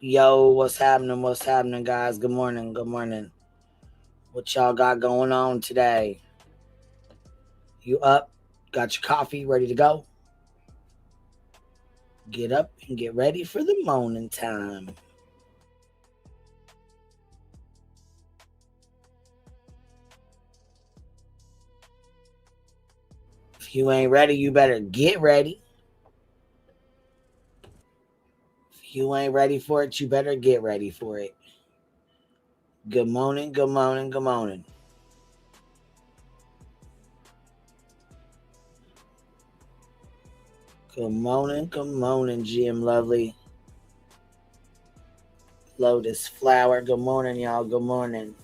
Yo, what's happening? What's happening, guys? Good morning. Good morning. What y'all got going on today? You up? Got your coffee ready to go? Get up and get ready for the morning time. If you ain't ready, you better get ready. If you ain't ready for it, you better get ready for it. Good morning. Good morning. Good morning. Good morning. Good morning, GM Lovely. Lotus Flower. Good morning, y'all. Good morning.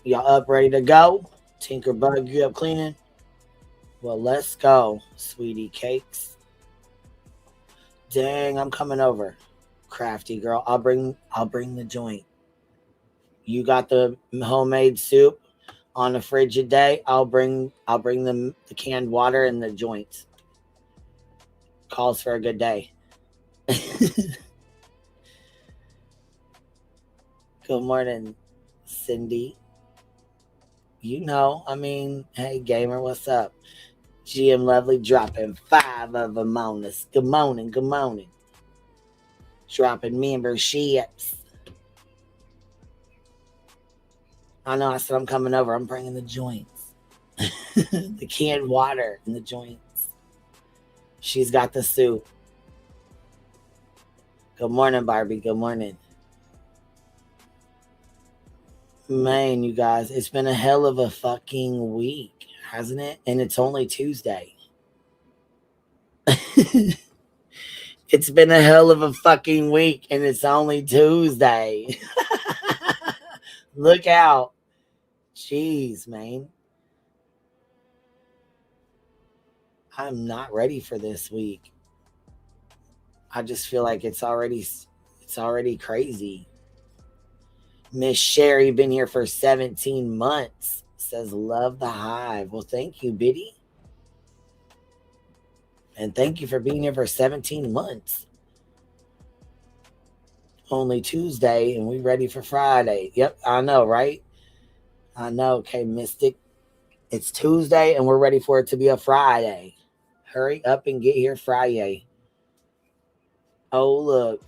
Y'all up ready to go? Tinker Bug, you up cleaning? Well, let's go, sweetie cakes. Dang, I'm coming over. Crafty girl. I'll bring the joint. You got the homemade soup on the frigid day. I'll bring the canned water and the joints. Calls for a good day. Good morning, Cindy. You know, I mean, hey gamer, what's up? GM Lovely dropping 5 of them on us. Good morning, good morning. Dropping memberships. I know, I said I'm coming over. I'm bringing the joints. The canned water and the joints. She's got the soup. Good morning, Barbie. Good morning. Man, you guys, it's been a hell of a fucking week, hasn't it? And it's only Tuesday. It's been a hell of a fucking week, and it's only Tuesday. Look out. Jeez, man. I'm not ready for this week. I just feel like it's already crazy. Miss Sherry been here for 17 months. Says love the hive. Well, thank you, Biddy. And thank you for being here for 17 months. Only Tuesday and we ready for Friday. Yep, I know, right? I know. Okay, Mystic. It's Tuesday and we're ready for it to be a Friday. Hurry up and get here Friday. Oh, look.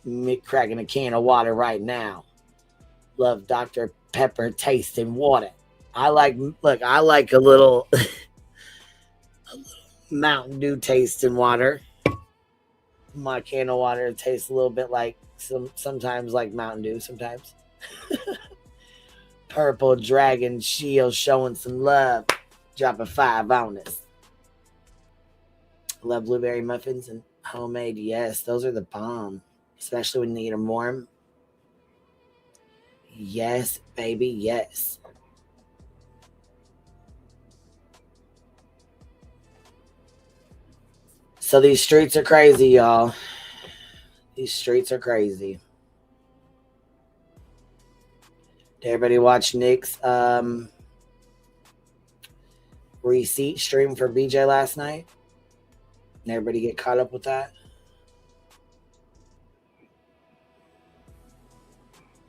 Mick cracking a can of water right now. Love Dr. Pepper tasting water. I like a little Mountain Dew tasting water. My can of water tastes a little bit like sometimes like Mountain Dew, sometimes. Purple Dragon Shield showing some love. Dropping 5 on us. Love blueberry muffins and homemade. Yes, those are the bomb. Especially when you eat them warm. Yes, baby, yes. So these streets are crazy, y'all. These streets are crazy. Did everybody watch Nick's receipt stream for BJ last night? Did everybody get caught up with that?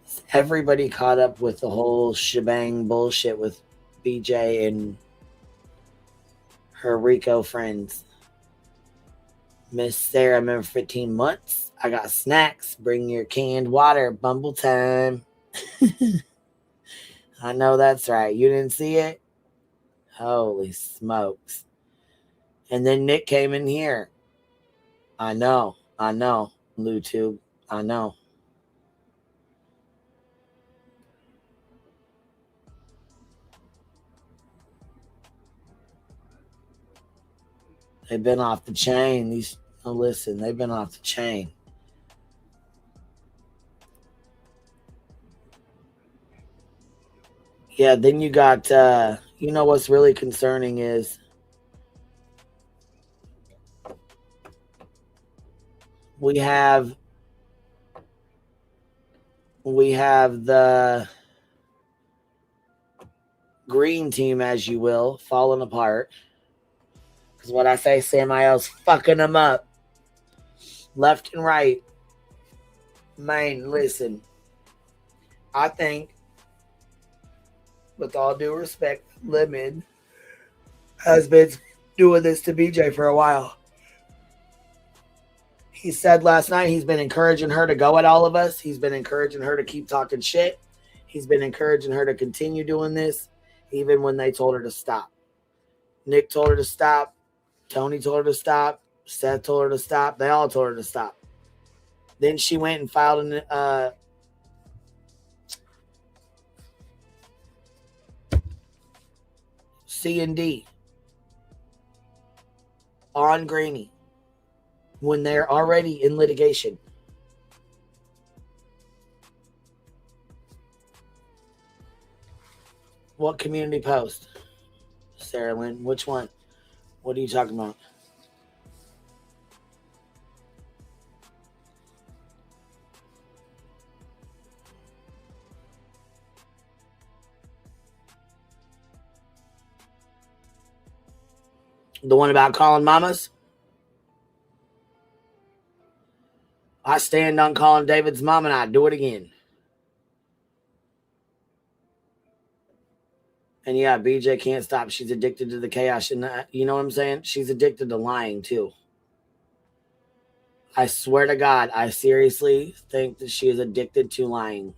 Is everybody caught up with the whole shebang bullshit with BJ and her Rico friends? Miss Sarah, remember 15 months? I got snacks. Bring your canned water. Bumble time. I know that's right. You didn't see it? Holy smokes. And then Nick came in here. I know. YouTube. I know. They've been off the chain. Listen, they've been off the chain. Yeah, then you got, you know what's really concerning is we have the green team, as you will, falling apart. Because what I say, Sam IL's fucking them up left and right. Man, listen, I think, with all due respect, Lemon has been doing this to BJ for a while. He said last night he's been encouraging her to go at all of us. He's been encouraging her to keep talking shit. He's been encouraging her to continue doing this, even when they told her to stop. Nick told her to stop. Tony told her to stop. Seth told her to stop. They all told her to stop. Then she went and filed an C&D on Granny when they're already in litigation. What community post? Sarah Lynn, which one? What are you talking about? The one about calling mamas? I stand on calling David's mom and I do it again. And yeah, BJ can't stop. She's addicted to the chaos. And you know what I'm saying? She's addicted to lying too. I swear to God, I seriously think that she is addicted to lying.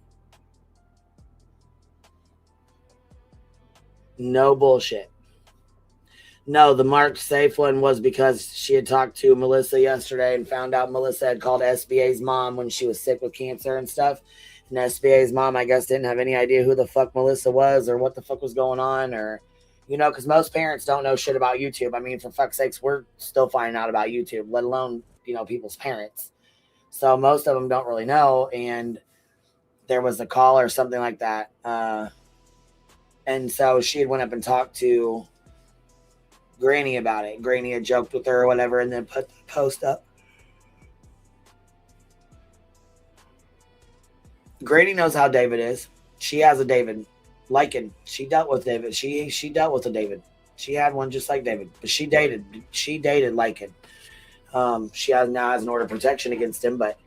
No bullshit. No, the marked safe one was because she had talked to Melissa yesterday and found out Melissa had called SBA's mom when she was sick with cancer and stuff. And SBA's mom, I guess, didn't have any idea who the fuck Melissa was or what the fuck was going on, or, you know, because most parents don't know shit about YouTube. I mean, for fuck's sakes, we're still finding out about YouTube, let alone, you know, people's parents. So most of them don't really know. And there was a call or something like that. And so she had went up and talked to Granny about it. Granny had joked with her or whatever and then put the post up. Granny knows how David is. She has a David. Lycan. She dealt with David. She dealt with a David. She had one just like David. But she dated Lycan. She now has an order of protection against him, but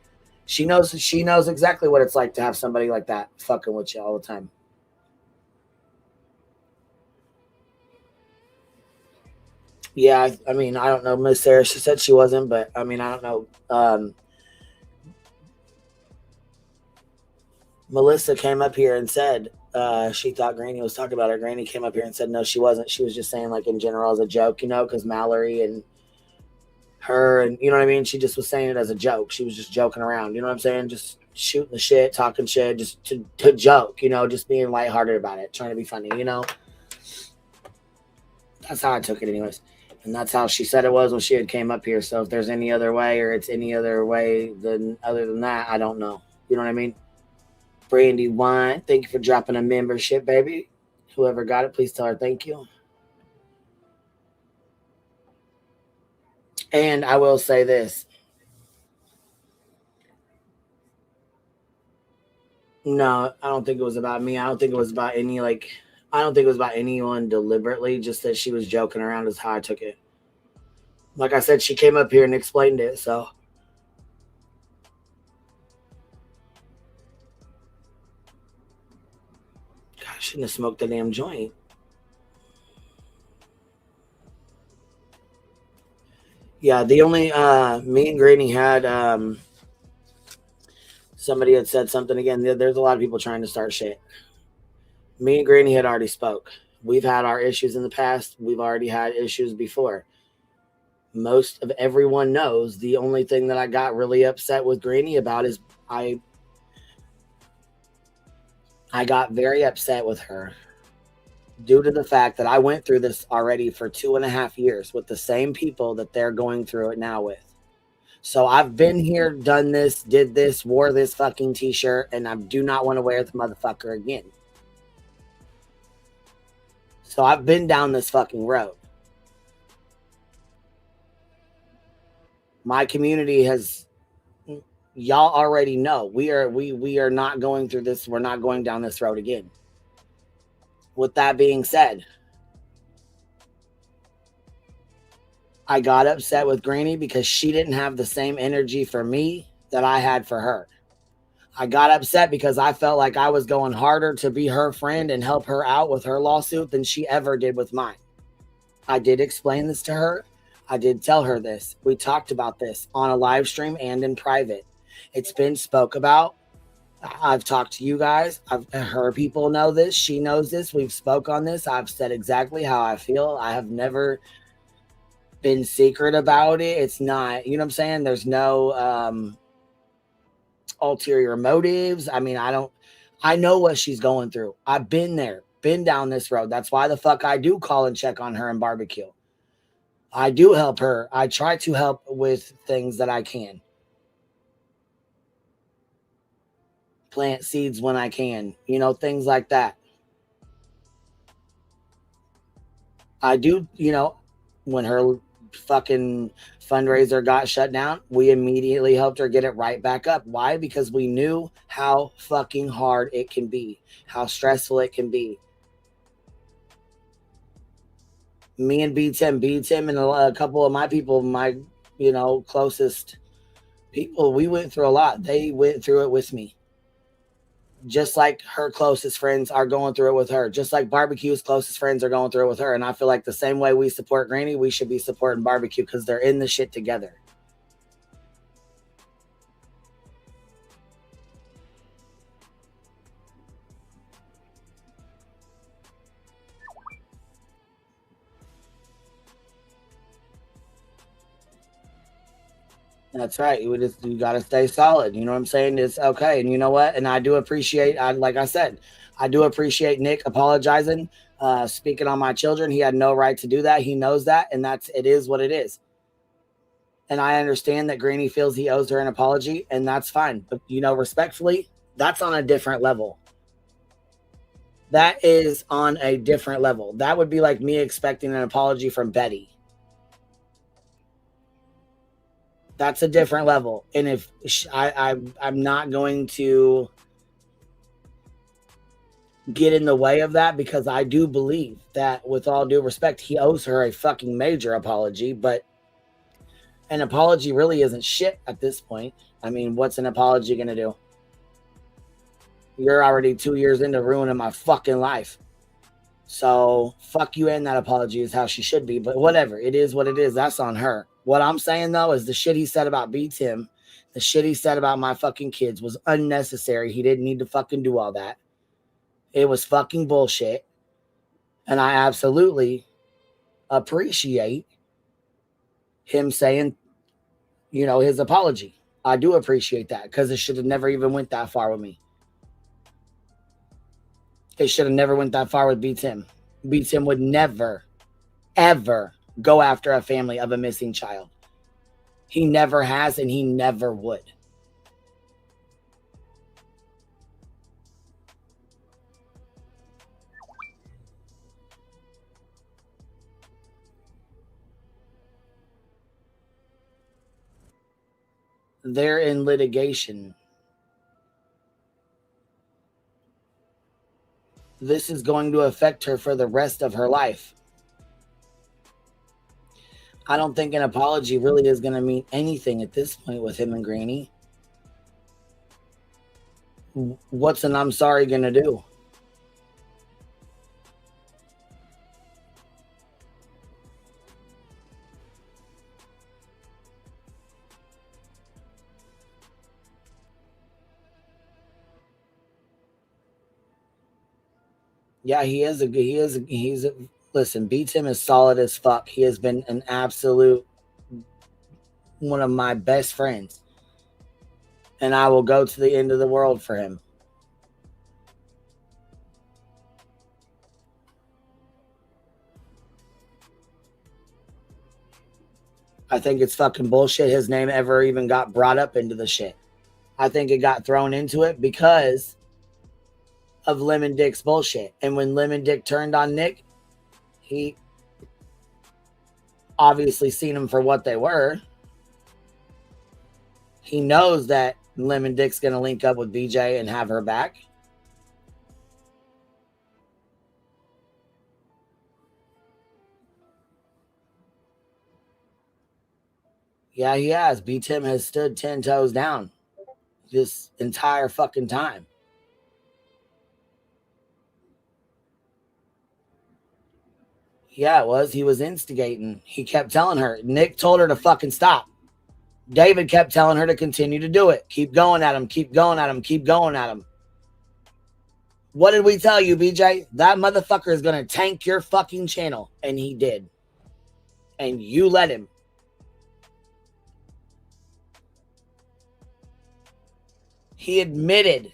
she knows exactly what it's like to have somebody like that fucking with you all the time. Yeah, I mean, I don't know. Miss Sarah, she said she wasn't, but I mean, I don't know. Melissa came up here and said she thought Granny was talking about her. Granny came up here and said no, she wasn't. She was just saying, like, in general as a joke, you know, because Mallory and her and, you know what I mean? She just was saying it as a joke. She was just joking around, you know what I'm saying? Just shooting the shit, talking shit, just to joke, you know, just being lighthearted about it, trying to be funny, you know? That's how I took it anyways. And that's how she said it was when she had came up here. So if there's any other way or it's any other way than other than that, I don't know. You know what I mean? Brandy Wine, thank you for dropping a membership, baby. Whoever got it, please tell her thank you. And I will say this. No, I don't think it was about me. I don't think it was about any, like, I don't think it was about anyone deliberately, just that she was joking around is how I took it. Like I said, she came up here and explained it, so. God, I shouldn't have smoked the damn joint. Yeah, the only, me and Granny had, somebody had said something again. There's a lot of people trying to start shit. Me and Granny had already spoke. We've had our issues in the past. We've already had issues before. Most of everyone knows the only thing that I got really upset with Granny about is I got very upset with her due to the fact that I went through this already for 2.5 years with the same people that they're going through it now with. So I've been here, done this, did this, wore this fucking t-shirt, and I do not want to wear the motherfucker again. So I've been down this fucking road. My community has, y'all already know, we are not going through this. We're not going down this road again. With that being said, I got upset with Granny because she didn't have the same energy for me that I had for her. I got upset because I felt like I was going harder to be her friend and help her out with her lawsuit than she ever did with mine. I did explain this to her. I did tell her this. We talked about this on a live stream and in private. It's been spoke about. I've talked to you guys. Her people know this. She knows this. We've spoke on this. I've said exactly how I feel. I have never been secret about it. It's not, you know what I'm saying? There's no ulterior motives. I mean, I know what she's going through. I've been there, been down this road. That's why the fuck I do call and check on her and barbecue. I do help her. I try to help with things that I can. Plant seeds when I can, you know, things like that. I do, you know, when her fucking fundraiser got shut down, we immediately helped her get it right back up. Why? Because we knew how fucking hard it can be, how stressful it can be. Me and B-Tim and a couple of my people, my, you know, closest people, we went through a lot. They went through it with me. Just like her closest friends are going through it with her. Just like barbecue's closest friends are going through it with her. And I feel like the same way we support Granny, we should be supporting barbecue because they're in the shit together. That's right. You got to stay solid. You know what I'm saying? It's okay. And you know what? And I do appreciate, like I said, I do appreciate Nick apologizing, speaking on my children. He had no right to do that. He knows that. And it is what it is. And I understand that Granny feels he owes her an apology, and that's fine. But, you know, respectfully, that's on a different level. That is on a different level. That would be like me expecting an apology from Betty. That's a different level. And if I'm not going to get in the way of that, because I do believe that, with all due respect, he owes her a fucking major apology. But an apology really isn't shit at this point. I mean, what's an apology going to do? You're already 2 years into ruining my fucking life. So fuck you, and that apology is how she should be. But whatever, it is what it is. That's on her. What I'm saying though is the shit he said about B-Tim, the shit he said about my fucking kids was unnecessary. He didn't need to fucking do all that. It was fucking bullshit. And I absolutely appreciate him saying, you know, his apology. I do appreciate that, because it should have never even went that far with me. It should have never went that far with B-Tim. B-Tim would never, ever go after a family of a missing child. He never has, and he never would. They're in litigation. This is going to affect her for the rest of her life. I don't think an apology really is going to mean anything at this point with him and Granny. What's an I'm sorry going to do? Yeah, listen, B-Tim is solid as fuck. He has been an absolute one of my best friends. And I will go to the end of the world for him. I think it's fucking bullshit his name ever even got brought up into the shit. I think it got thrown into it because of Lemon Dick's bullshit. And when Lemon Dick turned on Nick, he obviously seen them for what they were. He knows that Lemon Dick's going to link up with BJ and have her back. Yeah, he has. B-Tim has stood 10 toes down. this entire fucking time. Yeah, it was. He was instigating. He kept telling her. Nick told her to fucking stop. David kept telling her to continue to do it. Keep going at him. Keep going at him. Keep going at him. What did we tell you, BJ? That motherfucker is going to tank your fucking channel. And he did. And you let him. He admitted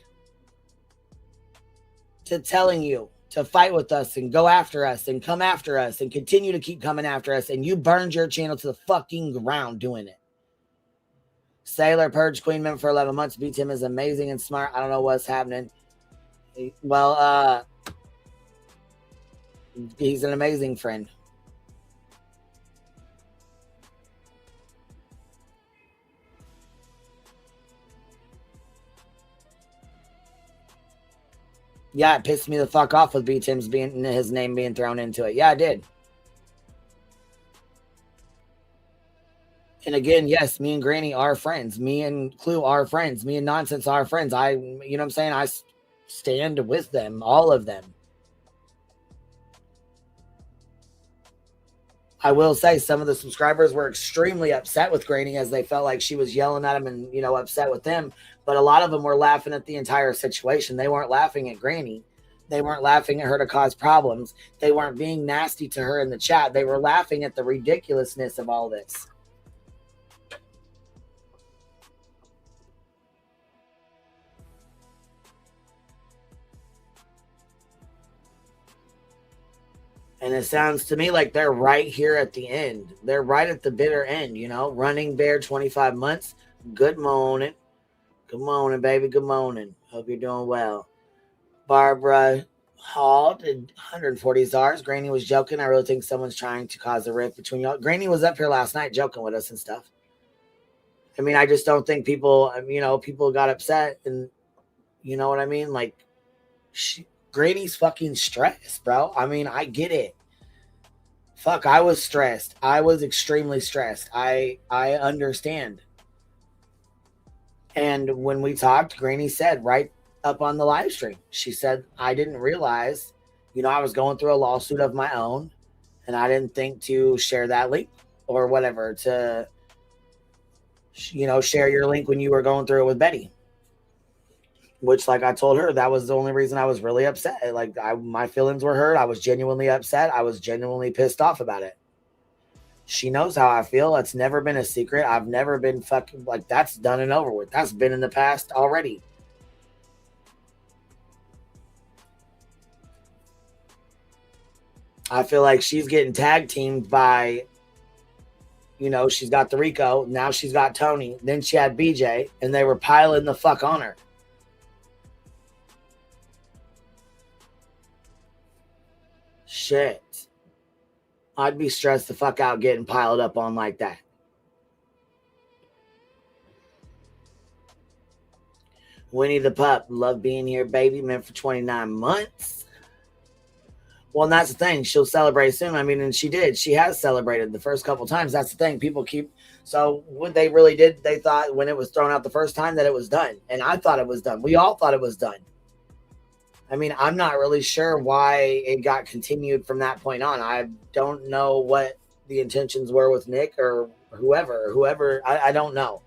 to telling you to fight with us and go after us and come after us and continue to keep coming after us. And you burned your channel to the fucking ground doing it. Sailor purged Queen Mem for 11 months. B Tim is amazing and smart. I don't know what's happening. Well, he's an amazing friend. Yeah, it pissed me the fuck off with B Tim's being his name being thrown into it. Yeah, I did. And again, yes, me and Granny are friends. Me and Clue are friends. Me and Nonsense are friends. You know what I'm saying? I stand with them, all of them. I will say some of the subscribers were extremely upset with Granny as they felt like she was yelling at him and, upset with them. But a lot of them were laughing at the entire situation. They weren't laughing at Granny. They weren't laughing at her to cause problems. They weren't being nasty to her in the chat. They were laughing at the ridiculousness of all this. And it sounds to me like they're right here at the end. They're right at the bitter end, Running Bear, 25 months. Good morning. Good morning, baby. Good morning. Hope you're doing well. Barbara Hall did 140 stars. Granny was joking. I really think someone's trying to cause a rift between y'all. Granny was up here last night joking with us and stuff. I mean, I just don't think people, people got upset. And you know what I mean? Like, Granny's fucking stressed, bro. I mean, I get it. Fuck, I was stressed. I was extremely stressed. I understand. And when we talked, Granny said right up on the live stream, she said, I didn't realize, I was going through a lawsuit of my own and I didn't think to share that link or whatever to, share your link when you were going through it with Betty. Which, like I told her, that was the only reason I was really upset. Like, my feelings were hurt. I was genuinely upset. I was genuinely pissed off about it. She knows how I feel. It's never been a secret. I've never been fucking, like, that's done and over with. That's been in the past already. I feel like she's getting tag teamed by, she's got the Rico. Now she's got Tony. Then she had BJ, and they were piling the fuck on her. Shit. I'd be stressed the fuck out getting piled up on like that. Winnie the Pup, love being here, baby. Meant for 29 months. Well, and that's the thing. She'll celebrate soon. I mean, and she did. She has celebrated the first couple times. That's the thing. People keep. So what they really did, they thought when it was thrown out the first time that it was done. And I thought it was done. We all thought it was done. I mean, I'm not really sure why it got continued from that point on. I don't know what the intentions were with Nick or whoever. I don't know.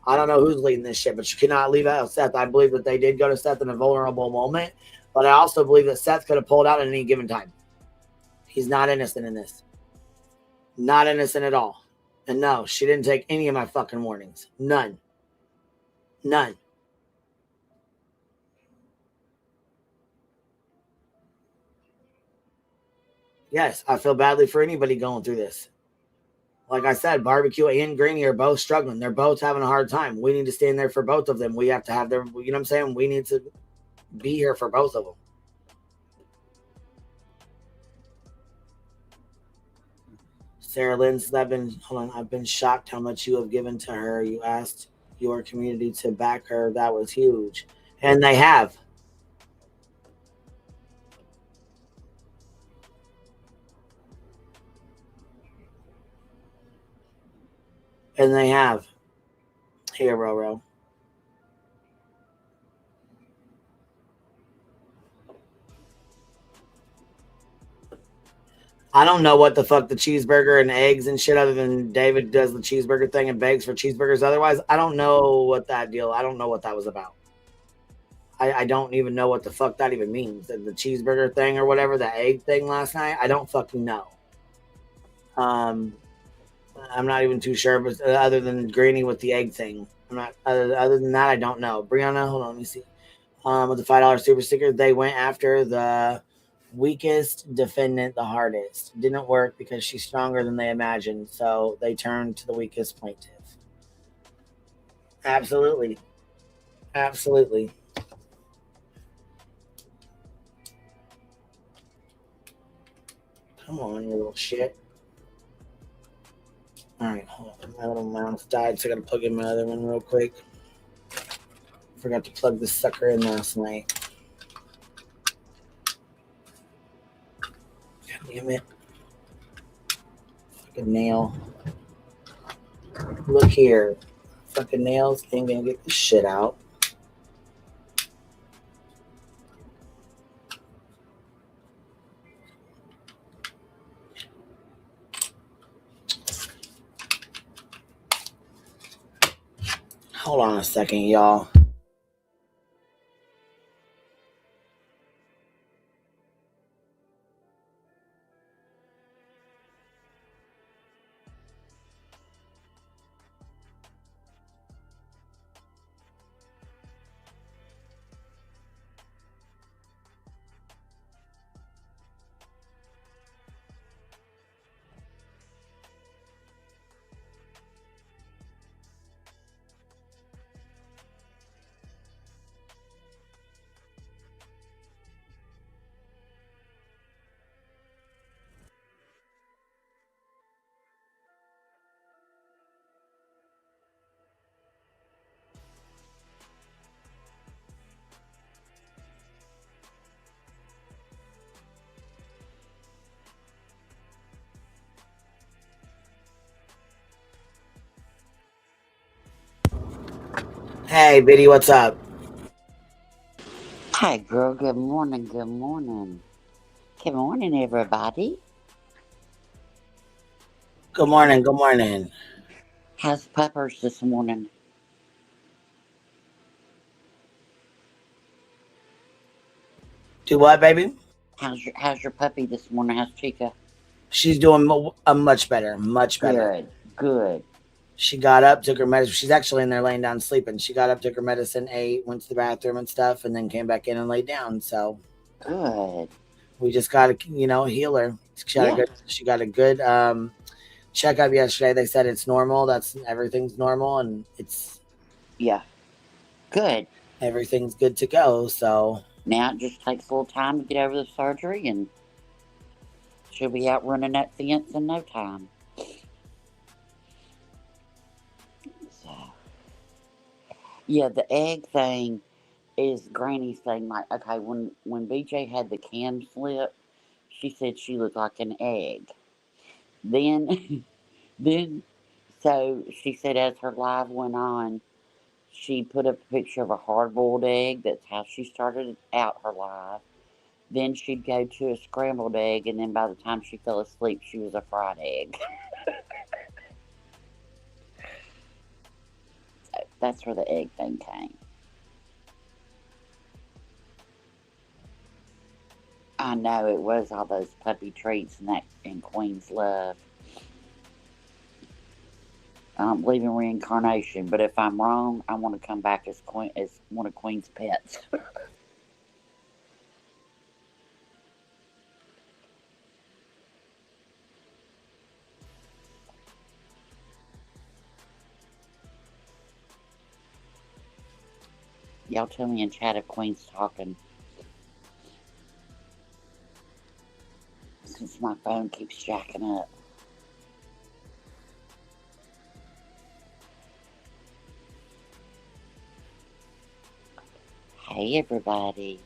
I don't know who's leading this shit, but you cannot leave out Seth. I believe that they did go to Seth in a vulnerable moment, but I also believe that Seth could have pulled out at any given time. He's not innocent in this. Not innocent at all. And no, she didn't take any of my fucking warnings. None. None. Yes, I feel badly for anybody going through this. Like I said, Barbecue and Granny are both struggling. They're both having a hard time. We need to stand there for both of them. We have to have their, you know what I'm saying? We need to be here for both of them. Sarah Lynn says, I've been shocked how much you have given to her. You asked your community to back her. That was huge. And they have. And they have. Here, Roro. I don't know what the fuck the cheeseburger and eggs and shit, other than David does the cheeseburger thing and begs for cheeseburgers. Otherwise, I don't know what that deal. I don't know what that was about. I don't even know what the fuck that even means. The cheeseburger thing or whatever, the egg thing last night. I don't fucking know. Um, I'm not even too sure, but other than Granny with the egg thing, I'm not. Other than that, I don't know. Brianna, hold on, let me see. With the $5 super sticker, they went after the weakest defendant the hardest. Didn't work because she's stronger than they imagined, so they turned to the weakest plaintiff. Absolutely, absolutely. Come on, you little shit. All right, hold on. My little mouse died, so I gotta plug in my other one real quick. Forgot to plug this sucker in last night. God damn it. Fucking nail. Look here. Fucking nails ain't gonna get this shit out. Hold on a second, y'all. Hey, Biddy, what's up? Hi, girl. Good morning. Good morning. Good morning, everybody. Good morning, good morning. How's Peppers this morning? Do what, baby? How's your puppy this morning? How's Chica? She's doing much better, much better. Good. Good. She got up, took her medicine. She's actually in there laying down sleeping. She got up, took her medicine, ate, went to the bathroom and stuff, and then came back in and laid down. So Good. we just got to, heal her. Yeah. She got a good checkup yesterday. They said it's normal. That's everything's normal, and it's Yeah. Good. everything's good to go. So Now it just takes a little time to get over the surgery, and she'll be out running that fence in no time. So, yeah, the egg thing is Granny's thing. Like, okay, when BJ had the cam slip, she said she looked like an egg. Then Then, so she said as her live went on, she put up a picture of a hard boiled egg. That's how she started out her live. Then she'd go to a scrambled egg, and then by the time she fell asleep, she was a fried egg. So that's where the egg thing came. I know it was all those puppy treats and that and Queen's love. I don't believe in reincarnation, but if I'm wrong, I want to come back as Queen as one of Queen's pets. Y'all tell me in chat if Queen's talking. Since my phone keeps jacking up. Hey, everybody.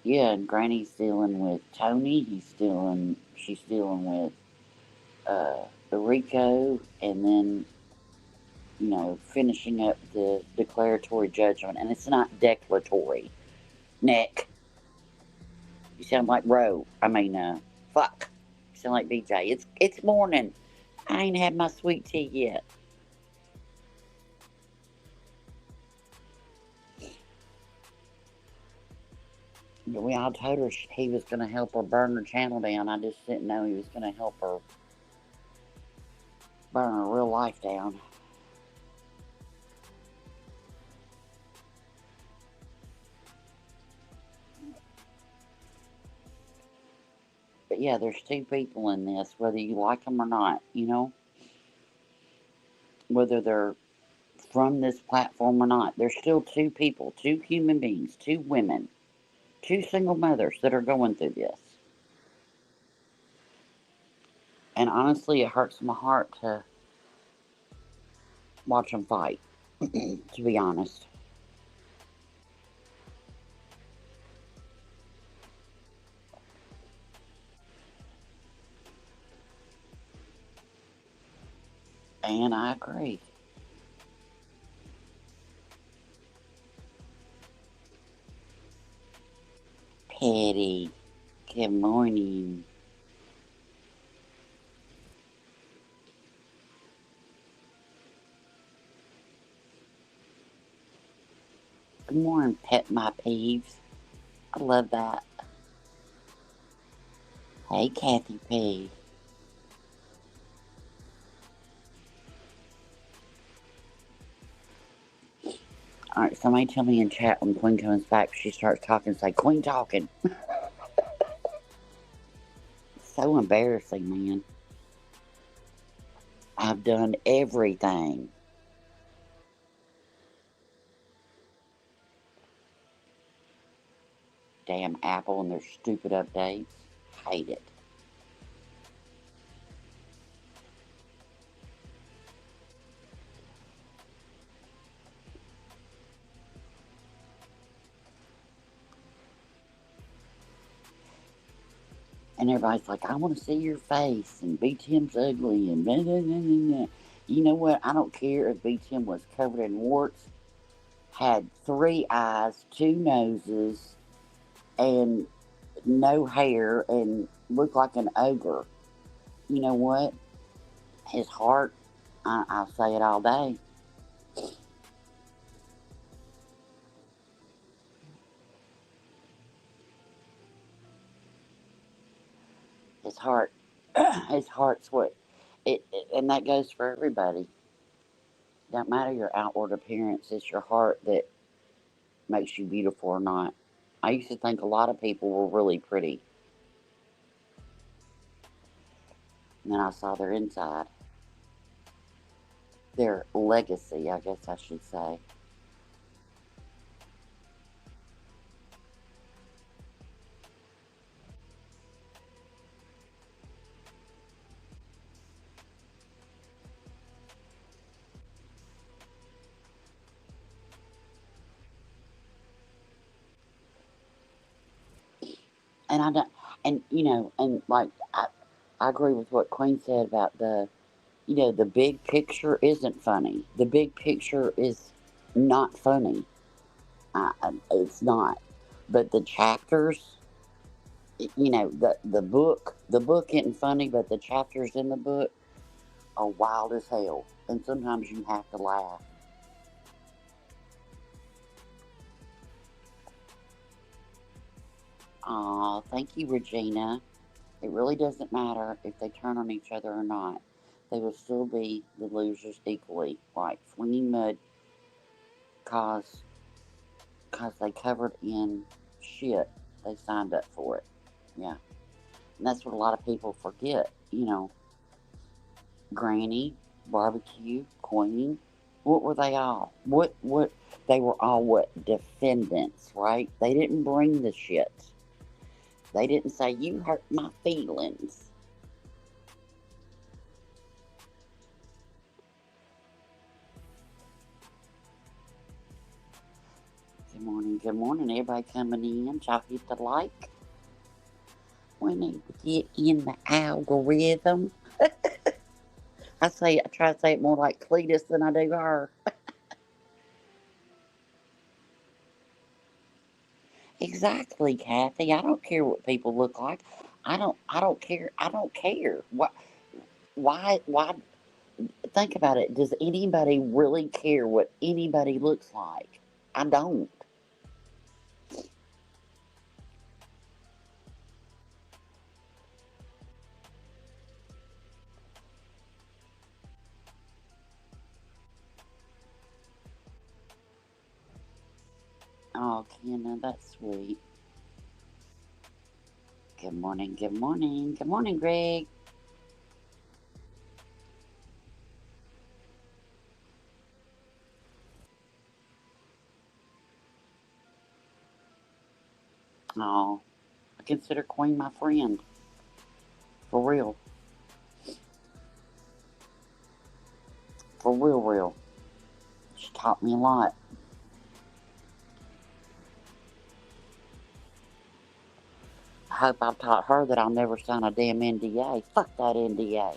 Yeah, and Granny's dealing with Tony. She's dealing with Rico, and then, finishing up the declaratory judgment. And it's not declaratory. Nick. sound like fuck. You sound like BJ. It's morning. I ain't had my sweet tea yet. I told her he was going to help her burn her channel down. I just didn't know he was going to help her burn her real life down. But yeah, there's two people in this, whether you like them or not, whether they're from this platform or not. There's still two people, two human beings, two women, two single mothers that are going through this. And honestly, it hurts my heart to watch them fight, to be honest. And I agree. Petty. Good morning. Good morning, Pet My Peeves. I love that. Hey, Kathy P. Alright, somebody tell me in chat when Queen comes back, she starts talking, say, Queen talking. So embarrassing, man. I've done everything. Damn Apple and their stupid updates. Hate it. And everybody's like, I want to see your face, and B. Tim's ugly, and blah, blah, blah, blah, blah. You know what? I don't care if B. Tim was covered in warts, had 3 eyes, 2 noses, and no hair, and looked like an ogre. You know what? His heart, I'll say it all day. His heart, his heart's what and that goes for everybody. Don't matter your outward appearance, it's your heart that makes you beautiful or not. I used to think a lot of people were really pretty. And then I saw their inside. Their legacy, I guess I should say. And I don't, and and like I agree with what Queen said about the big picture isn't funny. The big picture is not funny. It's not. But the chapters, the book isn't funny, but the chapters in the book are wild as hell, and sometimes you have to laugh. Aw, thank you, Regina. It really doesn't matter if they turn on each other or not. They will still be the losers equally. Like flinging mud cause they covered in shit. They signed up for it. Yeah. And that's what a lot of people forget. Granny, Barbecue, Queen. What were they all? What they were all what? Defendants, right? They didn't bring the shit. They didn't say, you hurt my feelings. Good morning, good morning. Everybody coming in. Y'all hit the like. We need to get in the algorithm. I try to say it more like Cletus than I do her. Exactly, Kathy. I don't care what people look like. I don't care. I don't care. What why think about it. Does anybody really care what anybody looks like? I don't. Oh, Kenna, that's sweet. Good morning, good morning, good morning, Greg. Oh, I consider Queen my friend. For real. For real, real. She taught me a lot. I hope I've taught her that I'll never sign a damn NDA. Fuck that NDA.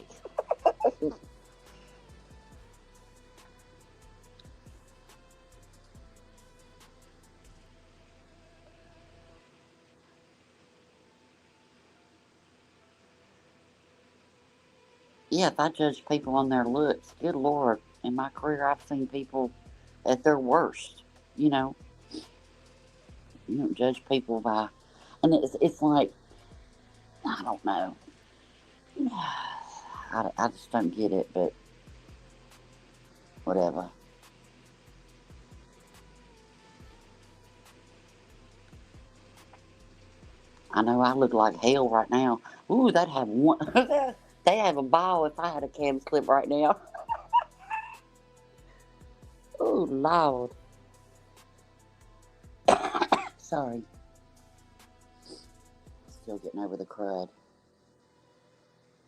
Yeah, if I judge people on their looks, good lord, in my career I've seen people at their worst. You know, you don't judge people by, and it's like I don't know. I just don't get it, but whatever. I know I look like hell right now. Ooh, they'd have one. They have a ball if I had a cam slip right now. Oh Lord, sorry. Still getting over the crud.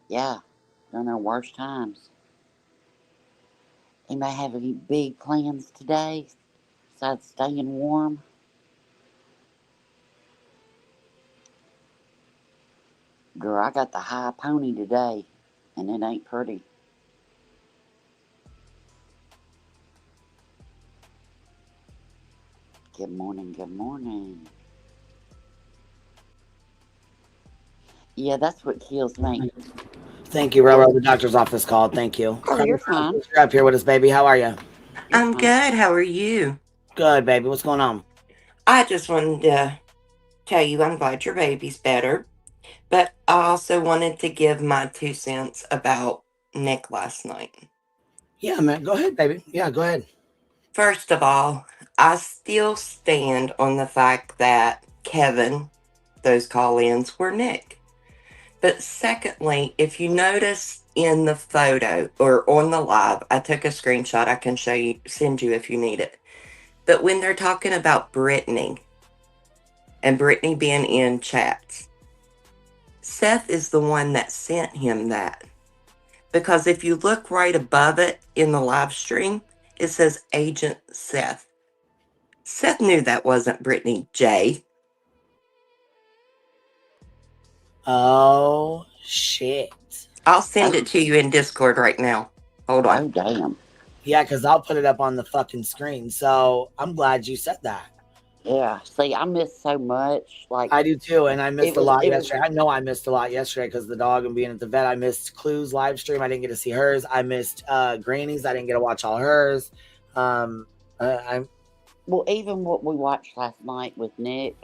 Yeah, during their worst times. Anybody have any big plans today besides staying warm? Girl, I got the high pony today, and it ain't pretty. Good morning, good morning. Yeah, that's what kills me. Thank you, Roro. The doctor's office called. Thank you. Oh, you're fine. You're up here with us, baby. How are you? You're I'm fine. good. How are you? Good, baby. What's going on? I just wanted to tell you I'm glad your baby's better, but I also wanted to give my 2 cents about Nick last night. Yeah, man. Go ahead, baby. Yeah, go ahead. First of all, I still stand on the fact that Kevin, those call ins were Nick. But secondly, if you notice in the photo or on the live, I took a screenshot. I can show you, send you if you need it. But when they're talking about Brittany and Brittany being in chats, Seth is the one that sent him that. Because if you look right above it in the live stream, it says Agent Seth. Seth knew that wasn't Brittany J. Oh, shit. I'll send Oh, it to you in Discord right now. Hold on. oh, damn. Yeah, because I'll put it up on the fucking screen. So I'm glad you said that. Yeah. See, I missed so much. Like I do too, and I missed a lot it was. yesterday. I know I missed a lot yesterday because the dog and being at the vet. I missed Clue's live stream. I didn't get to see hers. I missed Granny's. I didn't get to watch all hers. Um, I'm Well, even what we watched last night with Nick,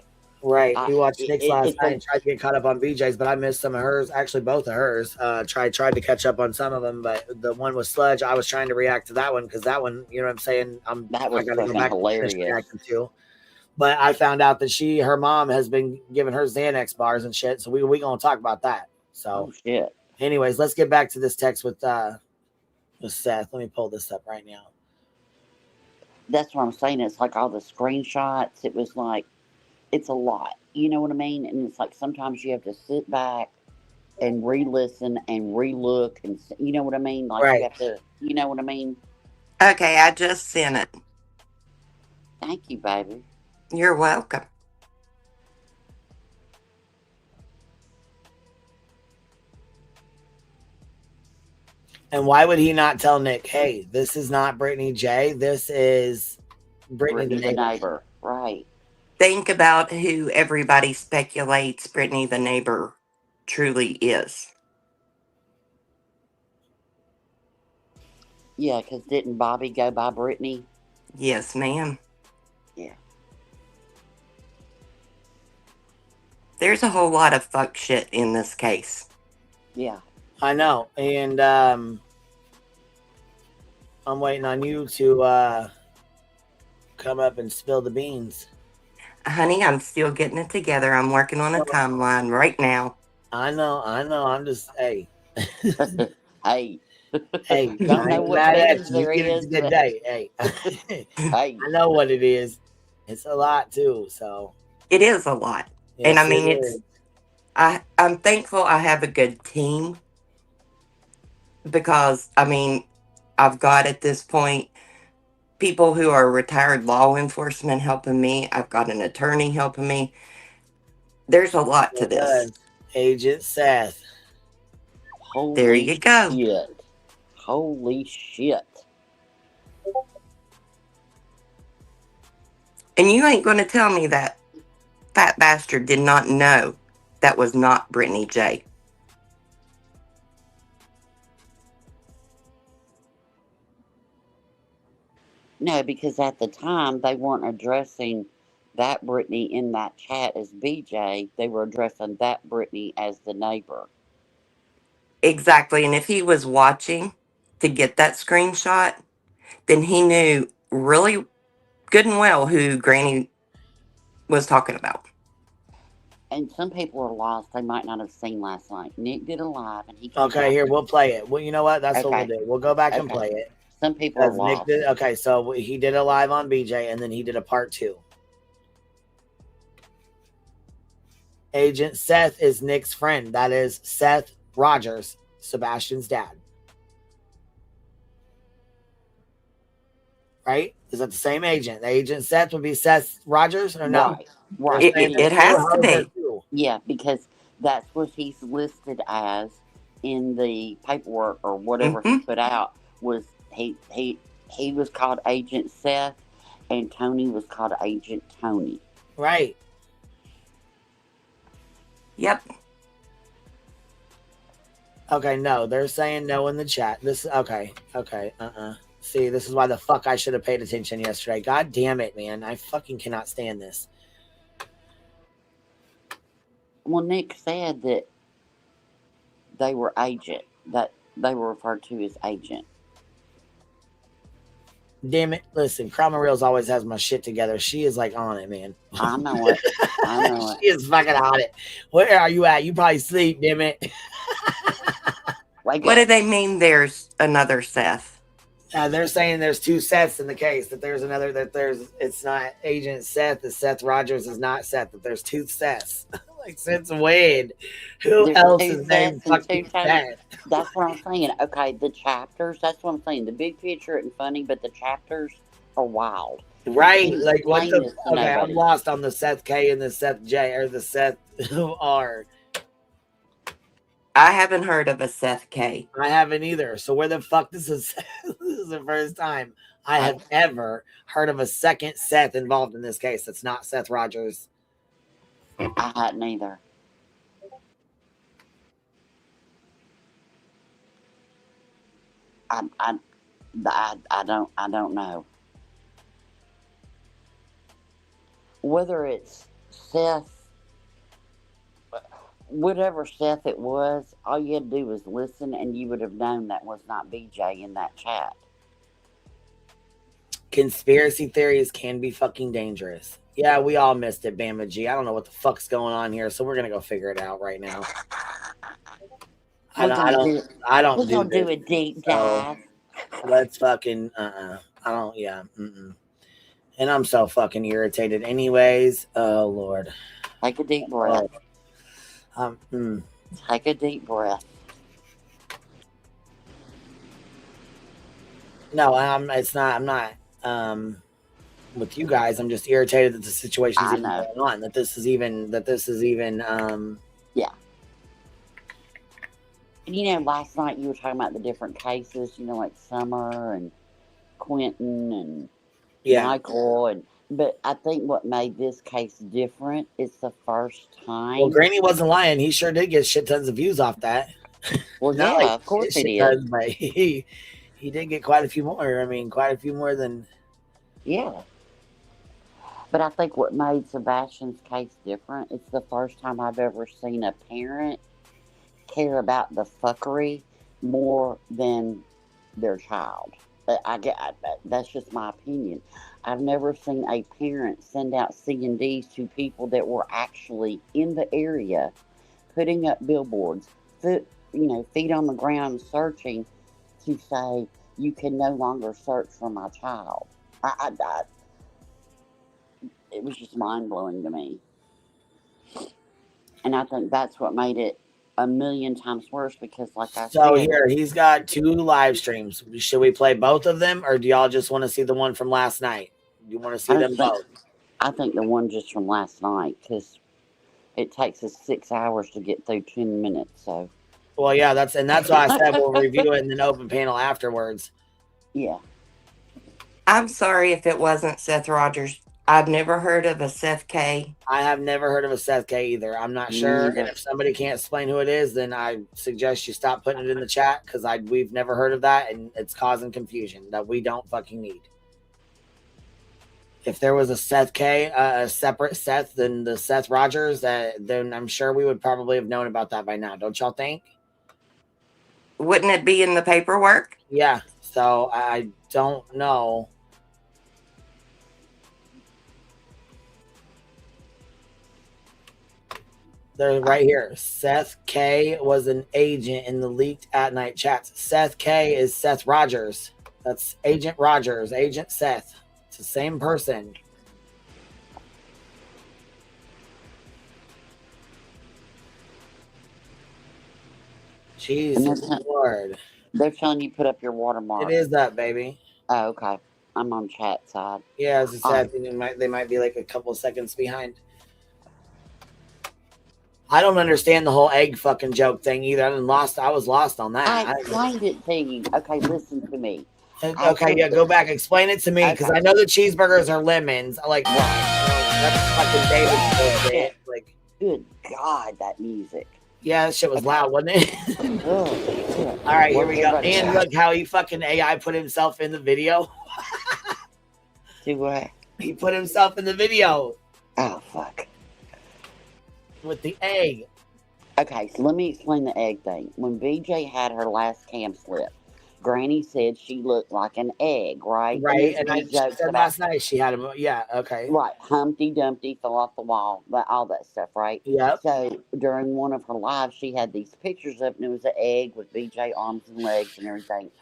right. I We watched Nick's last it's night a and tried to get caught up on BJ's, but I missed some of hers. Actually, both of hers. Tried to catch up on some of them, but the one with Sludge, I was trying to react to that one because that one, you know what I'm saying. that I was got to go fucking back and finish hilarious. reacting to. But I found out that her mom has been giving her Xanax bars and shit. So we gonna talk about that. Oh So, shit. anyways, let's get back to this text with Seth. Let me pull this up right now. That's what I'm saying. It's like all the screenshots. It was like it's a lot. You know what I mean? And it's like sometimes you have to sit back and re-listen and re-look and you know what I mean? Like you Right. have to. You know what I mean? Okay, I just sent it. Thank you, baby. You're welcome. And why would he not tell Nick, hey, this is not Brittany J. This is Brittany the Brittany the neighbor. neighbor, right? think about who everybody speculates Brittany the neighbor truly is. Yeah, because didn't Bobby go by Brittany? Yes, ma'am. Yeah. There's a whole lot of fuck shit in this case. Yeah. I know, and I'm waiting on you to come up and spill the beans. Honey, I'm still getting it together. I'm working on a timeline right now. I know. I'm just Hey. hey. Don't I know ain't what mad at beans you. You there get it is. a good day. Hey, Hey. I know what it is. It's a lot too. So It is a lot. And I yes, it mean, is. I'm thankful I have a good team because, I mean, I've got at this point people who are retired law enforcement helping me. I've got an attorney helping me. There's a lot to It this. does. Agent Seth. There Holy you go. shit. Holy shit. And you ain't going to tell me that fat bastard did not know that was not Brittany J. No, because at the time they weren't addressing that Brittany in that chat as BJ. They were addressing that Brittany as the neighbor. Exactly. And if he was watching to get that screenshot, then he knew really good and well who Granny was talking about. And some people are lost. They might not have seen last night. Nick did a live and he came Okay, back. here we'll play it. Well, you know what? That's what we'll Okay. do. We'll go back and Okay. play it. Some people are Because Nick did. lost. Okay, so he did a live on BJ, and then he did a part 2. Agent Seth is Nick's friend. That is Seth Rogers, Sebastian's dad. Right? Is that the same agent? The agent Seth would be Seth Rogers, or no? Right. Right. They're saying It there's two. has How to is there be. 2? Yeah, because that's what he's listed as in the paperwork or whatever he Hmm. put out. Was he was called Agent Seth, and Tony was called Agent Tony. Right. Yep. Okay, no, they're saying no in the chat. This okay. See, this is why the fuck I should have paid attention yesterday. God damn it, man. I fucking cannot stand this. Well, Nick said that they were agent, that they were referred to as agent. Damn it. Listen, Crowman Reels always has my shit together. She is like on it, man. I know it. I know She is fucking on it. Where are you at? You probably sleep, damn it. Wake What do up. they mean there's another Seth? They're saying there's 2 Seths in the case. That there's another. That there's. It's not Agent Seth. That Seth Rogers is not Seth. That there's 2 Seths. Like since when? Who There's else 2 is named Seths and 2 fucking Tonys. Seth? That's what I'm saying. Okay, the chapters. That's what I'm saying. The big picture isn't funny, but the chapters are wild. Right? Can't Like what explain the? this to Okay, I'm nobody. lost on the Seth K and the Seth J or the Seth R. I haven't heard of a Seth K. I haven't either. So where the fuck this is? This is the first time I have ever heard of a second Seth involved in this case. That's not Seth Rogers. I hadn't either. I, I don't know whether it's Seth, whatever Seth it was. All you had to do was listen, and you would have known that was not BJ in that chat. Conspiracy theories can be fucking dangerous. Yeah, we all missed it, Bama G. I don't know what the fuck's going on here, so we're gonna go figure it out right now. I don't We're gonna do do this. a deep So dive. let's fucking I don't And I'm so fucking irritated anyways. Oh Lord. Take a deep breath. Take a deep breath. No, it's not. I'm not with you guys. I'm just irritated that the situation's even going on. That this is even. Yeah. And you know, last night you were talking about the different cases. You know, like Summer and Quentin and Michael, and But I think what made this case different is the first Well, time. Granny wasn't lying. He sure did get shit tons of views off that. Well, Not like yeah, of course he shit did. tons, but he did get quite a few more. I mean, quite a few more than. Yeah. But I think what made Sebastian's case different, it's the first time I've ever seen a parent care about the fuckery more than their child. That's just my opinion. I've never seen a parent send out C&Ds to people that were actually in the area, putting up billboards, feet on the ground, searching to say you can no longer search for my child. It was just mind blowing to me, and I think that's what made it a million times worse because, like I So said, here he's got 2 live streams. Should we play both of them, or do y'all just want to see the one from last night? You want to see I them just think both? I think the one just from last night because it takes us 6 hours to get through 10 minutes. So Well, yeah, that's why I said we'll review it in an open panel afterwards. yeah, I'm sorry if it wasn't Seth Rogers. I've never heard of a Seth K. I have never heard of a Seth K either. I'm not me sure, and neither. if somebody can't explain who it is, then I suggest you stop putting it in the chat because we've never heard of that, and it's causing confusion that we don't fucking need. If there was a Seth K, a separate Seth than the Seth Rogers, then I'm sure we would probably have known about that by now. Don't y'all think? Wouldn't it be in the paperwork? Yeah. So I don't know. They're right here. Seth K was an agent in the leaked at night chats. Seth K is Seth Rogers. That's Agent Rogers, Agent Seth. It's the same person. Jesus Lord. They're telling you put up your watermark. It is that, baby. Oh, okay. I'm on chat side. Yeah, as I said, they might be like a couple seconds behind. I don't understand the whole egg fucking joke thing either. I was lost on that. I explained it to you. Okay, listen to me. Okay, yeah, go back. Explain it to me because I know the cheeseburgers are lemons. Like, that's fucking David's bullshit. Like, good God, that music. Yeah, that shit was loud, wasn't it? All right, here we go. And look how he fucking AI put himself in the video. Do what? He put himself in the video. Oh, fuck. With the egg. Okay, so let me explain the egg thing. When BJ had her last cam slip, Granny said she looked like an egg, right? Right, and I said last night she had him. Yeah, okay. Right, Humpty Dumpty fell off the wall, all that stuff, right? Yeah. So during one of her lives, she had these pictures up, and it was an egg with BJ arms and legs and everything.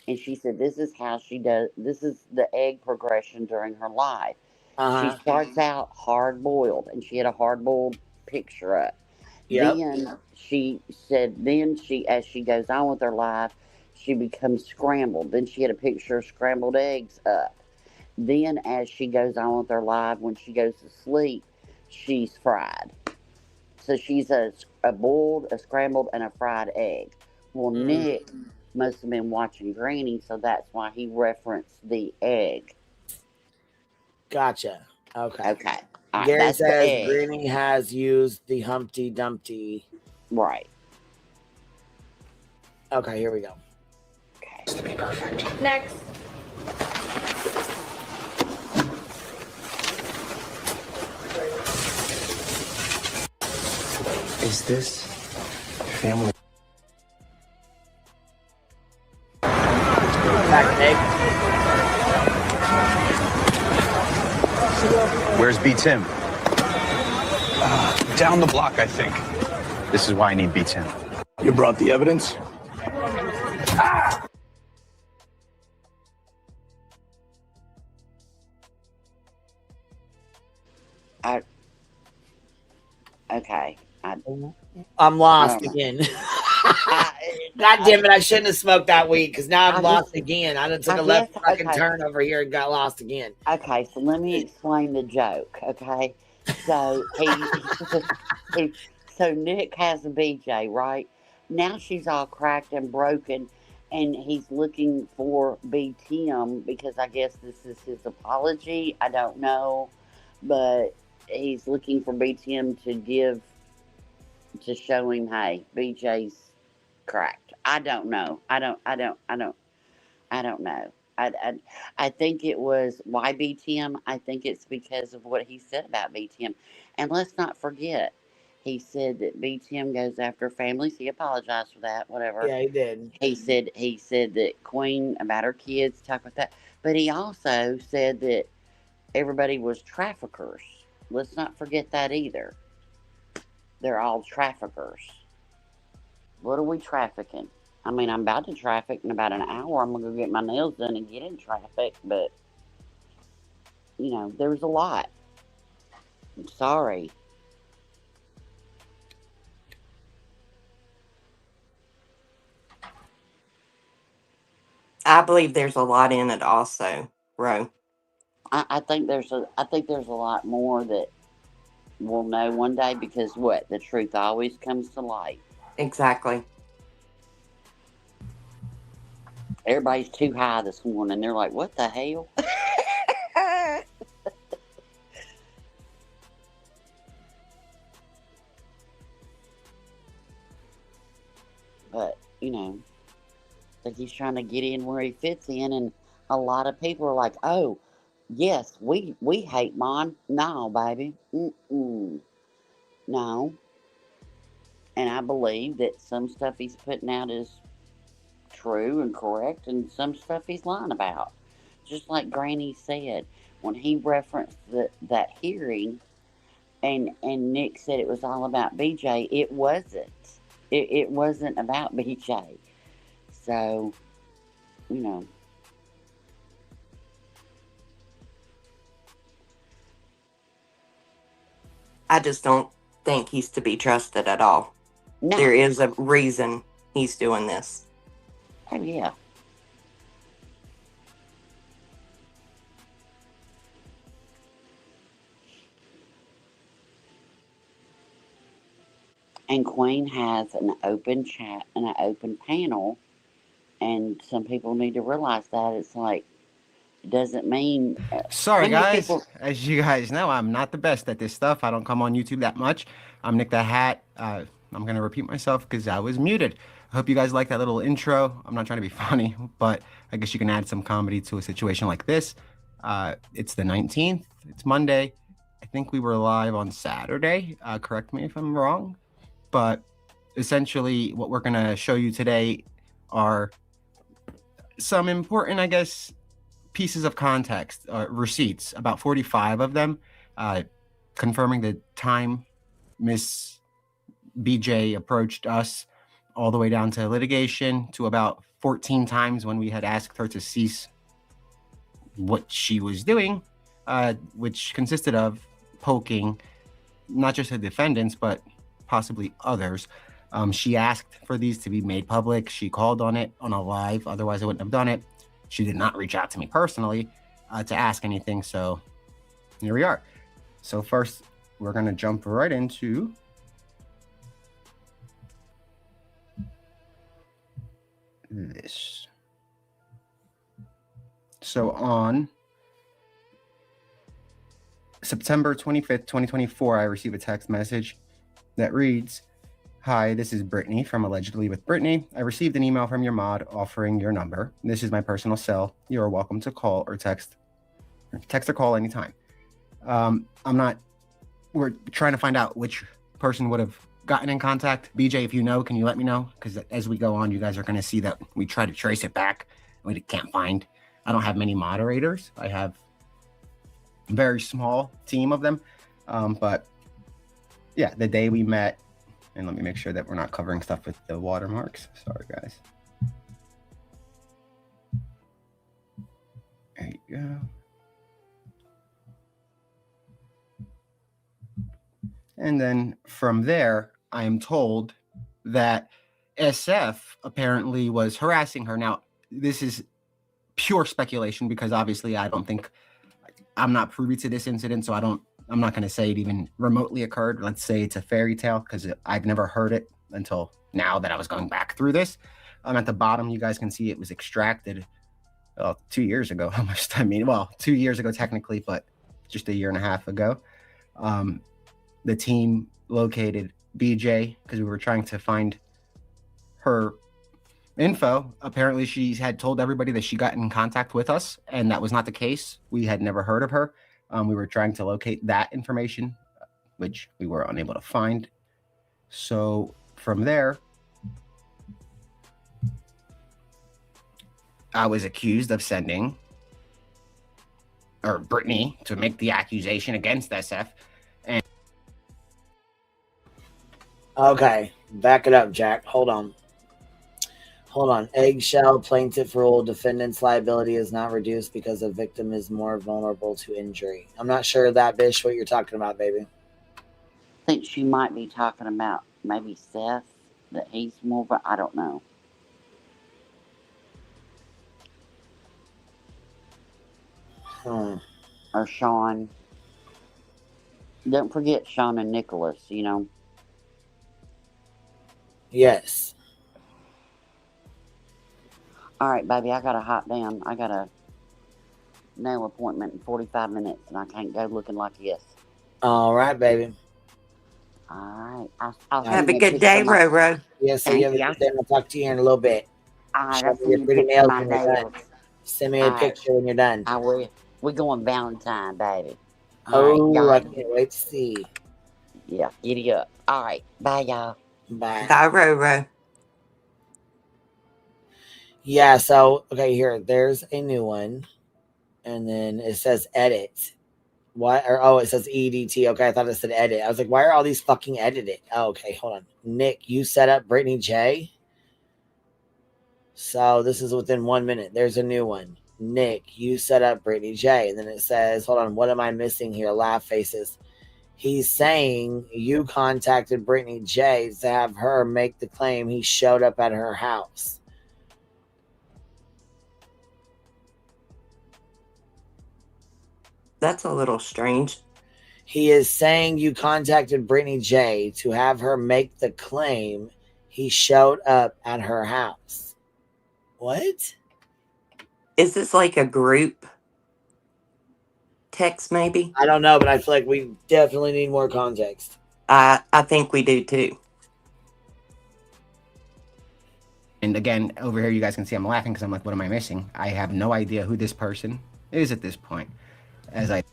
And she said, this is how she does, this is the egg progression during her life. She starts out hard boiled, and she had a hard boiled picture up. Yep. Then she said, as she goes on with her life, she becomes scrambled. Then she had a picture of scrambled eggs up. Then as she goes on with her life, when she goes to sleep, she's fried. So she's a boiled, a scrambled, and a fried egg. Well, Nick must have been watching Granny, so that's why he referenced the egg. Gotcha. Okay. Okay. Gary says Granny has used the Humpty Dumpty. Right. Okay, here we go. Okay. To be perfect. Next. Is this family? Where's B. Tim? Down the block, I think. This is why I need B. Tim. You brought the evidence? Ah! Okay. I'm lost again. God damn it, I shouldn't have smoked that weed because now I'm lost again. I took a left fucking turn over here and got lost again. Okay, so let me explain the joke, okay? So so Nick has a BJ, right? Now she's all cracked and broken, and he's looking for B Tim because I guess this is his apology. I don't know, but he's looking for B Tim to show him, hey, BJ's cracked. I don't know. I don't know. I think it was why B Tim. I think it's because of what he said about B Tim, and let's not forget. He said that B Tim goes after families. He apologized for that. Whatever. Yeah, he did. He said that Queen about her kids talk about that, but he also said that everybody was traffickers. Let's not forget that either. They're all traffickers. What are we trafficking? I mean, I'm about to traffic in about an hour. I'm gonna go get my nails done and get in traffic, but there's a lot. I'm sorry. I believe there's a lot in it also, Ro. I think there's a lot more that we'll know one day because what? The truth always comes to light. Exactly. Everybody's too high this morning. They're like, what the hell? But, I think he's trying to get in where he fits in, and a lot of people are like, oh, yes, we hate Mon. No, baby. Mm-mm. No. And I believe that some stuff he's putting out is true and correct, and some stuff he's lying about. Just like Granny said, when he referenced that hearing, and Nick said it was all about BJ, it wasn't. It wasn't about BJ. So, I just don't think he's to be trusted at all. no. There is a reason he's doing this. Oh, yeah. And Queen has an open chat and an open panel, and some people need to realize that. It's like, it doesn't mean. Sorry, How many guys. people? As you guys know, I'm not the best at this stuff. I don't come on YouTube that much. I'm Nick the Hat. I'm going to repeat myself because I was muted. I hope you guys like that little intro. I'm not trying to be funny, but I guess you can add some comedy to a situation like this. It's the 19th. It's Monday. I think we were live on Saturday. Correct me if I'm wrong. But essentially, what we're going to show you today are some important, I guess, pieces of context, receipts, about 45 of them, confirming the time Miss BJ approached us, all the way down to litigation, to about 14 times when we had asked her to cease what she was doing, which consisted of poking not just the defendants, but possibly others. She asked for these to be made public. She called on it on a live, otherwise I wouldn't have done it. She did not reach out to me personally to ask anything, so here we are. So first, we're going to jump right into this. So on September 25th, 2024, I received a text message that reads, "Hi, this is Brittany from Allegedly with Brittany. I received an email from your mod offering your number. This is my personal cell. You are welcome to call or text or call anytime." We're trying to find out which person would have gotten in contact. BJ, if you know, can you let me know? Because as we go on, you guys are going to see that we try to trace it back. We can't find. I don't have many moderators. I have a very small team of them. But yeah, the day we met, and let me make sure that we're not covering stuff with the watermarks. Sorry, guys. There you go. And then from there, I am told that SF apparently was harassing her. Now, this is pure speculation because obviously I'm not privy to this incident, so I'm not going to say it even remotely occurred. Let's say it's a fairy tale because I've never heard it until now that I was going back through this. At the bottom, you guys can see it was extracted 2 years ago almost. I mean, well, 2 years ago technically, but just a year and a half ago. The team located BJ because we were trying to find her info. Apparently, she had told everybody that she got in contact with us, and that was not the case. We had never heard of her. We were trying to locate that information, which we were unable to find. So from there, I was accused of sending, or Brittany, to make the accusation against SF. And Okay, back it up, Jack. Hold on. Eggshell plaintiff rule. Defendant's liability is not reduced because the victim is more vulnerable to injury. I'm not sure that, Bish, what you're talking about, baby. I think she might be talking about maybe Seth, that he's more, but I don't know. Or Sean. Don't forget Sean and Nicholas, you know. Yes. All right, baby, I gotta hop down. I got a nail appointment in 45 minutes, and I can't go looking like this. All right, baby. All right. I'll Have a good day, Roro. Yeah, so you have a good day. I'll talk to you in a little bit. All right, Show I'll me send your you pretty pictures nails of my when you're done. nails. Send me a picture when you're done. I will. We're going Valentine, baby. Oh, I can't wait to see. Yeah, giddy up. All right, bye, y'all. Bye. Bye, Roro. Yeah, so, okay, here. There's a new one. And then it says edit. What? It says EDT. Okay, I thought it said edit. I was like, why are all these fucking edited? Oh, okay, hold on. Nick, you set up Brittany J. So this is within 1 minute. There's a new one. Nick, you set up Brittany J. And then it says, hold on, what am I missing here? Laugh faces. He's saying you contacted Brittany J to have her make the claim he showed up at her house. That's a little strange. He is saying you contacted Brittany J to have her make the claim he showed up at her house. What? Is this like a group text, maybe? I don't know, but I feel like we definitely need more context. I think we do too. And again, over here, you guys can see I'm laughing because I'm like, what am I missing? I have no idea who this person is at this point. And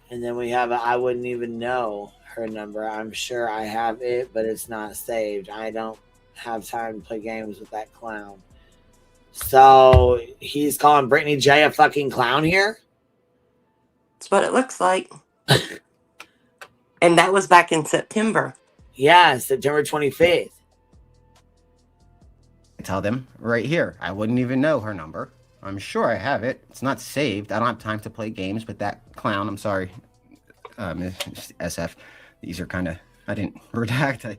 then we have I wouldn't even know her number. I'm sure I have it, but it's not saved. I don't have time to play games with that clown. So he's calling Brittany J a fucking clown here? That's what it looks like. And that was back in September. Yeah, September 25th. I tell them right here, I wouldn't even know her number. I'm sure I have it. It's not saved. I don't have time to play games with that clown. I'm sorry, SF. These are kind of, I didn't redact.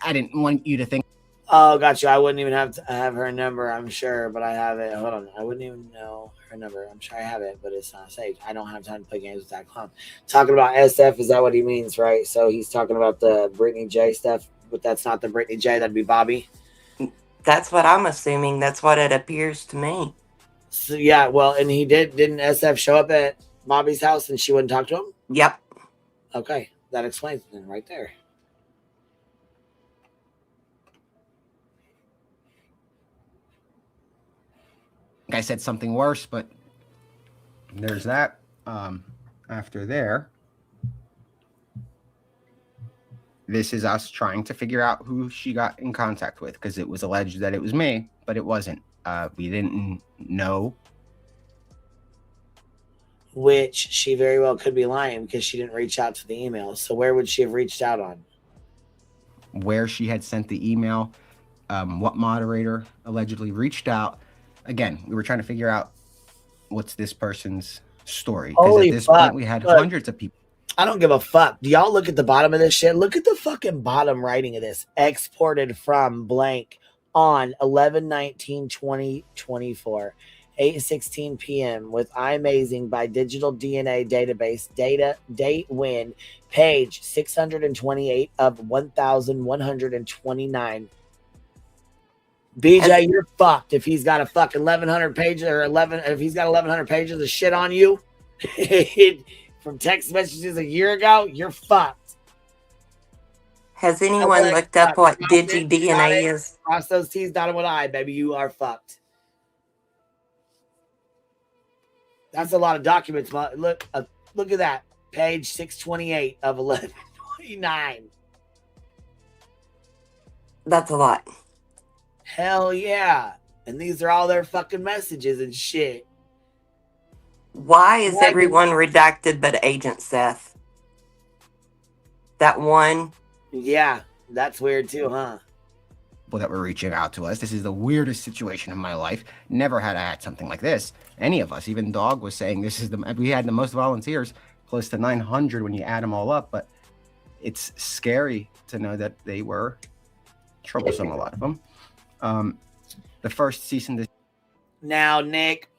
I didn't want you to think. Oh, got you. I wouldn't even have to have her number, I'm sure, but I have it. Hold on. I wouldn't even know her number. I'm sure I have it, but it's not saved. I don't have time to play games with that clown. Talking about SF, is that what he means, right? So he's talking about the Brittany J stuff, but that's not the Brittany J. That'd be Bobby. That's what I'm assuming. That's what it appears to me. So, yeah, well, and didn't SF show up at Bobby's house and she wouldn't talk to him? Yep. Okay, that explains it then right there. I said something worse, but there's that. After there, this is us trying to figure out who she got in contact with because it was alleged that it was me, but it wasn't. We didn't know. Which she very well could be lying because she didn't reach out to the email. So where would she have reached out on? Where she had sent the email, what moderator allegedly reached out. Again, we were trying to figure out what's this person's story. Because at this point, we had hundreds of people. I don't give a fuck. Do y'all look at the bottom of this shit? Look at the fucking bottom writing of this. Exported from blank on 11/19/2024, 8:16 p.m. with iMazing by Digital DNA Database. Date when page 628 of 1,129. BJ, you're fucked if he's got a fucking 1,100 pages or 11. If he's got 1,100 pages of shit on you from text messages a year ago, you're fucked. Has anyone looked up what DigiDNA is? Cross those T's, dot them with I, baby. You are fucked. That's a lot of documents. Look at that. Page 628 of 1129. That's a lot. Hell yeah. And these are all their fucking messages and shit. Why is everyone redacted but Agent Seth? That one? Yeah, that's weird too, huh? People that were reaching out to us. This is the weirdest situation in my life. Never had I had something like this. Any of us, even Dog was saying we had the most volunteers, close to 900 when you add them all up, but it's scary to know that they were troublesome, a lot of them. The first cease and desist. Now, Nick,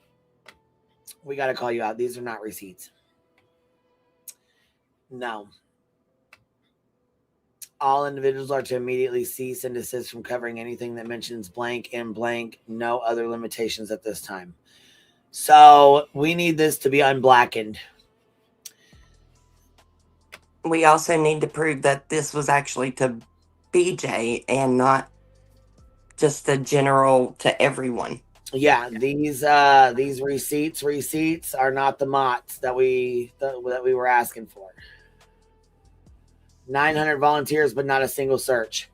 we got to call you out. These are not receipts. No. All individuals are to immediately cease and desist from covering anything that mentions blank and blank. No other limitations at this time. So we need this to be unblackened. We also need to prove that this was actually to BJ and not just a general to everyone. Yeah, these receipts are not the mots that we were asking for. 900 volunteers, but not a single search.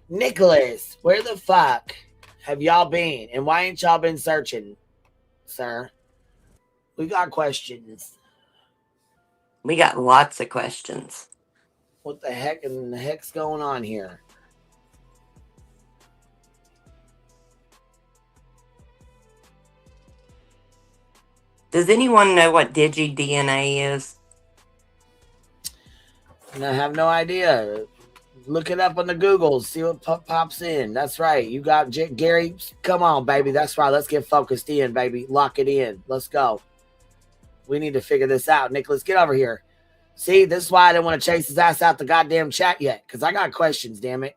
Nicholas, where the fuck have y'all been? And why ain't y'all been searching, sir? We got questions. We got lots of questions. What the heck's going on here? Does anyone know what DigiDNA is? I have no idea. Look it up on the Googles. See what pops in. That's right. You got Gary. Come on, baby. That's right. Let's get focused in, baby. Lock it in. Let's go. We need to figure this out. Nicholas, get over here. See, this is why I didn't want to chase his ass out the goddamn chat yet, because I got questions, damn it.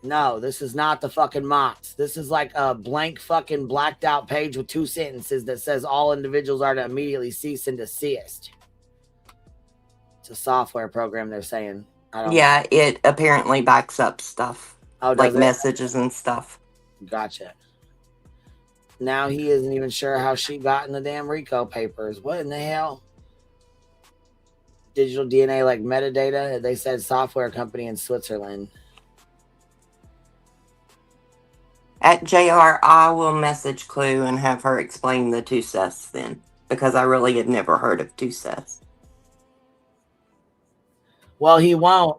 No, this is not the fucking mots. This is like a blank fucking blacked out page with 2 sentences that says all individuals are to immediately cease and desist. It's a software program, they're saying. Yeah, it apparently backs up stuff. Oh, like messages and stuff. Gotcha. Now he isn't even sure how she got in the damn RICO papers. What in the hell? Digital DNA like metadata. They said software company in Switzerland. At JR, I will message Clue and have her explain the 2 Seths then, because I really had never heard of 2 Seths. Well, he won't.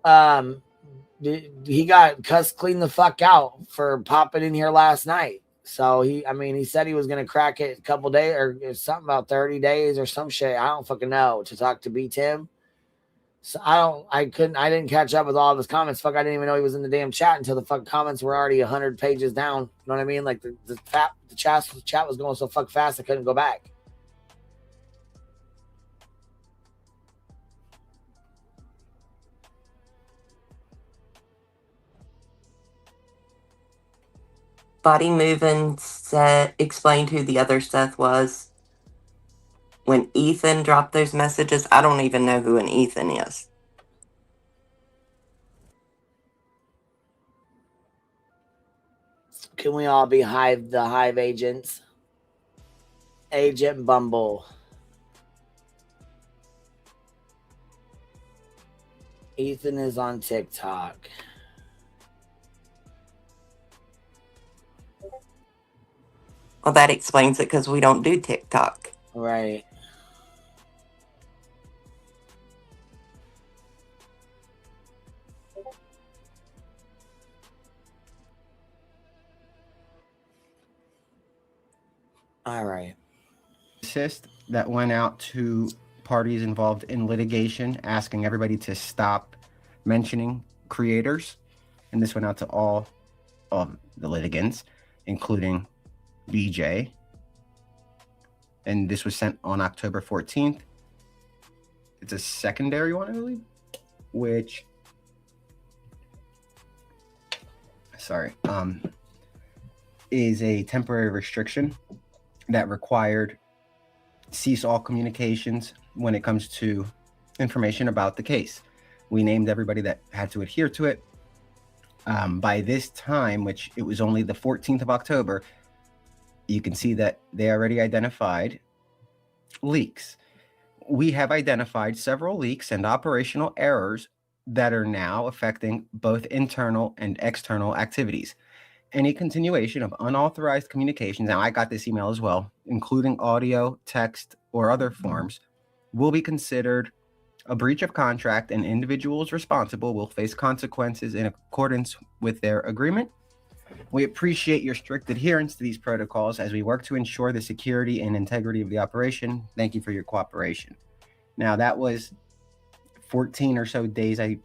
He got cussed clean the fuck out for popping in here last night. So he said he was going to crack it a couple days or something about 30 days or some shit. I don't fucking know, to talk to B Tim. So I didn't catch up with all of his comments. Fuck, I didn't even know he was in the damn chat until the fuck comments were already 100 pages down. You know what I mean? Like the chat was going so fuck fast I couldn't go back. Body Moving explained who the other Seth was. When Ethan dropped those messages, I don't even know who an Ethan is. Can we all be the Hive agents? Agent Bumble. Ethan is on TikTok. Well, that explains it because we don't do TikTok. Right. All right. Assist that went out to parties involved in litigation, asking everybody to stop mentioning creators. And this went out to all of the litigants, including BJ. And this was sent on October 14th. It's a secondary one, I believe, which is a temporary restriction that required cease all communications when it comes to information about the case. We named everybody that had to adhere to it. By this time, which it was only the 14th of October, you can see that they already identified leaks. We have identified several leaks and operational errors that are now affecting both internal and external activities. Any continuation of unauthorized communications, now I got this email as well, including audio, text, or other forms, will be considered a breach of contract, and individuals responsible will face consequences in accordance with their agreement. We appreciate your strict adherence to these protocols as we work to ensure the security and integrity of the operation. Thank you for your cooperation. Now, that was 14 or so days, I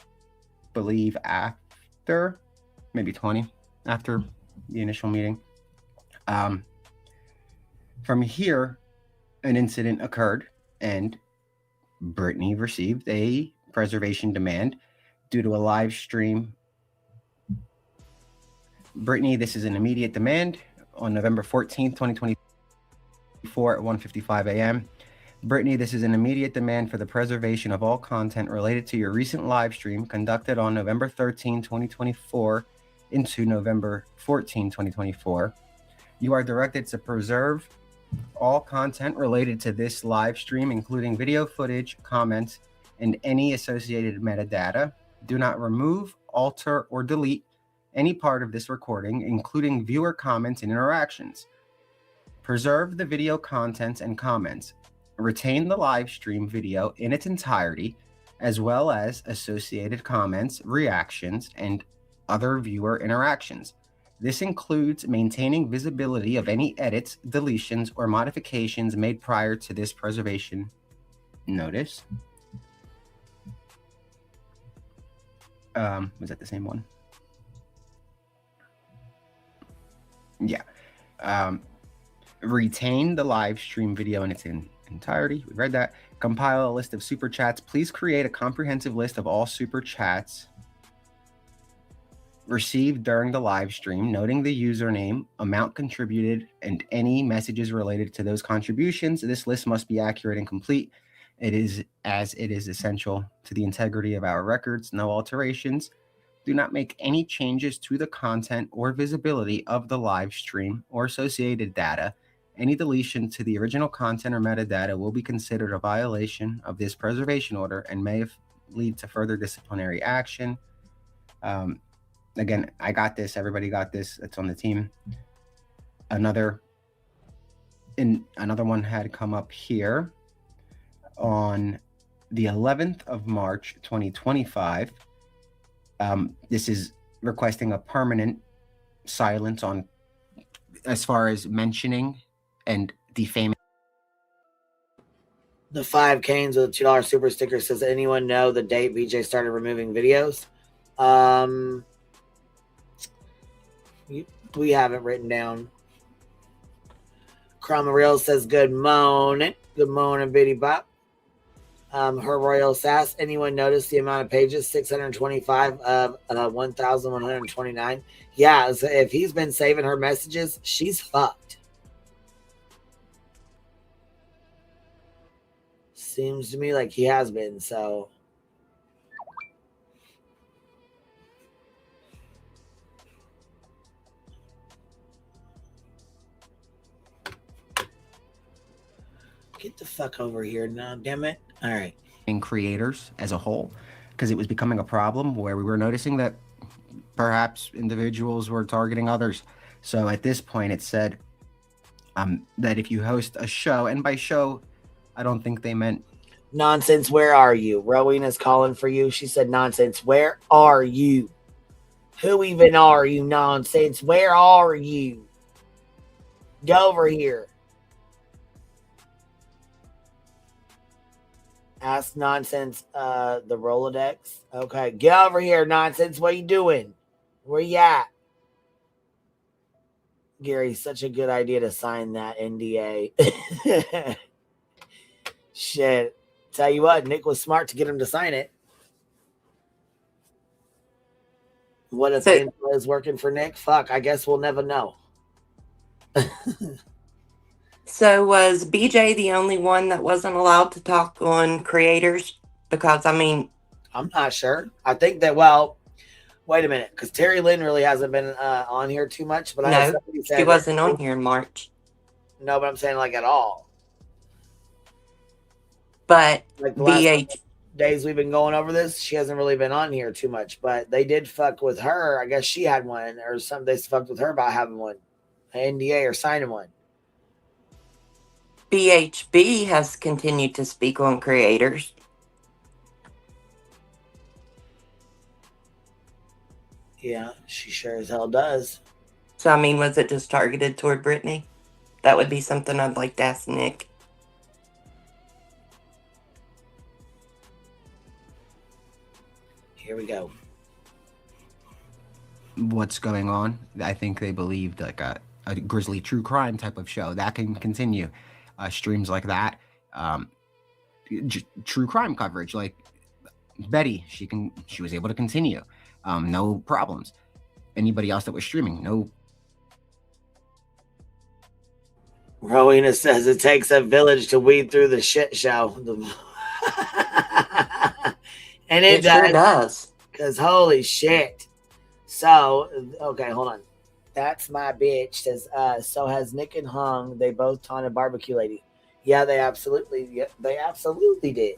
believe, after, maybe 20, after the initial meeting. From here, an incident occurred, and Brittany received a preservation demand due to a live stream. Brittany, this is an immediate demand on November 14th, 2024 at 1:55 a.m. Brittany, this is an immediate demand for the preservation of all content related to your recent live stream conducted on November 13, 2024 into November 14, 2024. You are directed to preserve all content related to this live stream, including video footage, comments, and any associated metadata. Do not remove, alter, or delete any part of this recording, including viewer comments and interactions. Preserve the video contents and comments. Retain the live stream video in its entirety, as well as associated comments, reactions, and other viewer interactions. This includes maintaining visibility of any edits, deletions, or modifications made prior to this preservation notice. Was that the same one? Yeah. Retain the live stream video in its entirety. We read that. Compile a list of super chats. Please create a comprehensive list of all super chats received during the live stream, noting the username, amount contributed, and any messages related to those contributions. This list must be accurate and complete. It is essential to the integrity of our records. No alterations. Do not make any changes to the content or visibility of the live stream or associated data. Any deletion to the original content or metadata will be considered a violation of this preservation order and may lead to further disciplinary action. Again, I got this. Everybody got this. It's on the team. Another one had come up here on the 11th of March, 2025. This is requesting a permanent silence on as far as mentioning and defaming. The 5 Canes with a $2 super sticker says, anyone know the date BJ started removing videos? We have it written down. Cromwell says, good morning. Good morning, Biddy Bop. Her Royal Sass. Anyone notice the amount of pages? 625 of 1,129. Yeah, so if he's been saving her messages, she's fucked. Seems to me like he has been, so. Get the fuck over here now, damn it. All right. And creators as a whole, because it was becoming a problem where we were noticing that perhaps individuals were targeting others. So at this point, it said that if you host a show, and by show, I don't think they meant Nonsense, where are you? Rowena's calling for you. She said, Nonsense, where are you? Who even are you, Nonsense? Where are you? Go over here. Ask Nonsense the Rolodex. Okay, get over here, Nonsense. What are you doing? Where you at? Gary, such a good idea to sign that NDA. Shit. Tell you what, Nick was smart to get him to sign it. What if So, Angela is working for Nick? Fuck, I guess we'll never know. so was BJ the only one that wasn't allowed to talk on creators? Because, I mean, I'm not sure. I think that, well, wait a minute, because Terry Lynn really hasn't been on here too much, but I know no, somebody she said that. wasn't on here in March. No, but I'm saying like at all. But Like the last BH, days we've been going over this, she hasn't really been on here too much, but they did fuck with her. I guess she had one or something. They fucked with her about having one, an NDA or signing one. BHB has continued to speak on creators. Yeah, she sure as hell does. So, I mean, was it just targeted toward Brittany? That would be something I'd like to ask Nick. Here we go. What's going on? I think they believed like a grisly true crime type of show that can continue. Streams like that, true crime coverage like Betty, she was able to continue, no problems. Anybody else that was streaming, no. Rowena says it takes a village to weed through the shit show. And it sure does. does. Because holy shit. So, okay, hold on. That's my bitch. Says, so has Nick and Hung. They both taunted Barbecue Lady. Yeah, they absolutely did.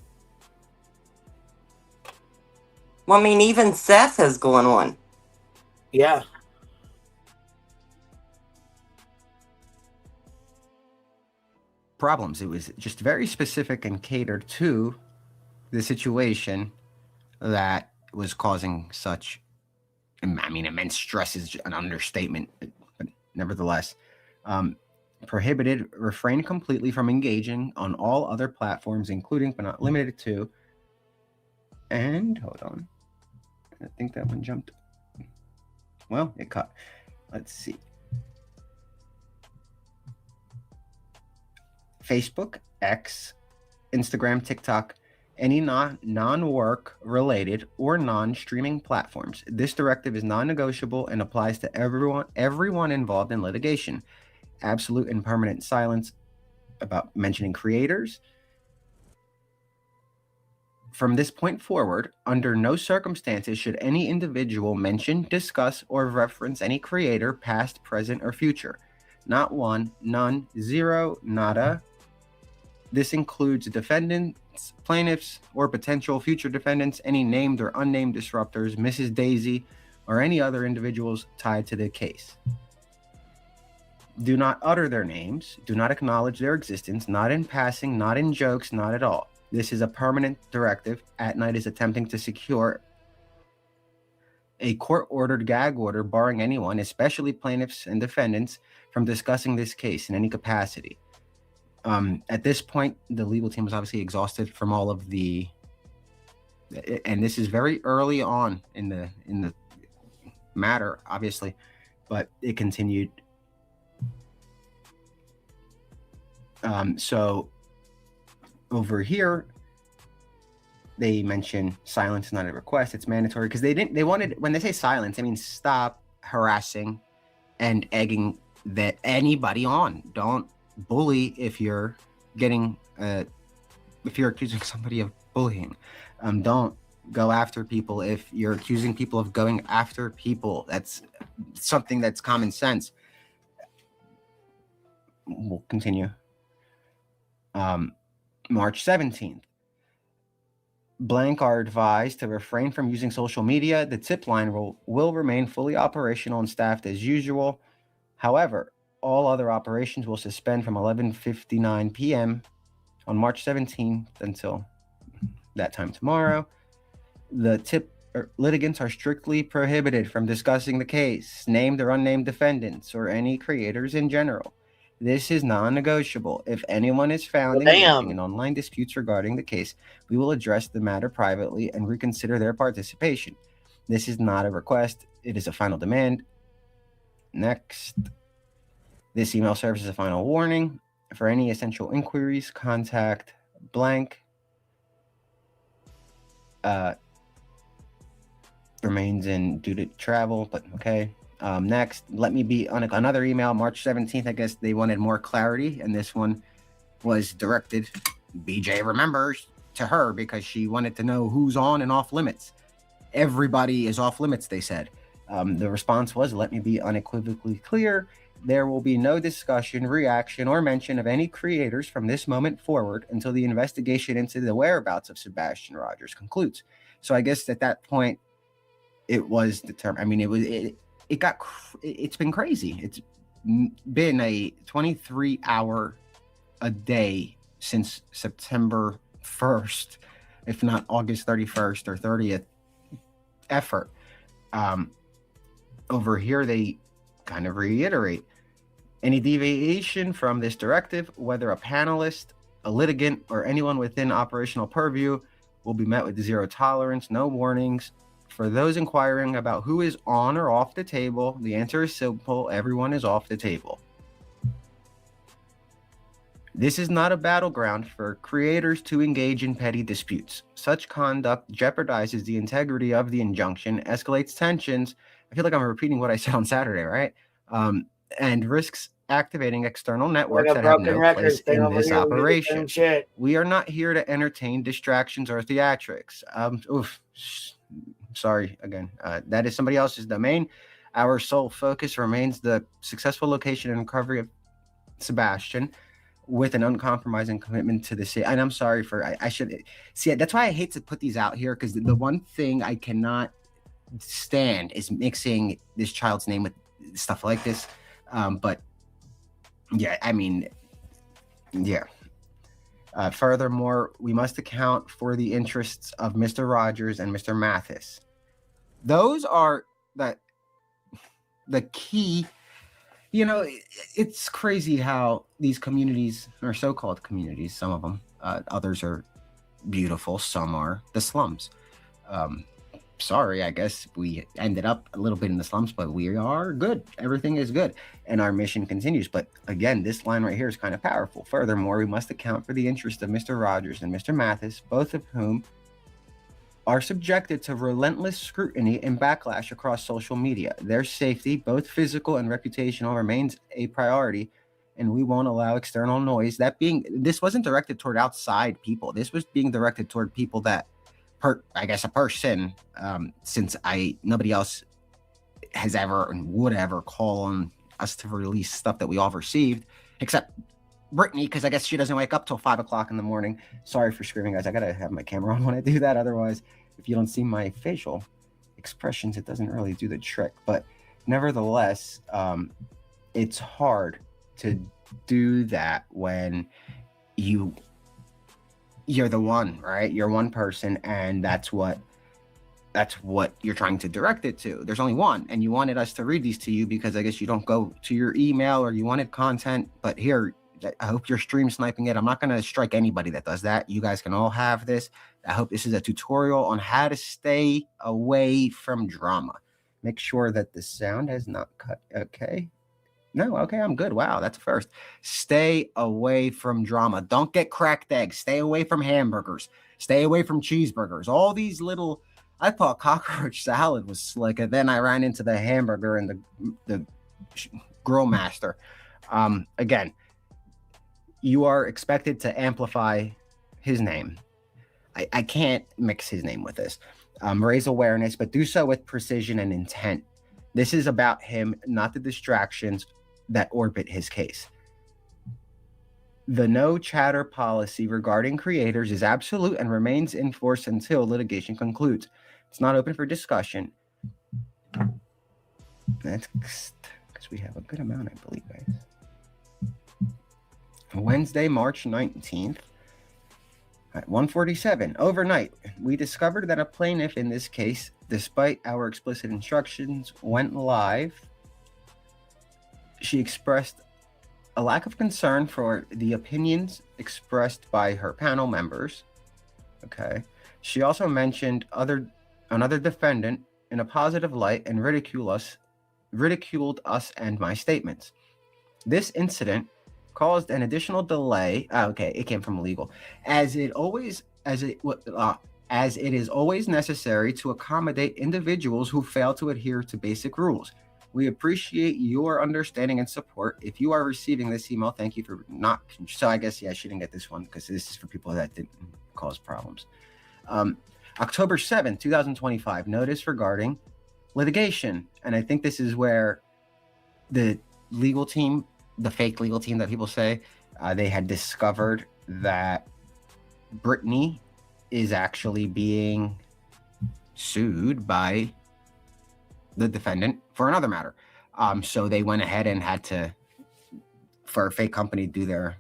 Well, I mean, even Seth has gone on. Yeah. Problems. It was just very specific and catered to the situation that was causing such, I mean, immense stress is an understatement, but nevertheless, prohibited, refrain completely from engaging on all other platforms, including but not limited to, and hold on, I think that one jumped. Well, it cut. Let's see. Facebook, X, Instagram, TikTok, any non-work related or non-streaming platforms. This directive is non-negotiable and applies to everyone involved in litigation. Absolute and permanent silence about mentioning creators. From this point forward, under no circumstances should any individual mention, discuss, or reference any creator, past, present, or future. Not one, none, zero, nada. This includes defendants, plaintiffs, or potential future defendants, any named or unnamed disruptors, Mrs. Daisy, or any other individuals tied to the case. Do not utter their names. Do not acknowledge their existence, not in passing, not in jokes, not at all. This is a permanent directive. At Night is attempting to secure a court-ordered gag order barring anyone, especially plaintiffs and defendants, from discussing this case in any capacity. At this point, the legal team was obviously exhausted from all of the, and this is very early on in the matter, obviously, but it continued. So over here, they mention silence is not a request; it's mandatory because they wanted, when they say silence, I mean stop harassing and egging anybody on. Don't bully if you're getting if you're accusing somebody of bullying. Don't go after people if you're accusing people of going after people. That's something that's common sense. We'll continue. March 17th. Blank are advised to refrain from using social media. The tip line will remain fully operational and staffed as usual. However, all other operations will suspend from 11:59 p.m. on March 17th until that time tomorrow. The litigants are strictly prohibited from discussing the case, named or unnamed defendants, or any creators in general. This is non-negotiable. If anyone is found engaging in online disputes regarding the case, we will address the matter privately and reconsider their participation. This is not a request. It is a final demand. Next. This email serves as a final warning. For any essential inquiries, contact blank. remains in due to travel, but okay. Next, let me be on another email, March 17th. I guess they wanted more clarity, and this one was directed, BJ remembers, to her because she wanted to know who's on and off limits. Everybody is off limits, they said. The response was, let me be unequivocally clear. There will be no discussion, reaction, or mention of any creators from this moment forward until the investigation into the whereabouts of Sebastian Rogers concludes. So I guess at that point, it was determined. I mean, it's been crazy. It's been a 23-hour a day since September 1st, if not August 31st or 30th effort. Over here, they kind of reiterate any deviation from this directive, whether a panelist, a litigant, or anyone within operational purview, will be met with zero tolerance, no warnings. For those inquiring about who is on or off the table, the answer is simple: everyone is off the table. This is not a battleground for creators to engage in petty disputes. Such conduct jeopardizes the integrity of the injunction, escalates tensions. I feel like I'm repeating what I said on Saturday, right? And risks activating external networks that have no place in this operation. We are not here to entertain distractions or theatrics. Sorry again. That is somebody else's domain. Our sole focus remains the successful location and recovery of Sebastian, with an uncompromising commitment to the city. And I'm sorry for, I should see it. That's why I hate to put these out here, because the one thing I cannot stand is mixing this child's name with stuff like this. But yeah, I mean, yeah. Furthermore, we must account for the interests of Mr. Rogers and Mr. Mathis. Those are the key. You know, it's crazy how these communities, or so-called communities, some of them, others are beautiful, some are the slums. Sorry, I guess we ended up a little bit in the slums, but we are good. Everything is good, and our mission continues. But again, this line right here is kind of powerful. Furthermore, we must account for the interest of Mr. Rogers and Mr. Mathis, both of whom are subjected to relentless scrutiny and backlash across social media. Their safety, both physical and reputational, remains a priority, and we won't allow external noise. This wasn't directed toward outside people. This was being directed toward people that, I guess, a person, since nobody else has ever and would ever call on us to release stuff that we all received, except Brittany, because I guess she doesn't wake up till 5 o'clock in the morning. Sorry for screaming, guys. I gotta have my camera on when I do that. Otherwise, if you don't see my facial expressions, it doesn't really do the trick. But nevertheless, it's hard to do that when you're the one, right? You're one person, and that's what you're trying to direct it to. There's only one, and you wanted us to read these to you because I guess you don't go to your email or you wanted content. But here, I hope you're stream sniping it. I'm not going to strike anybody that does that. You guys can all have this. I hope this is a tutorial on how to stay away from drama. Make sure that the sound has not cut. Okay. No, okay, I'm good. Wow, that's a first. Stay away from drama. Don't get cracked eggs. Stay away from hamburgers. Stay away from cheeseburgers. All these little, I thought cockroach salad was slick, and then I ran into the hamburger and the grill master. Again, you are expected to amplify his name. I can't mix his name with this. Raise awareness, but do so with precision and intent. This is about him, not the distractions that orbit his case. The no chatter policy regarding creators is absolute and remains in force until litigation concludes. It's not open for discussion. That's because we have a good amount, I believe, guys. Wednesday, March 19th at 1:47 overnight, we discovered that a plaintiff in this case, despite our explicit instructions, went live. She expressed a lack of concern for the opinions expressed by her panel members. Okay. She also mentioned another defendant in a positive light and ridiculed us and my statements. This incident caused an additional delay. Okay, it came from legal. as it is always necessary to accommodate individuals who fail to adhere to basic rules. We appreciate your understanding and support. If you are receiving this email, thank you for not. So I guess, yeah, she didn't get this one because this is for people that didn't cause problems. October 7th, 2025, notice regarding litigation. And I think this is where the legal team, the fake legal team that people say, they had discovered that Brittany is actually being sued by the defendant for another matter. So they went ahead and had to, for a fake company, do their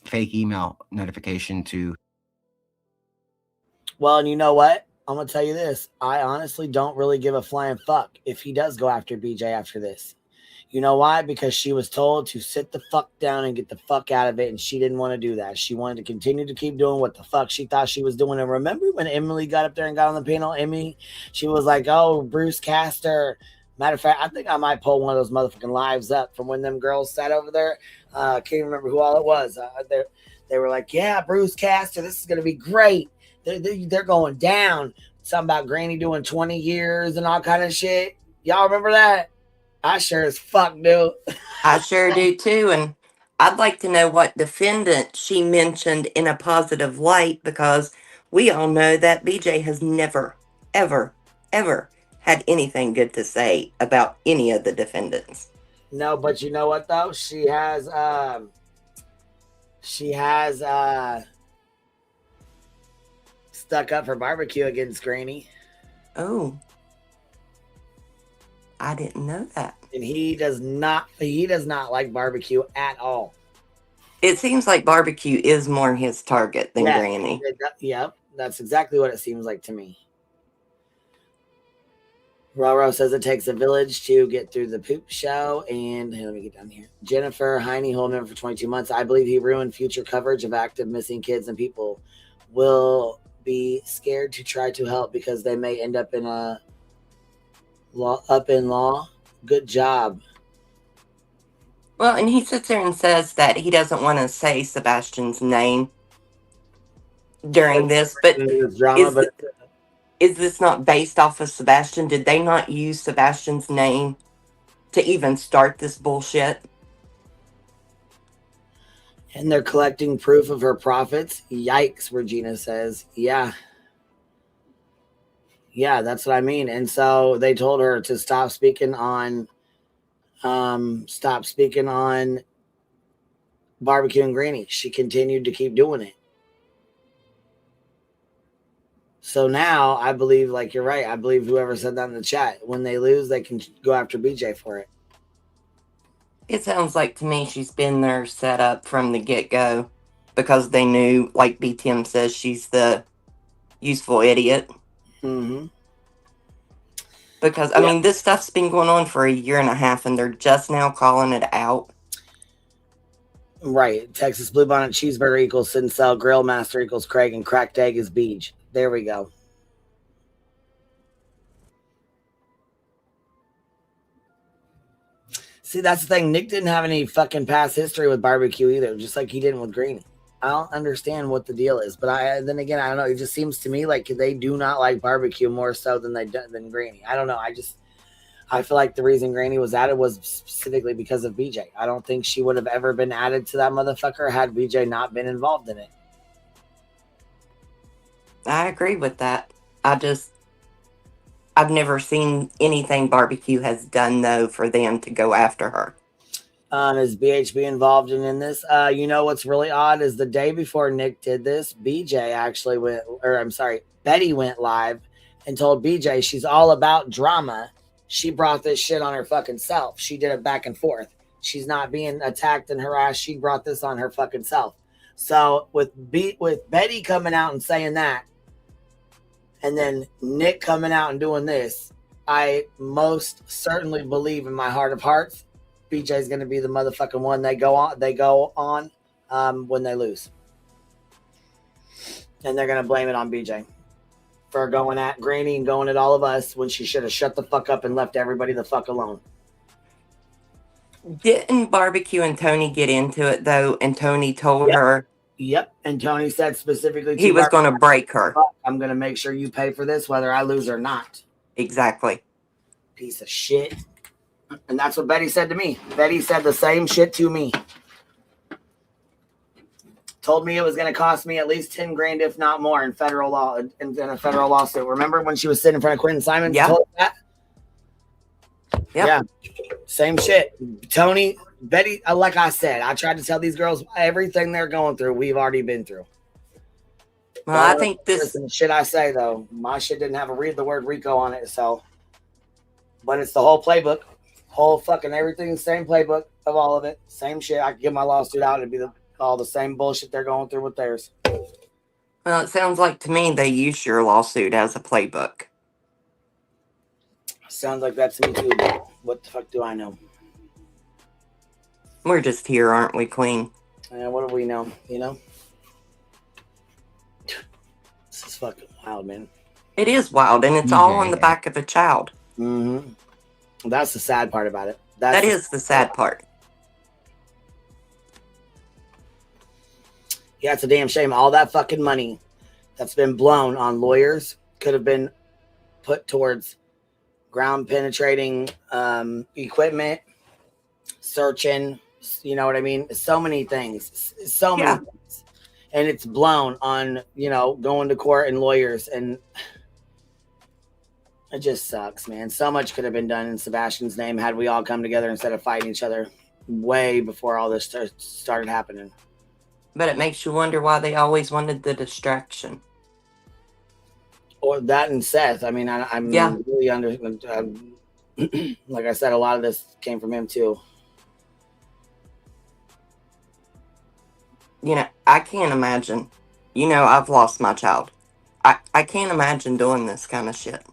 fake email notification to. Well, and you know what? I'm going to tell you this. I honestly don't really give a flying fuck if he does go after BJ after this. You know why? Because she was told to sit the fuck down and get the fuck out of it, and she didn't want to do that. She wanted to continue to keep doing what the fuck she thought she was doing. And remember when Emily got up there and got on the panel? Emmy, she was like, oh, Bruce Castor. Matter of fact, I think I might pull one of those motherfucking lives up from when them girls sat over there. I can't remember who all it was. They were like, yeah, Bruce Castor, this is going to be great. They're going down. Something about Granny doing 20 years and all kind of shit. Y'all remember that? I sure as fuck do. I sure do too. And I'd like to know what defendant she mentioned in a positive light, because we all know that BJ has never, ever, ever had anything good to say about any of the defendants. No, but you know what though? She has stuck up for barbecue against Granny. Oh. I didn't know that. And he does not like barbecue at all. It seems like barbecue is more his target than Granny. Yep, that's exactly what it seems like to me. Roro says it takes a village to get through the poop show. And let me get down here. Jennifer Heine holding him for 22 months. I believe he ruined future coverage of active missing kids, and people will be scared to try to help because they may end up in law. Good job. Well, and he sits there and says that he doesn't want to say Sebastian's name during this, but is this not based off of Sebastian? Did they not use Sebastian's name to even start this bullshit? And they're collecting proof of her profits. Yikes, Regina says. Yeah, that's what I mean. And so they told her to stop speaking on barbecue and Granny. She continued to keep doing it. So now I believe, like, you're right. I believe whoever said that in the chat, when they lose, they can go after BJ for it. It sounds like to me she's been there set up from the get-go because they knew, like B. Tim says, she's the useful idiot. Mm-hmm. Because, I mean, this stuff's been going on for a year and a half, and they're just now calling it out. Right. Texas Bluebonnet Cheeseburger equals Sincel. Grill Master equals Craig. And Cracked Egg is Beej. There we go. See, that's the thing. Nick didn't have any fucking past history with barbecue either, just like he didn't with Granny. I don't understand what the deal is, but then again, I don't know. It just seems to me like they do not like barbecue more so than Granny. I don't know. I feel like the reason Granny was added was specifically because of BJ. I don't think she would have ever been added to that motherfucker had BJ not been involved in it. I agree with that. I've never seen anything barbecue has done, though, for them to go after her. Is BHB involved in this? You know what's really odd is the day before Nick did this, Betty went live and told BJ she's all about drama. She brought this shit on her fucking self. She did it back and forth. She's not being attacked and harassed. She brought this on her fucking self. So with Betty coming out and saying that, and then Nick coming out and doing this, I most certainly believe in my heart of hearts, BJ's going to be the motherfucking one they go on when they lose. And they're going to blame it on BJ for going at Granny and going at all of us when she should have shut the fuck up and left everybody the fuck alone. Didn't Barbecue and Tony get into it, though, and Tony told her Yep. And Tony said specifically to He was her, going to break her. I'm going to make sure you pay for this, whether I lose or not. Exactly. Piece of shit. And that's what Betty said to me. Betty said the same shit to me. Told me it was going to cost me at least 10 grand, if not more, in federal law, in a federal lawsuit. Remember when she was sitting in front of Quentin Simons? Yeah. Told that? Yep. Yeah. Same shit. Tony, Betty, like I said, I tried to tell these girls everything they're going through, we've already been through. Well, I think this shit I say though, my shit didn't have the word Rico on it, so. But it's the whole playbook, whole fucking everything, same playbook of all of it, same shit. I could get my lawsuit out, it'd be all the same bullshit they're going through with theirs. Well, it sounds like to me they use your lawsuit as a playbook. Sounds like that to me too. But what the fuck do I know? We're just here, aren't we, Queen? What do we know? You know, this is fucking wild, man. It is wild, and it's all on the back of a child. Mm-hmm. That's the sad part about it. That is the sad part. Yeah, it's a damn shame. All that fucking money that's been blown on lawyers could have been put towards ground penetrating equipment, searching, you know what I mean? So many things. So many things. And it's blown on, going to court and lawyers. And it just sucks, man. So much could have been done in Sebastian's name had we all come together instead of fighting each other way before all this started happening. But it makes you wonder why they always wanted the distraction. Or that and Seth. I mean, I'm really under. Like I said, a lot of this came from him too. I can't imagine. I've lost my child. I can't imagine doing this kind of shit.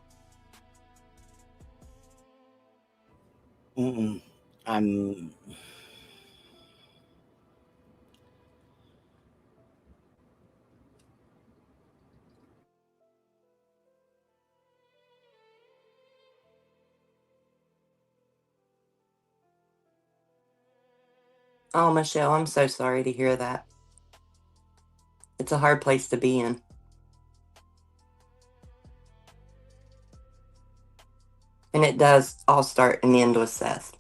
Oh, Michelle, I'm so sorry to hear that. It's a hard place to be in. And it does all start and end with Seth.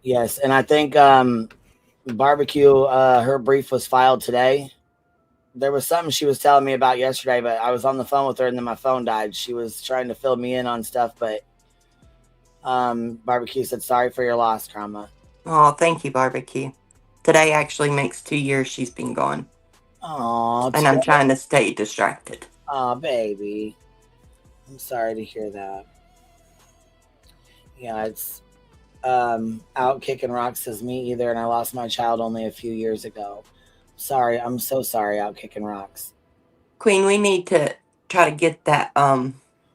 Yes, and I think Barbecue, her brief was filed today. There was something she was telling me about yesterday, but I was on the phone with her and then my phone died. She was trying to fill me in on stuff, but Barbecue said, sorry for your loss, Karma. Oh, thank you, Barbecue. Today actually makes 2 years she's been gone. Oh, and I'm trying to stay distracted. Oh, baby. I'm sorry to hear that. Yeah, it's Out Kicking Rocks says me either, and I lost my child only a few years ago. Sorry, I'm so sorry, Out Kicking Rocks. Queen, we need to try to get that.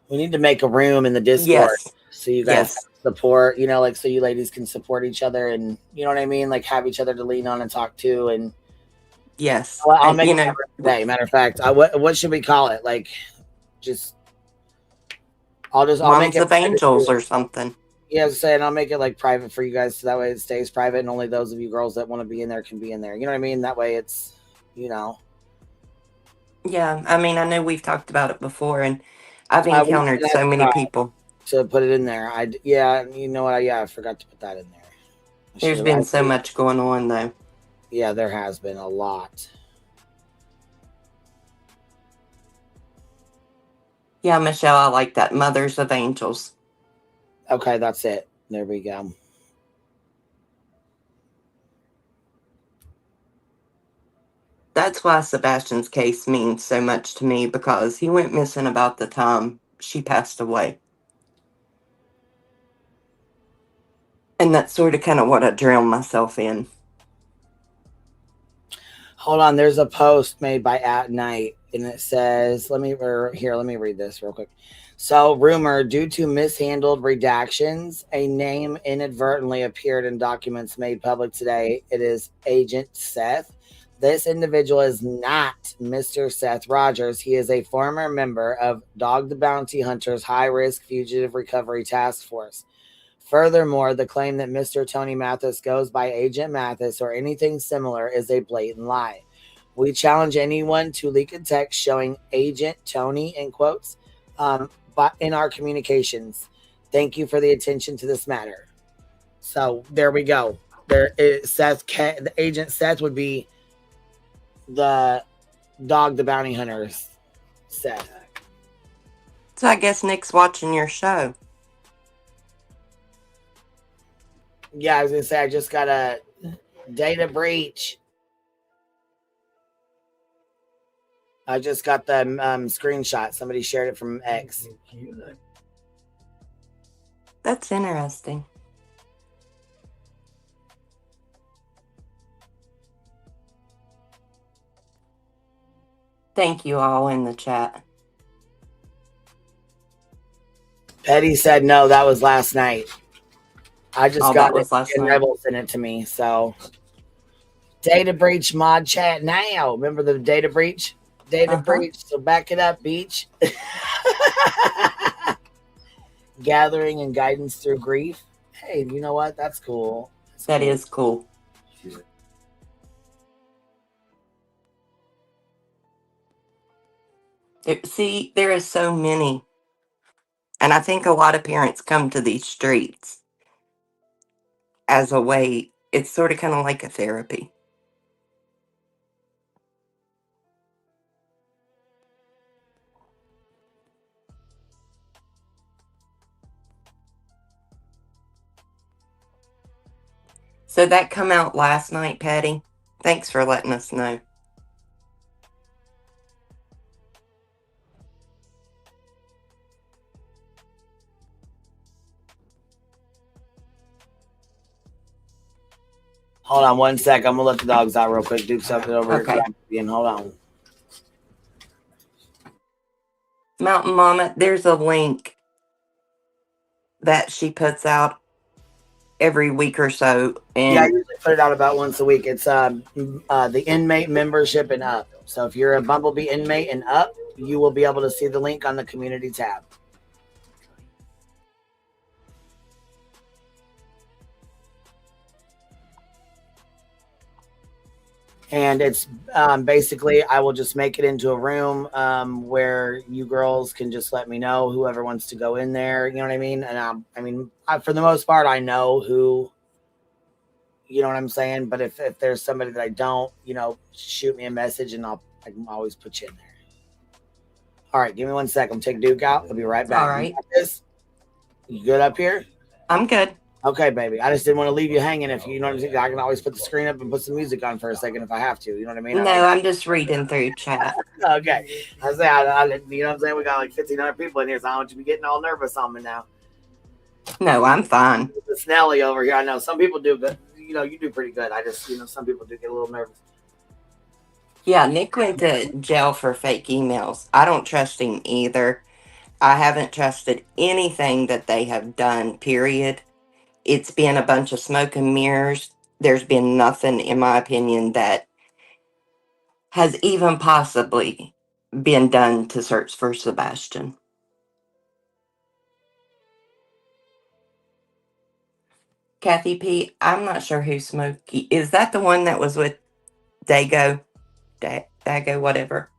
We need to make a room in the Discord so you guys support, so you ladies can support each other and, you know what I mean? Like have each other to lean on and talk to. And yes, well, I'll make it today. Matter of fact, what should we call it? Like I'll make it of Angels or something. Yeah, I was saying I'll make it like private for you guys so that way it stays private and only those of you girls that want to be in there can be in there. You know what I mean? That way it's, Yeah, I mean, I know we've talked about it before and I've encountered so many people. To put it in there. You know what? I forgot to put that in there. There's been so much going on though. Yeah, there has been a lot. Yeah, Michelle, I like that. Mothers of Angels. Okay, that's it. There we go. That's why Sebastian's case means so much to me, because he went missing about the time she passed away. And that's sort of kind of what I drowned myself in. Hold on, there's a post made by At Night, and it says, let me read this real quick. So, rumor, due to mishandled redactions, a name inadvertently appeared in documents made public today. It is Agent Seth. This individual is not Mr. Seth Rogers. He is a former member of Dog the Bounty Hunter's High Risk Fugitive Recovery Task Force. Furthermore, the claim that Mr. Tony Mathis goes by Agent Mathis or anything similar is a blatant lie. We challenge anyone to leak a text showing Agent Tony in quotes but in our communications. Thank you for the attention to this matter. So there we go. There is Seth. The Agent Seth would be the Dog the Bounty Hunter's Seth. So I guess Nick's watching your show. Yeah, I was gonna say I just got a data breach. I just got the screenshot. Somebody shared it from X. That's interesting. Thank you all in the chat. Petty said no, that was last night. I just got that was it last and night. Rebel sent it to me. So data breach mod chat now. Remember the data breach? Data breach. So back it up, Beach. Gathering and guidance through grief. Hey, you know what? That's cool. That is cool. See, there is so many. And I think a lot of parents come to these streets as a way, it's sort of kind of like a therapy. So that come out last night, Patty. Thanks for letting us know. Hold on 1 sec. I'm gonna let the dogs out real quick. Do something over Okay. here. And hold on. Mountain Mama, there's a link that she puts out every week or so. And yeah, I usually put it out about once a week. It's the inmate membership and up. So if you're a Bumblebee inmate and up, you will be able to see the link on the community tab. And it's basically, I will just make it into a room where you girls can just let me know whoever wants to go in there. You know what I mean? And for the most part, I know who, you know what I'm saying? But if there's somebody that I don't, shoot me a message and I can always put you in there. All right, give me 1 second. I'm taking Duke out. I'll be right back. All right. You good up here? I'm good. Okay, baby. I just didn't want to leave you hanging. If you know what I'm saying, I can always put the screen up and put some music on for a second if I have to. You know what I mean? No, I'm just reading through chat. Okay. I say, you know what I'm saying? We got like 1,500 people in here, so I don't want you to be getting all nervous on me now. No, I'm fine. The Snelly over here. I know some people do, but you do pretty good. I just, some people do get a little nervous. Yeah, Nick went to jail for fake emails. I don't trust him either. I haven't trusted anything that they have done, period. It's been a bunch of smoke and mirrors. There's been nothing, in my opinion, that has even possibly been done to search for Sebastian. Kathy P., I'm not sure who Smokey is. That the one that was with Dago? Dago, whatever.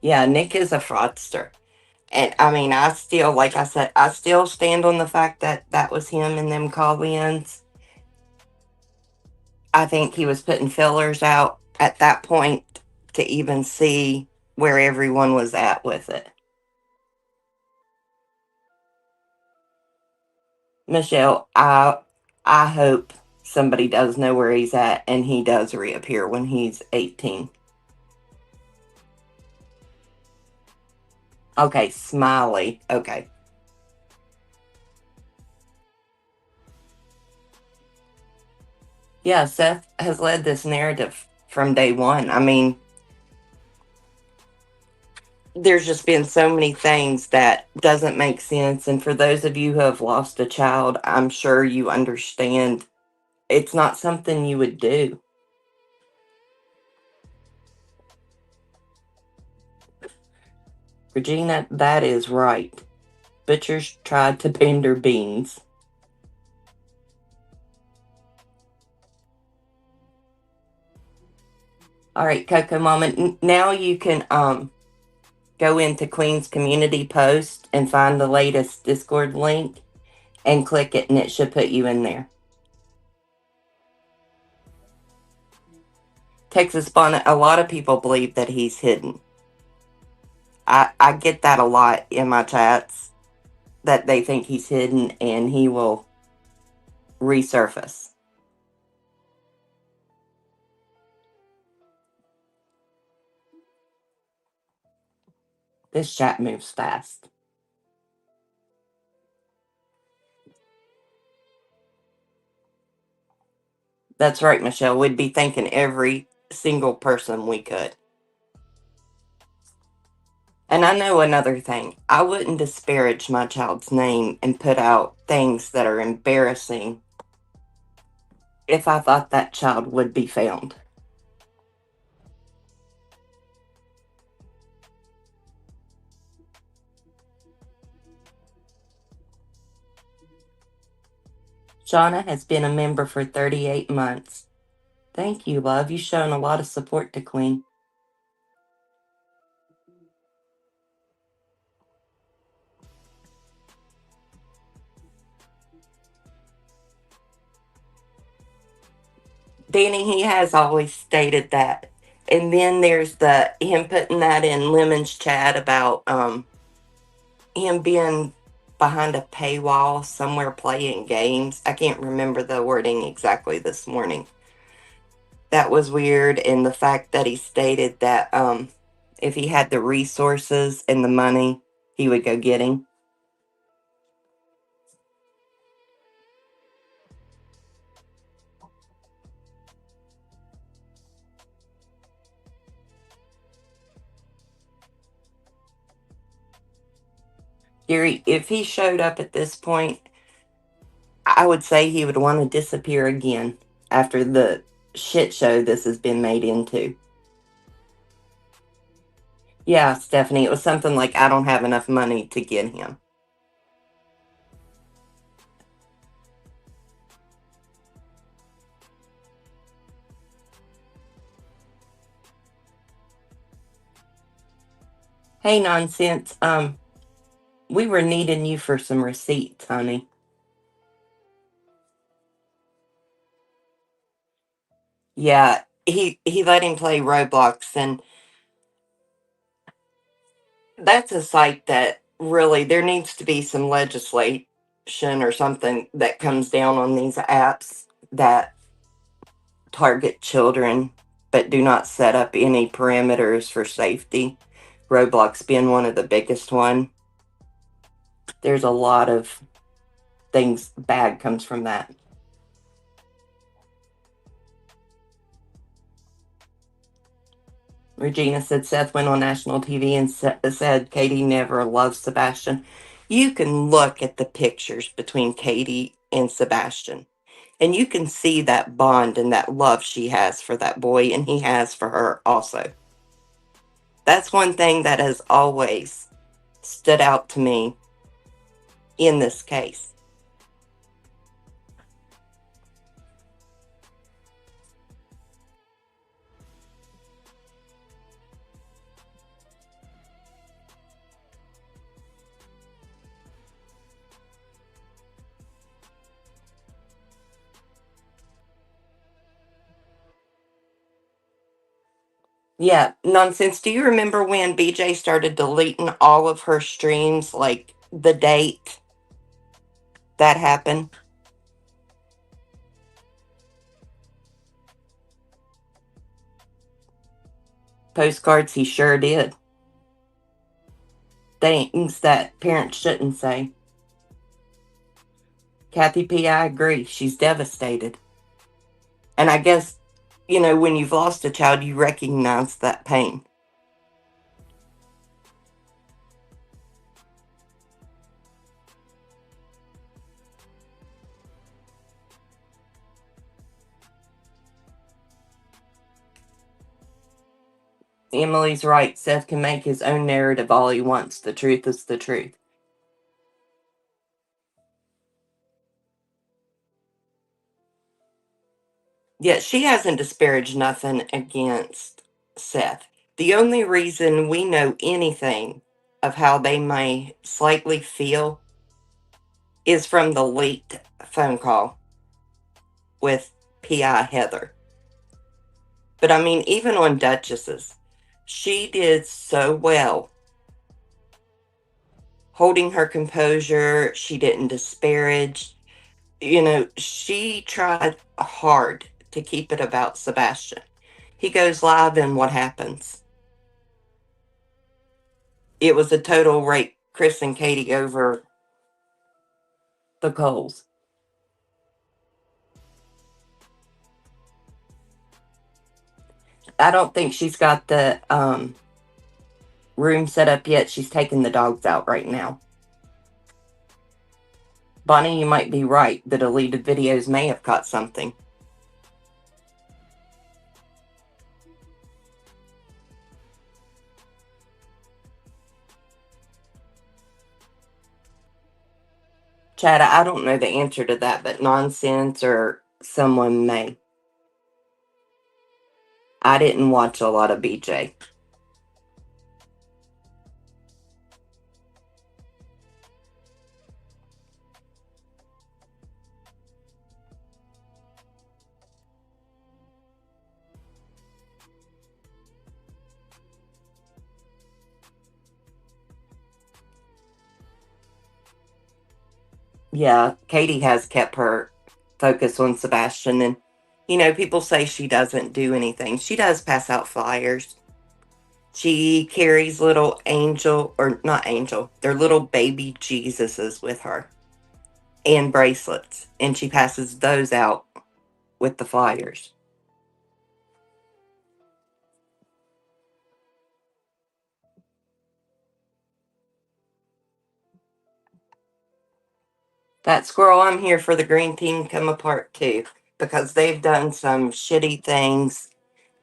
Yeah, Nick is a fraudster. And I mean, I still, like I said, I still stand on the fact that that was him in them call-ins. I think he was putting fillers out at that point to even see where everyone was at with it. Michelle, I hope somebody does know where he's at and he does reappear when he's 18. Okay, Smiley. Okay. Yeah, Seth has led this narrative from day one. I mean, there's just been so many things that doesn't make sense. And for those of you who have lost a child, I'm sure you understand it's not something you would do. Regina, that is right. Butchers tried to pander beans. All right, Coco Mama, now you can go into Queen's community post and find the latest Discord link and click it, and it should put you in there. Texas Bonnet, a lot of people believe that he's hidden. I get that a lot in my chats, that they think he's hidden and he will resurface. This chat moves fast. That's right, Michelle. We'd be thanking every single person we could. And I know another thing. I wouldn't disparage my child's name and put out things that are embarrassing if I thought that child would be found. Shauna has been a member for 38 months. Thank you, love. You've shown a lot of support to Queen. Danny, he has always stated that. And then there's the him putting that in Lemon's chat about him being behind a paywall somewhere playing games. I can't remember the wording exactly this morning. That was weird, and the fact that he stated that if he had the resources and the money, he would go get him. Gary, if he showed up at this point, I would say he would want to disappear again after the shit show this has been made into. Yeah, Stephanie, it was something like, I don't have enough money to get him. Hey, nonsense. We were needing you for some receipts, honey. Yeah, he let him play Roblox, and that's a site that really there needs to be some legislation or something that comes down on these apps that target children but do not set up any parameters for safety. Roblox being one of the biggest one. There's a lot of things bad comes from that. Regina said Seth went on national TV and said Katie never loved Sebastian. You can look at the pictures between Katie and Sebastian, and you can see that bond and that love she has for that boy, and he has for her also. That's one thing that has always stood out to me in this case. Yeah, nonsense. Do you remember when BJ started deleting all of her streams, like the date that happened? Postcards, he sure did. Things that parents shouldn't say. Kathy P., I agree. She's devastated. And I guess, when you've lost a child, you recognize that pain. Emily's right. Seth can make his own narrative all he wants. The truth is the truth. Yet she hasn't disparaged nothing against Seth. The only reason we know anything of how they may slightly feel is from the leaked phone call with P.I. Heather. But I mean, even on Duchess's, she did so well holding her composure. She didn't disparage. You know, she tried hard to keep it about Sebastian. He goes live, and what happens? It was a total rape, Chris and Katie over the coals. I don't think she's got the room set up yet. She's taking the dogs out right now. Bonnie, you might be right. The deleted videos may have caught something. Chad, I don't know the answer to that, but nonsense or someone may. I didn't watch a lot of BJ. Yeah, Katie has kept her focus on Sebastian, and you know, people say she doesn't do anything. She does pass out flyers. She carries little angel, or not angel, they're little baby Jesuses with her, and bracelets, and she passes those out with the flyers. That squirrel, I'm here for the green team come apart too, because they've done some shitty things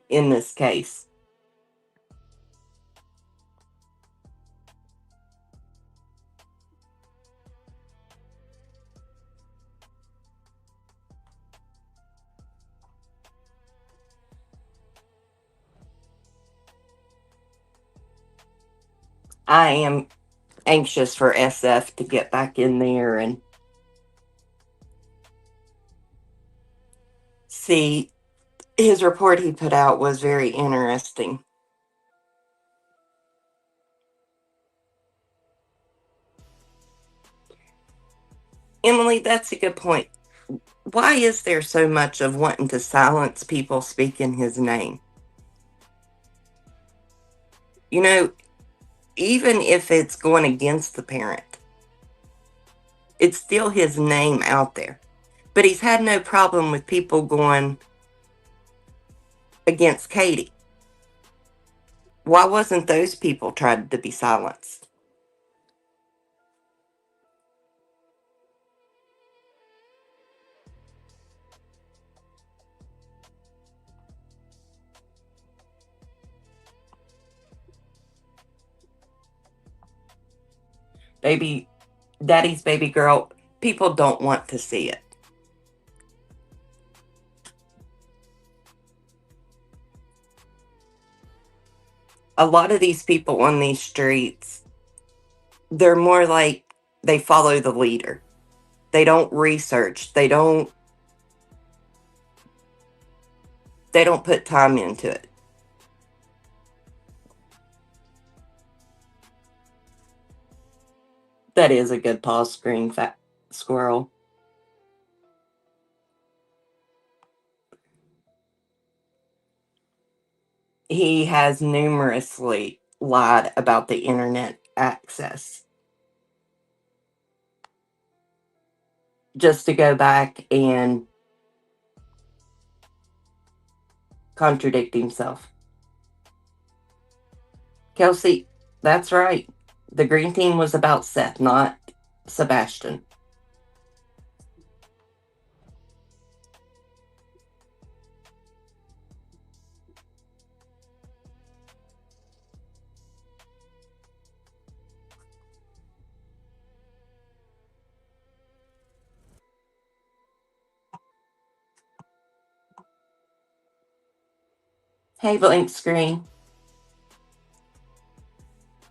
in this case. I am anxious for SF to get back in there and see. His report he put out was very interesting. Emily, that's a good point. Why is there so much of wanting to silence people speaking his name? You know, even if it's going against the parent, it's still his name out there. But he's had no problem with people going against Katie. Why wasn't those people tried to be silenced? Baby, daddy's baby girl, people don't want to see it. A lot of these people on these streets, they're more like they follow the leader. They don't research. They don't put time into it. That is a good pause screen, fat squirrel. He has numerously lied about the internet access. Just to go back and contradict himself. Kelsey, that's right. The green team was about Seth, not Sebastian. Hey, blank screen.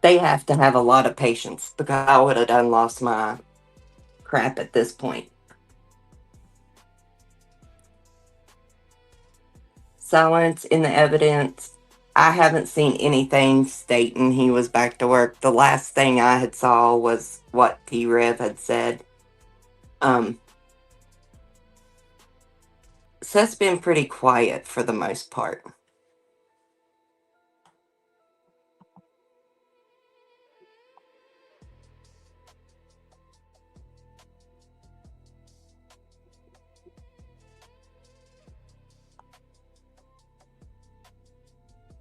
They have to have a lot of patience because I would have done lost my crap at this point. Silence in the evidence. I haven't seen anything stating he was back to work. The last thing I had saw was what T-Rev had said. So it's been pretty quiet for the most part.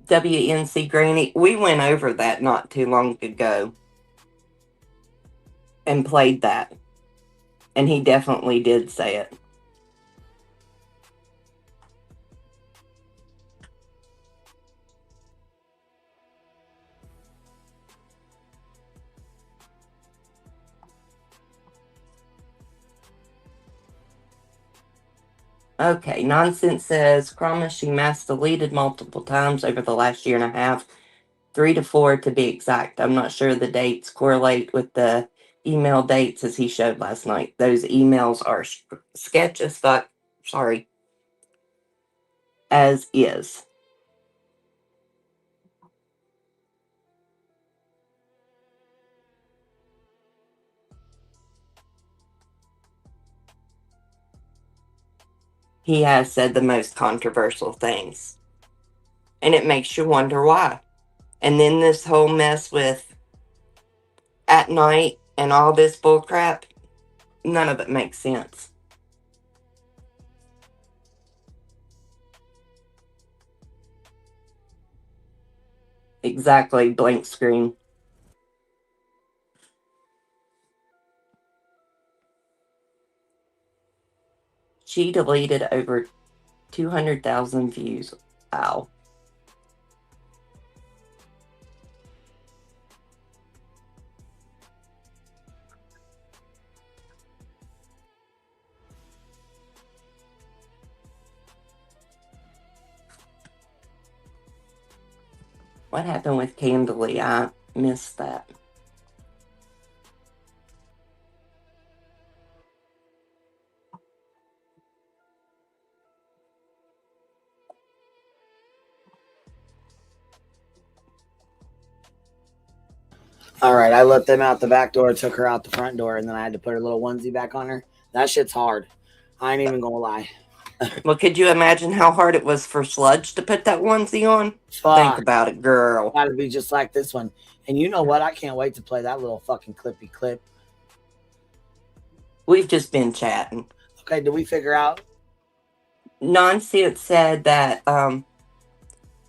WNC Granny, we went over that not too long ago and played that. And he definitely did say it. Okay, Nonsense says, Promise she mass deleted multiple times over the last year and a half. 3 to 4 to be exact. I'm not sure the dates correlate with the email dates as he showed last night. Those emails are sketch as fuck. Sorry. As is. He has said the most controversial things. And it makes you wonder why. And then this whole mess with at night and all this bullcrap, none of it makes sense. Exactly, blank screen. She deleted over 200,000 views. Wow. What happened with Candely? I missed that. All right, I let them out the back door, took her out the front door, and then I had to put her little onesie back on her. That shit's hard. I ain't even gonna lie. Well, could you imagine how hard it was for Sludge to put that onesie on? Fuck. Think about it, girl. Gotta be just like this one. And you know what? I can't wait to play that little fucking clippy clip. We've just been chatting. Okay, did we figure out? Nonsense said that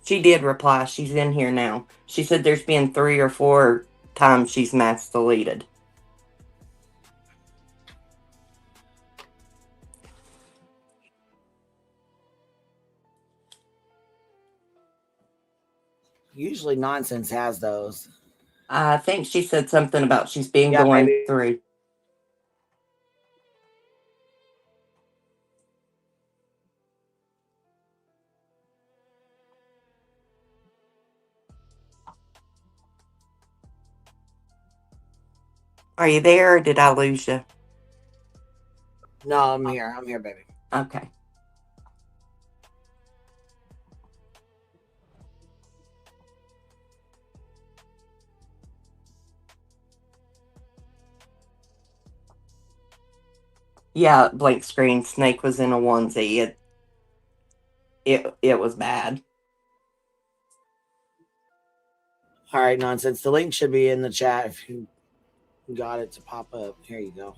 she did reply. She's in here now. She said there's been 3 or 4 times she's mass deleted. Usually Nonsense has those. I think she said something about she's been going through. Are you there or did I lose you? No, I'm here. I'm here, baby. Okay. Yeah, blank screen. Snake was in a onesie. It was bad. All right, Nonsense. The link should be in the chat if you got it to pop up. Here you go.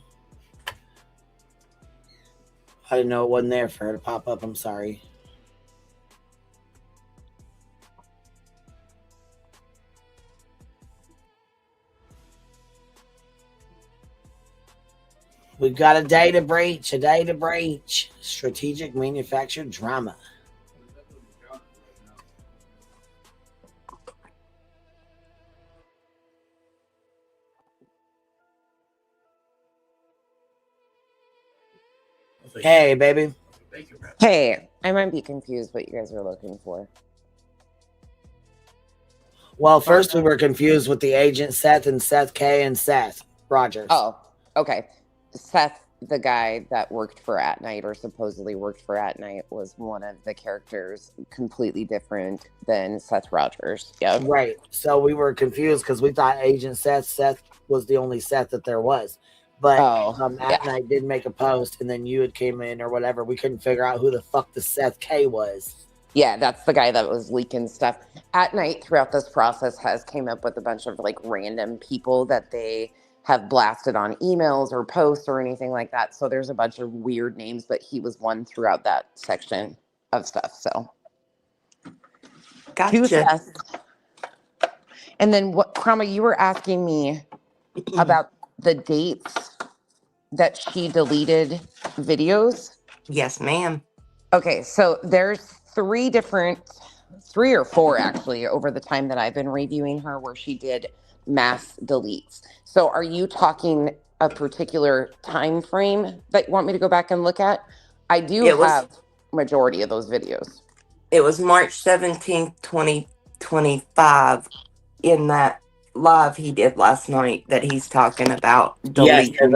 I didn't know it wasn't there for her to pop up. I'm sorry. We've got a data breach, strategic manufactured drama. Hey, baby. Hey, I might be confused what you guys are looking for. Well, first we were confused with the agent Seth and Seth K and Seth Rogers. Oh, okay. Seth, the guy that worked for At Night or supposedly worked for At Night, was one of the characters completely different than Seth Rogers. Yeah. Right. So we were confused because we thought Agent Seth was the only Seth that there was. But At Night did make a post, and then you had came in or whatever. We couldn't figure out who the fuck the Seth K was. Yeah, that's the guy that was leaking stuff. At Night, throughout this process, has came up with a bunch of like random people that they have blasted on emails or posts or anything like that. So there's a bunch of weird names, but he was one throughout that section of stuff. So Gotcha. two Seths. And then what, Krama, you were asking me about the dates that she deleted videos. Yes, ma'am. Okay, so there's three or four actually over the time that I've been reviewing her where she did mass deletes. So are you talking a particular time frame that you want me to go back and look at? I do have majority of those videos. It was March 17th, 2025 in that live he did last night that he's talking about deleting.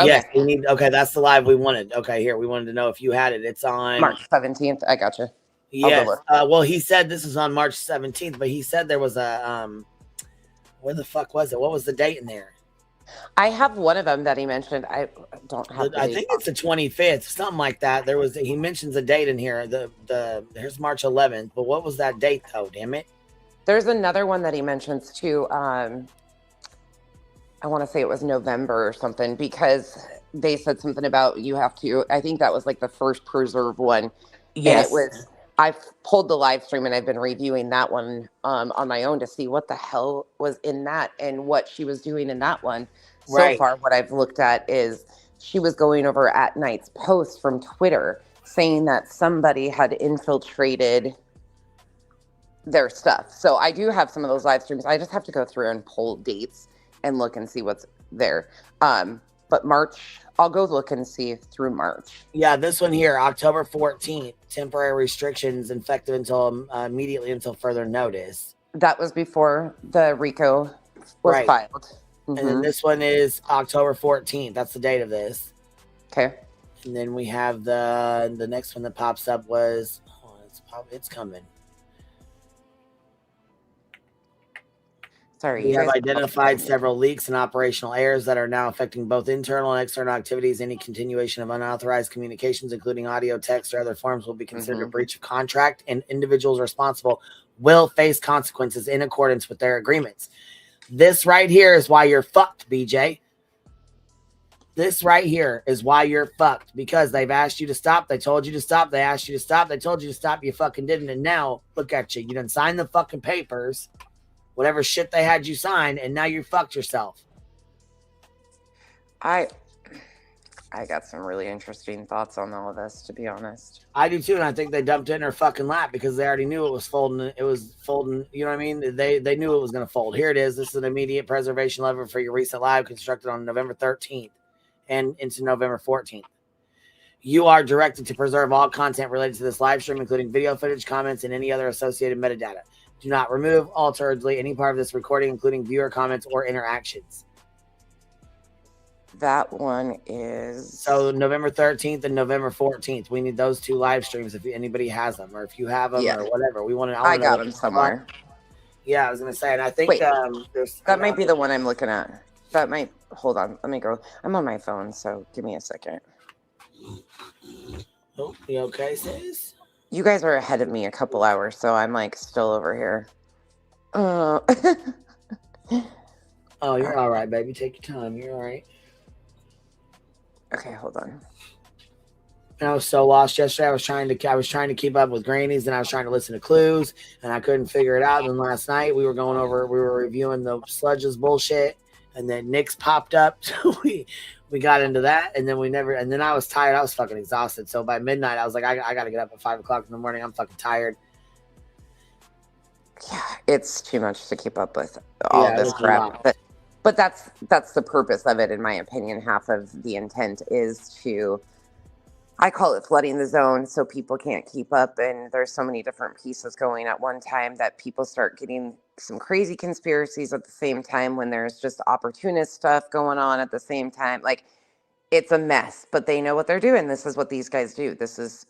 Yes, we need. Okay, that's the live we wanted. Okay, here we wanted to know if you had it. It's on March 17th. I got you. Yes. Well, he said this is on March 17th, but he said there was a where the fuck was it? What was the date in there? I have one of them that he mentioned. I don't have. I think it's the 25th, something like that. He mentions a date in here. Here's March 11th, but what was that date though? Damn it. There's another one that he mentions too. I want to say it was November or something because they said something about you have to. I think that was like the first preserve one. Yes. And it was. I pulled the live stream and I've been reviewing that one on my own to see what the hell was in that and what she was doing in that one. So far, what I've looked at is she was going over At Night's post from Twitter saying that somebody had infiltrated their stuff. So I do have some of those live streams. I just have to go through and pull dates and look and see what's there. But March, I'll go look and see through March. Yeah, this one here, October 14th, temporary restrictions effective until immediately until further notice. That was before the RICO was filed. Mm-hmm. And then this one is October 14th. That's the date of this. Okay. And then we have the next one that pops up was, it's coming. Sorry. We have identified several leaks and operational errors that are now affecting both internal and external activities. Any continuation of unauthorized communications, including audio, text, or other forms, will be considered a breach of contract, and individuals responsible will face consequences in accordance with their agreements. This right here is why you're fucked, BJ. This right here is why you're fucked, because they've asked you to stop. They told you to stop. They asked you to stop. They told you to stop. You fucking didn't. And now look at you. You done signed the fucking papers. Whatever shit they had you sign, and now you fucked yourself. I got some really interesting thoughts on all of this, to be honest. I do too, and I think they dumped it in her fucking lap because they already knew it was folding. It was folding, you know what I mean? They knew it was going to fold. Here it is. This is an immediate preservation lever for your recent live constructed on November 13th and into November 14th. You are directed to preserve all content related to this live stream, including video footage, comments, and any other associated metadata. Do not remove, alter, or delete any part of this recording, including viewer comments or interactions. That one is... So November 13th and November 14th. We need those two live streams if anybody has them, or if you have them, or whatever. We want to. I got them somewhere. Yeah, I was going to say, and I think there's... That might be the one I'm looking at. That might... Hold on. Let me go. I'm on my phone, so give me a second. Oh, you okay, sis? You guys are ahead of me a couple hours, so I'm like still over here. Oh, you're all right, baby. Take your time. You're all right. Okay, hold on. And I was so lost yesterday. I was trying to keep up with Granny's, and I was trying to listen to clues, and I couldn't figure it out. And last night we were reviewing the Sludge's bullshit, and then Nick's popped up. So we got into that, and then I was tired. I was fucking exhausted. So by midnight, I was like, I got to get up at 5 o'clock in the morning. I'm fucking tired. Yeah, it's too much to keep up with all this crap. But that's the purpose of it, in my opinion. Half of the intent is to I call it flooding the zone, so people can't keep up, and there's so many different pieces going at one time that people start getting some crazy conspiracies at the same time when there's just opportunist stuff going on at the same time. Like, it's a mess, but they know what they're doing. This is what these guys do. This is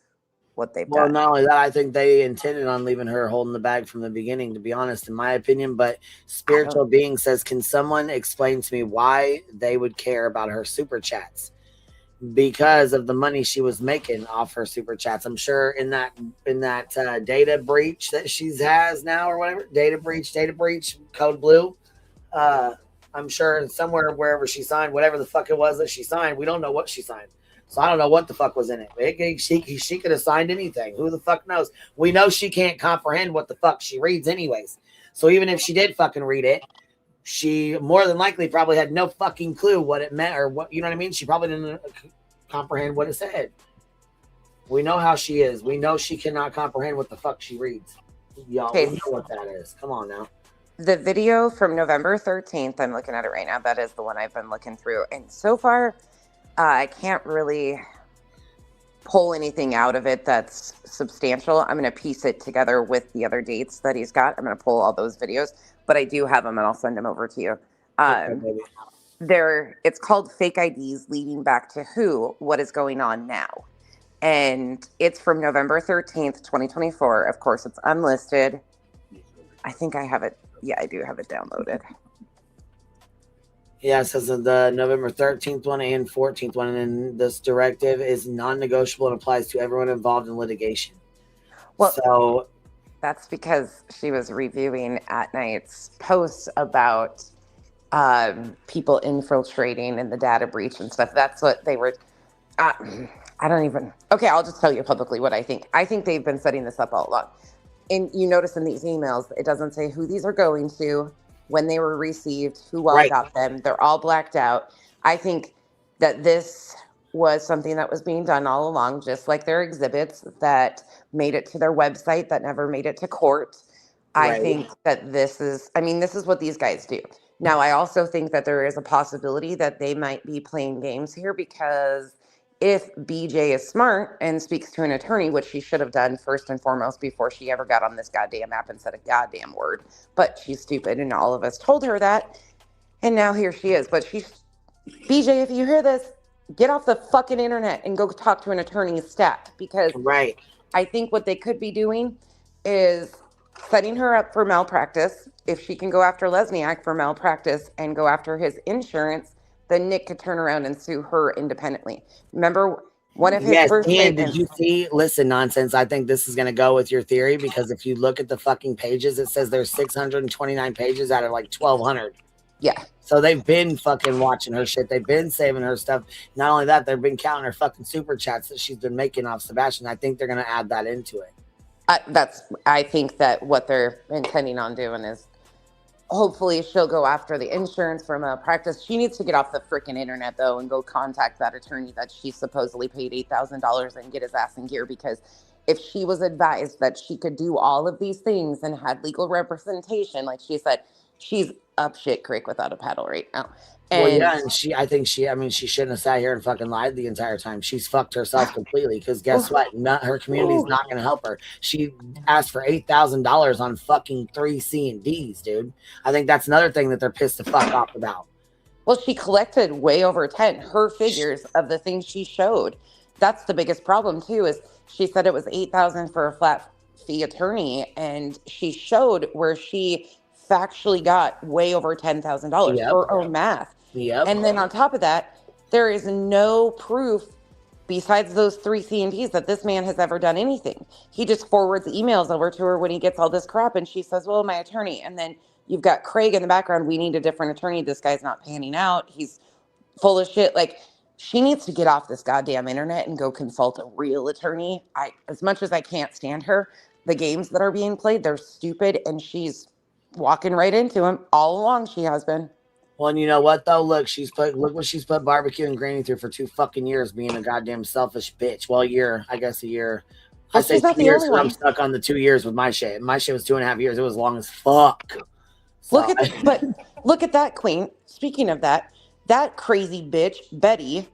what they've Well, done. not only that, I think they intended on leaving her holding the bag from the beginning, to be honest, in my opinion. But Spiritual Being says, can someone explain to me why they would care about her super chats? Because of the money she was making off her super chats. I'm sure in that data breach that she has now or whatever, data breach, code blue. I'm sure somewhere wherever she signed, whatever the fuck it was that she signed, we don't know what she signed. So I don't know what the fuck was in it. She could have signed anything. Who the fuck knows? We know she can't comprehend what the fuck she reads anyways. So even if she did fucking read it, she more than likely probably had no fucking clue what it meant or what, you know what I mean? She probably didn't comprehend what it said. We know how she is. We know she cannot comprehend what the fuck she reads. Y'all, we know what that is. Come on now. The video from November 13th, I'm looking at it right now. That is the one I've been looking through. And so far, I can't really pull anything out of it that's substantial. I'm going to piece it together with the other dates that he's got. I'm going to pull all those videos, but I do have them and I'll send them over to you. It's called Fake IDs Leading Back to Who? What is Going On Now? And it's from November 13th, 2024. Of course, it's unlisted. I think I have it. Yeah, I do have it downloaded. Yeah, it says the November 13th one and 14th one, and this directive is non-negotiable and applies to everyone involved in litigation. Well, so that's because she was reviewing At Night's posts about people infiltrating and the data breach and stuff. That's what they were. I don't even. Okay, I'll just tell you publicly what I think. I think they've been setting this up all along. And you notice in these emails, it doesn't say who these are going to, when they were received, who all got them. They're all blacked out. I think that this was something that was being done all along, just like their exhibits that made it to their website that never made it to court. I think that this is what these guys do. Now, I also think that there is a possibility that they might be playing games here, because if BJ is smart and speaks to an attorney, which she should have done first and foremost before she ever got on this goddamn app and said a goddamn word, but she's stupid and all of us told her that, and now here she is. But BJ, if you hear this, get off the fucking internet and go talk to an attorney stat, because I think what they could be doing is setting her up for malpractice. If she can go after Lesniak for malpractice and go after his insurance, then Nick could turn around and sue her independently. Remember, one of his first statements. Did you see? Listen, nonsense. I think this is going to go with your theory, because if you look at the fucking pages, it says there's 629 pages out of like 1,200. Yeah. So they've been fucking watching her shit. They've been saving her stuff. Not only that, they've been counting her fucking super chats that she's been making off Sebastian. I think they're going to add that into it. I think that what they're intending on doing is, hopefully she'll go after the insurance for malpractice. She needs to get off the freaking internet, though, and go contact that attorney that she supposedly paid $8,000 and get his ass in gear. Because if she was advised that she could do all of these things and had legal representation, like she said, she's up shit creek without a paddle right now. And well, yeah, and she shouldn't have sat here and fucking lied the entire time. She's fucked herself completely, because guess what? Her community's not going to help her. She asked for $8,000 on fucking 3 C&Ds, dude. I think that's another thing that they're pissed the fuck off about. Well, she collected way over 10. Her figures of the things she showed. That's the biggest problem, too, is she said it was $8,000 for a flat fee attorney, and she showed where she factually got way over $10,000 for her own math. Yep. And then on top of that, there is no proof besides those 3 C&Ps that this man has ever done anything. He just forwards emails over to her when he gets all this crap, and she says, well, my attorney. And then you've got Craig in the background. We need a different attorney. This guy's not panning out. He's full of shit. Like, she needs to get off this goddamn internet and go consult a real attorney. As much as I can't stand her, the games that are being played, they're stupid, and she's walking right into him all along. She has been. Well, and you know what though? Look what she's put Barbecue and Granny through for 2 fucking years, being a goddamn selfish bitch. Well, I guess a year. Well, I say 2 years, but I'm stuck on the 2 years with my shit. My shit was 2.5 years. It was long as fuck. So. Look at that, Queen. Speaking of that crazy bitch, Betty,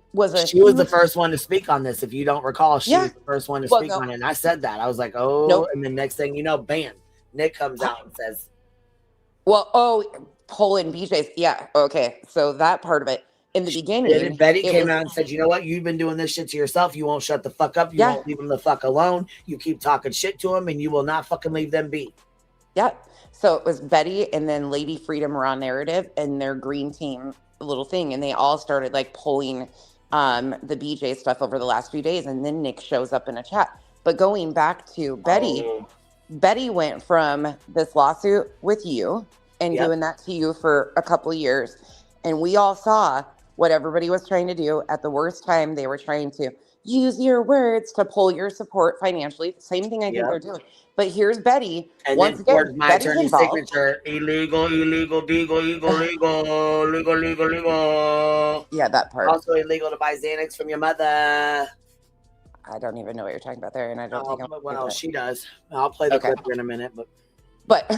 She was the first one to speak on this. If you don't recall, she was the first one to speak on it. And I said that. I was like, oh, and the next thing you know, bam, Nick comes out and says, Poland BJ's. Yeah. Okay. So that part of it in the beginning, Betty came out and said, you know what? You've been doing this shit to yourself. You won't shut the fuck up. You won't leave them the fuck alone. You keep talking shit to them and you will not fucking leave them be. Yeah. So it was Betty and then Lady Freedom Raw Narrative and their green team little thing. And they all started like pulling the BJ stuff over the last few days. And then Nick shows up in a chat. But going back to Betty, Betty went from this lawsuit with you and doing that to you for a couple of years. And we all saw what everybody was trying to do at the worst time. They were trying to use your words to pull your support financially. Same thing I think they're doing. But here's Betty. And once then again, my Betty's attorney's involved. signature, illegal. Yeah, that part. Also illegal to buy Xanax from your mother. I don't even know what you're talking about there, and I don't think I'm. Well, she does. I'll play the clip in a minute, but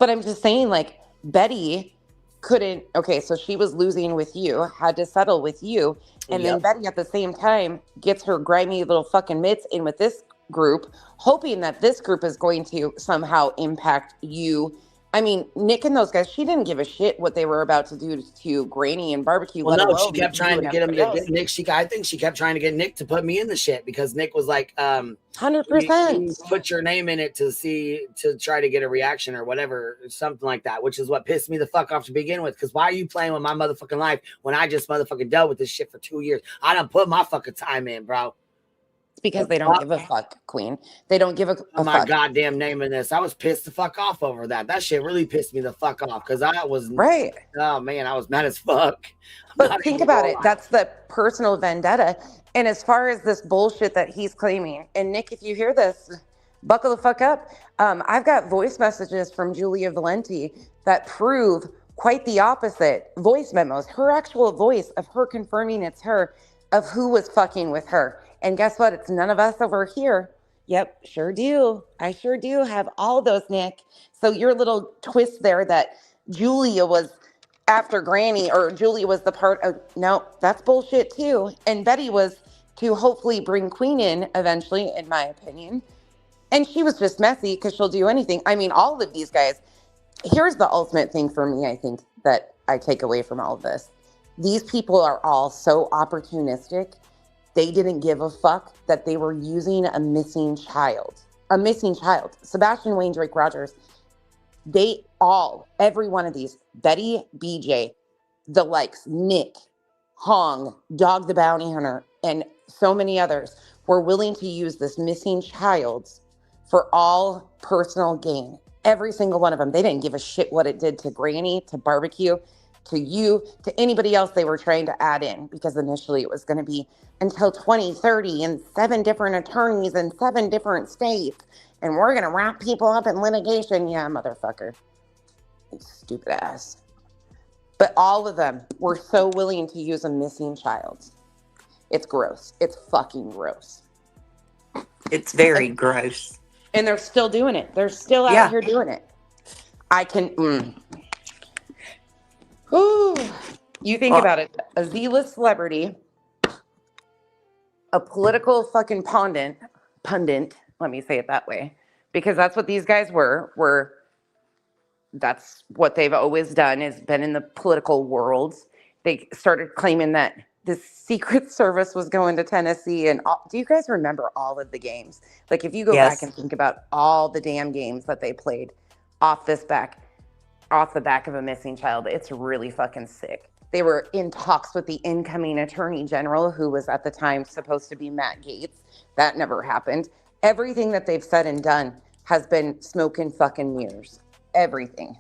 I'm just saying, like, Betty couldn't. Okay, so she was losing with you, had to settle with you, and then Betty at the same time gets her grimy little fucking mitts in with this group, hoping that this group is going to somehow impact you. I mean, Nick and those guys, she didn't give a shit what they were about to do to Granny and Barbecue. Well, no, she kept trying to get him to get Nick. I think she kept trying to get Nick to put me in the shit because Nick was like, 100%. Put your name in it to try to get a reaction or whatever, something like that, which is what pissed me the fuck off to begin with. Because why are you playing with my motherfucking life when I just motherfucking dealt with this shit for 2 years? I done put my fucking time in, bro. Because they don't give a fuck, Queen. They don't give a my goddamn name in this. I was pissed the fuck off over that. That shit really pissed me the fuck off because I was oh man, I was mad as fuck. But think about it. That's the personal vendetta. And as far as this bullshit that he's claiming, and Nick, if you hear this, buckle the fuck up. I've got voice messages from Julia Valenti that prove quite the opposite. Voice memos, her actual voice of her confirming it's her, of who was fucking with her. And guess what? It's none of us over here. Yep, sure do. I sure do have all those, Nick. So your little twist there that Julia was after Granny or Julia was the part of, no, that's bullshit too. And Betty was to hopefully bring Queen in eventually, in my opinion. And she was just messy because she'll do anything. I mean, all of these guys. Here's the ultimate thing for me, I think, that I take away from all of this. These people are all so opportunistic. They didn't give a fuck that they were using a missing child. A missing child. Sebastian Wayne, Drake Rogers. They all, every one of these, Betty, BJ, the likes, Nick, Hong, Dog the Bounty Hunter, and so many others were willing to use this missing child for all personal gain. Every single one of them. They didn't give a shit what it did to Granny, to Barbecue, to you, to anybody else they were trying to add in, because initially it was going to be until 2030 and 7 different attorneys in 7 different states, and we're going to wrap people up in litigation. Yeah, motherfucker. You stupid ass. But all of them were so willing to use a missing child. It's gross. It's fucking gross. It's very gross. And they're still doing it. They're still out here doing it. I can... Ooh, you think about it. A Z-list celebrity, a political fucking pundit, let me say it that way, because that's what these guys were, that's what they've always done, is been in the political world. They started claiming that the Secret Service was going to Tennessee, and do you guys remember all of the games? Like, if you go back and think about all the damn games that they played off the back of a missing child, it's really fucking sick. They were in talks with the incoming attorney general, who was at the time supposed to be Matt Gaetz. That never happened. Everything that they've said and done has been smoke and fucking mirrors. Everything.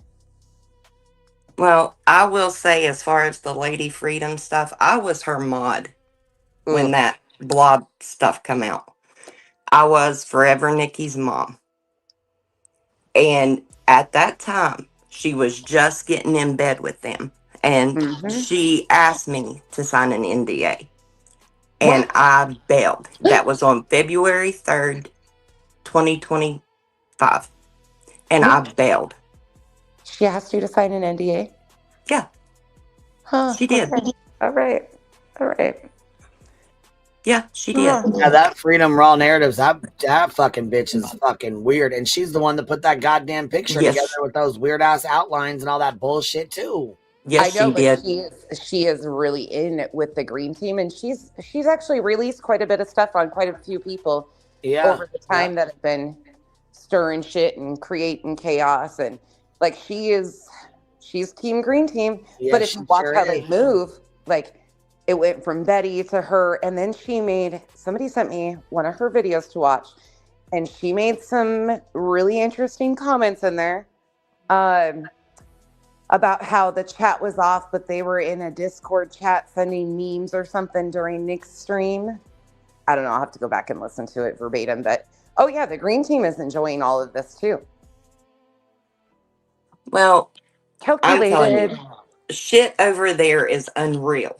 Well, I will say, as far as the Lady Freedom stuff, I was her mod when that blob stuff come out. I was forever Nikki's mom. And at that time, she was just getting in bed with them. And she asked me to sign an NDA. And I bailed. That was on February 3rd, 2025. And I bailed. She asked you to sign an NDA? Yeah. Huh. She did. Okay. All right. Yeah, she did. Yeah, that Freedom Raw Narratives, that fucking bitch is fucking weird. And she's the one that put that goddamn picture together Yes. with those weird ass outlines and all that bullshit too. Yes, I know, she but did. she is really in with the green team, and she's actually released quite a bit of stuff on quite a few people Yeah. over the Yeah. time that have been stirring shit and creating chaos, and like she's team green team. Yeah, But if she you watch sure how they is. move, like it went from Betty to her, and then somebody sent me one of her videos to watch, and she made some really interesting comments in there. Um, about how the chat was off, but they were in a Discord chat sending memes or something during Nick's stream. I don't know. I'll have to go back and listen to it verbatim. But oh, yeah, the green team is enjoying all of this too. Well, I'm telling Calculated. you, shit over there is unreal.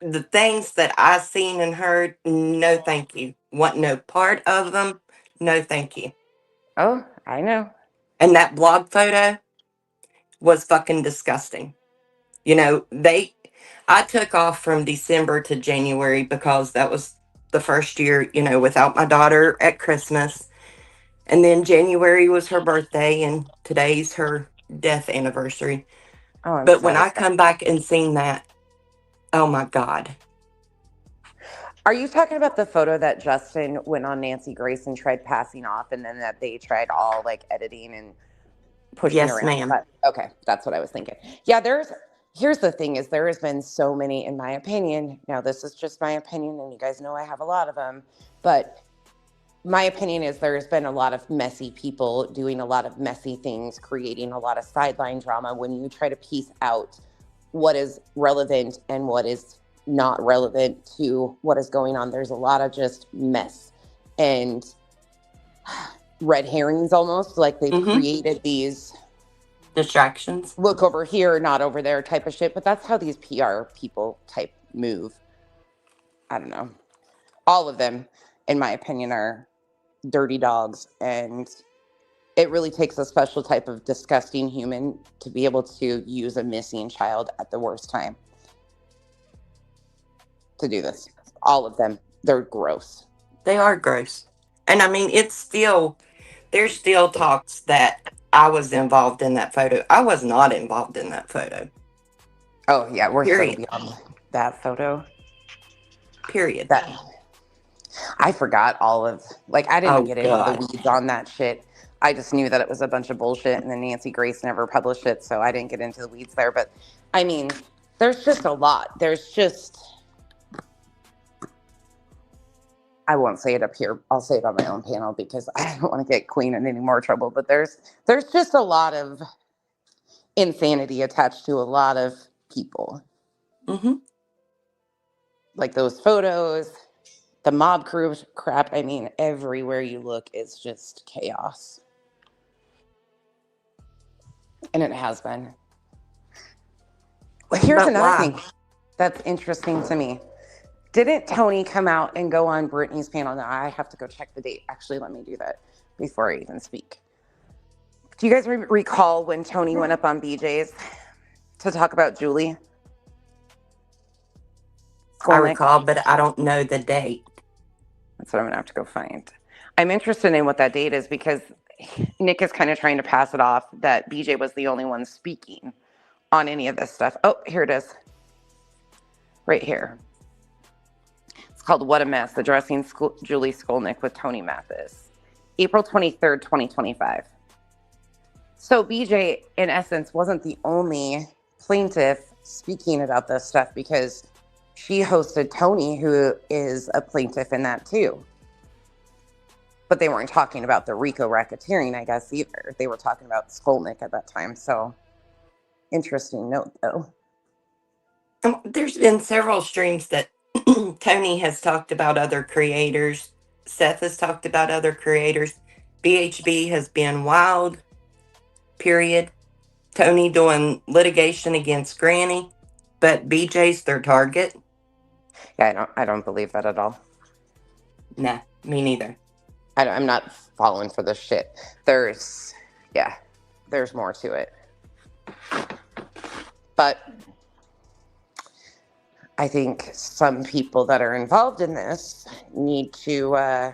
The things that I seen and heard, no thank you. Want no part of them, no thank you. Oh, I know. And that blog photo was fucking disgusting. You know, I took off from December to January because that was the first year, without my daughter at Christmas. And then January was her birthday, and today's her death anniversary. Oh, I'm But when sorry. I come back and seen that, oh my God. Are you talking about the photo that Justin went on Nancy Grace and tried passing off, and then that they tried all like editing and pushing Yes, around? ma'am. Okay, that's what I was thinking. Yeah, here's the thing is there has been so many, in my opinion. Now this is just my opinion, and you guys know I have a lot of them, but my opinion is there's been a lot of messy people doing a lot of messy things, creating a lot of sideline drama. When you try to piece out what is relevant and what is not relevant to what is going on, there's a lot of just mess and red herrings, almost like they've created these distractions. Look over here, not over there type of shit. But that's how these PR people type move. I don't know. All of them, in my opinion, are dirty dogs, and it really takes a special type of disgusting human to be able to use a missing child at the worst time to do this. All of them, they're gross. They are gross. And I mean, there's still talks that I was involved in that photo. I was not involved in that photo. Oh, yeah, we're Period. so beyond that photo. Period. I forgot all of, like, I didn't get into God. the weeds on that shit. I just knew that it was a bunch of bullshit, and then Nancy Grace never published it, so I didn't get into the weeds there. But, I mean, there's just a lot. I won't say it up here. I'll say it on my own panel because I don't want to get Queen in any more trouble. But there's just a lot of insanity attached to a lot of people. Mm-hmm. Like those photos, the mob crew crap. I mean, everywhere you look is just chaos. And it has been. Well, here's another thing that's interesting to me. Didn't Tony come out and go on Brittany's panel? Now, I have to go check the date. Actually, let me do that before I even speak. Do you guys recall when Tony went up on BJ's to talk about Julie? I recall, but I don't know the date. That's what I'm going to have to go find. I'm interested in what that date is because Nick is kind of trying to pass it off that BJ was the only one speaking on any of this stuff. Oh, here it is. Right here. It's called What a Mess, Addressing Julie Skolnick with Tony Mathis. April 23rd, 2025. So BJ, in essence, wasn't the only plaintiff speaking about this stuff because she hosted Tony, who is a plaintiff in that too. But they weren't talking about the RICO racketeering, I guess, either. They were talking about Skolnick at that time. So, interesting note, though. There's been several streams that Tony has talked about other creators. Seth has talked about other creators. BHB has been wild, period. Tony doing litigation against Granny, but BJ's their target. Yeah, I don't believe that at all. Nah, me neither. I'm not falling for this shit. There's more to it. But I think some people that are involved in this need to,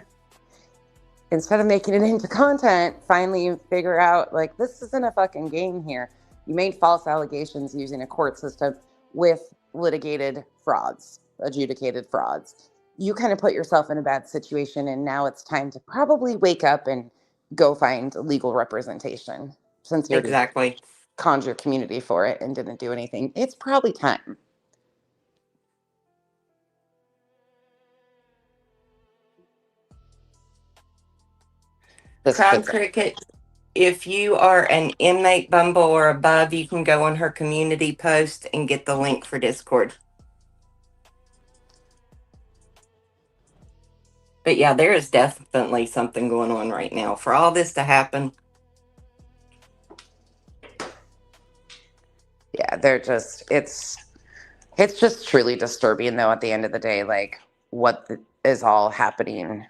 instead of making it into content, finally figure out, like, this isn't a fucking game here. You made false allegations using a court system with litigated frauds, adjudicated frauds. You kind of put yourself in a bad situation, and now it's time to probably wake up and go find legal representation. Since you already Exactly. conned your community for it and didn't do anything, it's probably time. This Crowd shit's Cricket, if you are an inmate Bumble or above, you can go on her community post and get the link for Discord. But yeah, there is definitely something going on right now. For all this to happen, yeah, they're just it's just truly disturbing, though, at the end of the day, like what is all happening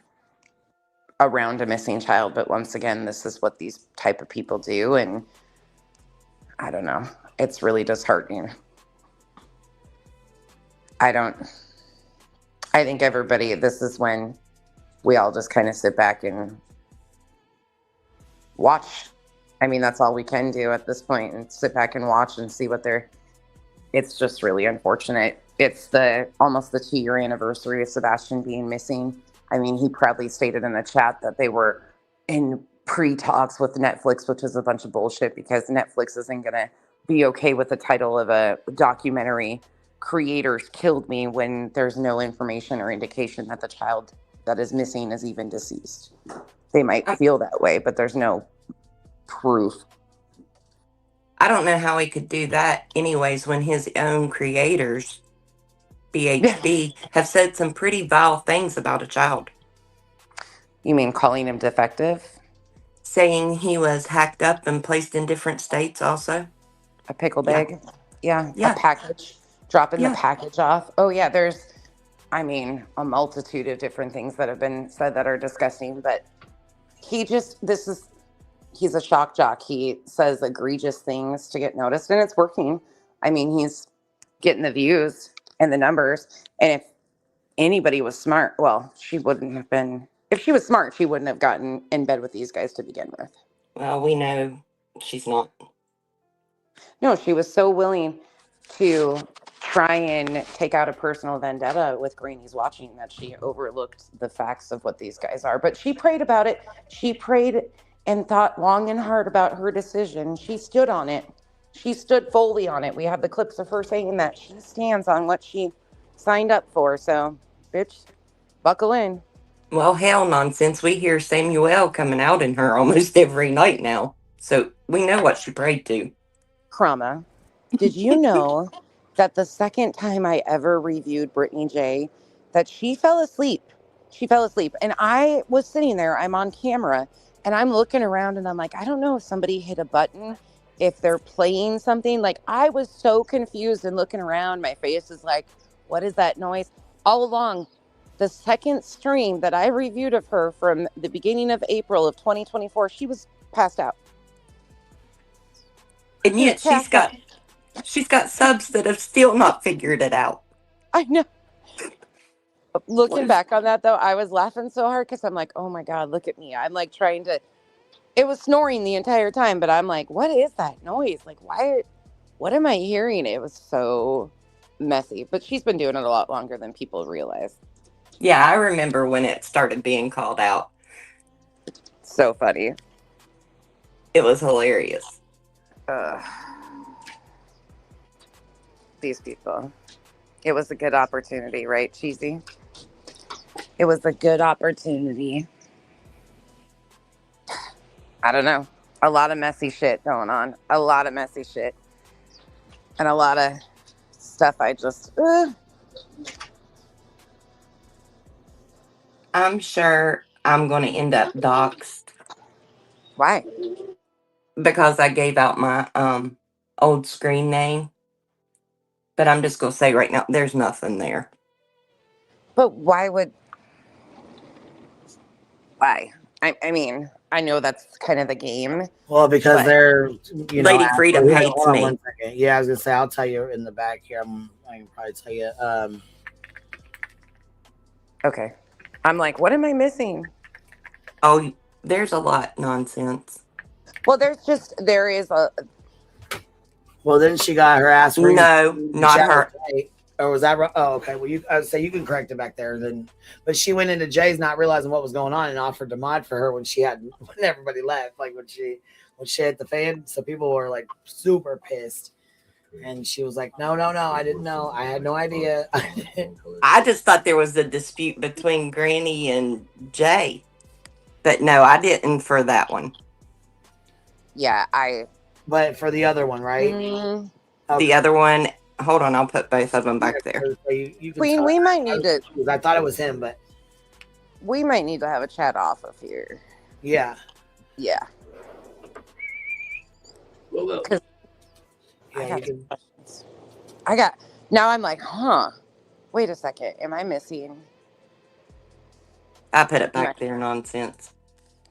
around a missing child. But once again, this is what these type of people do, and I don't know, it's really disheartening. I think everybody, this is when we all just kind of sit back and watch. I mean, that's all we can do at this point, and sit back and watch and see what they're. It's just really unfortunate. It's almost the 2-year anniversary of Sebastian being missing. I mean, he proudly stated in the chat that they were in pre-talks with Netflix, which is a bunch of bullshit, because Netflix isn't going to be okay with the title of a documentary, Creators Killed Me, when there's no information or indication that the child that is missing is even deceased. They might feel that way, but there's no proof. I don't know how he could do that anyways when his own creators, BHB, have said some pretty vile things about a child. You mean calling him defective? Saying he was hacked up and placed in different states also. A pickle bag? Yeah. A package. Dropping the package off. Oh, yeah, there's, I mean, a multitude of different things that have been said that are disgusting, but he's a shock jock. He says egregious things to get noticed, and it's working. I mean, he's getting the views and the numbers, and if anybody was smart, well, she wouldn't have been, if she was smart, she wouldn't have gotten in bed with these guys to begin with. Well, we know she's not. No, she was so willing to try and take out a personal vendetta with Granny's watching that she overlooked the facts of what these guys are. But she prayed about it. She prayed and thought long and hard about her decision. She stood on it. She stood fully on it. We have the clips of her saying that she stands on what she signed up for. So, bitch, buckle in. Well, hell nonsense. We hear Samuel coming out in her almost every night now. So we know what she prayed to. Krama, did you know that the second time I ever reviewed Brittany J, that she fell asleep? She fell asleep. And I was sitting there, I'm on camera, and I'm looking around and I'm like, I don't know if somebody hit a button, if they're playing something. Like, I was so confused and looking around. My face is like, what is that noise? All along, the second stream that I reviewed of her from the beginning of April of 2024, she was passed out. And yet she's got subs that have still not figured it out. I know. Looking back on that, though, I was laughing so hard because I'm like, oh my God, look at me. I'm like trying to, it was snoring the entire time, but I'm like, what is that noise? Like, what am I hearing? It was so messy, but she's been doing it a lot longer than people realize. Yeah, I remember when it started being called out. So funny. It was hilarious. These people. It was a good opportunity, right, Cheesy? It was a good opportunity. I don't know. A lot of messy shit going on. A lot of messy shit. And a lot of stuff I just... I'm sure I'm going to end up doxxed. Why? Because I gave out my old screen name. But I'm just going to say right now, there's nothing there. But why would... Why? I mean, I know that's kind of the game. Well, because But they're, Lady Freedom here, hates hold on me. 1 second. Yeah, I was gonna say I'll tell you in the back here. I can probably tell you. okay, I'm like, what am I missing? Oh, there's a lot nonsense. Well, there is a. Well, then she got her ass for No, not her. or was that? Oh, okay. Well, I would say you can correct it back there. Then, but she went into Jay's not realizing what was going on and offered to mod for her when everybody left, like when she hit the fan. So people were like super pissed, and she was like, "No, I didn't know. I had no idea." I just thought there was a dispute between Granny and Jay. But no, I didn't for that one. Yeah, But for the other one, right? Mm, The other one, hold on, I'll put both of them back there. Queen, we might need to. I thought it was him, but we might need to have a chat off of here. Yeah. Yeah. Because now I'm like, huh? Wait a second. Am I missing? I put it back there, nonsense.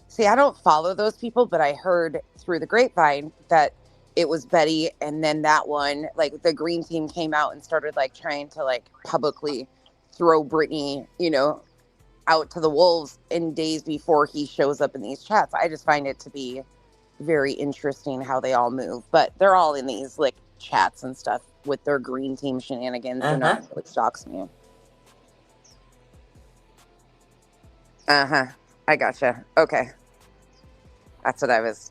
See, I don't follow those people, but I heard through the grapevine that it was Betty, and then that one, like the green team came out and started like trying to like publicly throw Brittany, out to the wolves in days before he shows up in these chats. I just find it to be very interesting how they all move, but they're all in these like chats and stuff with their green team shenanigans. So no, it shocks me. I gotcha. Okay. That's what I was,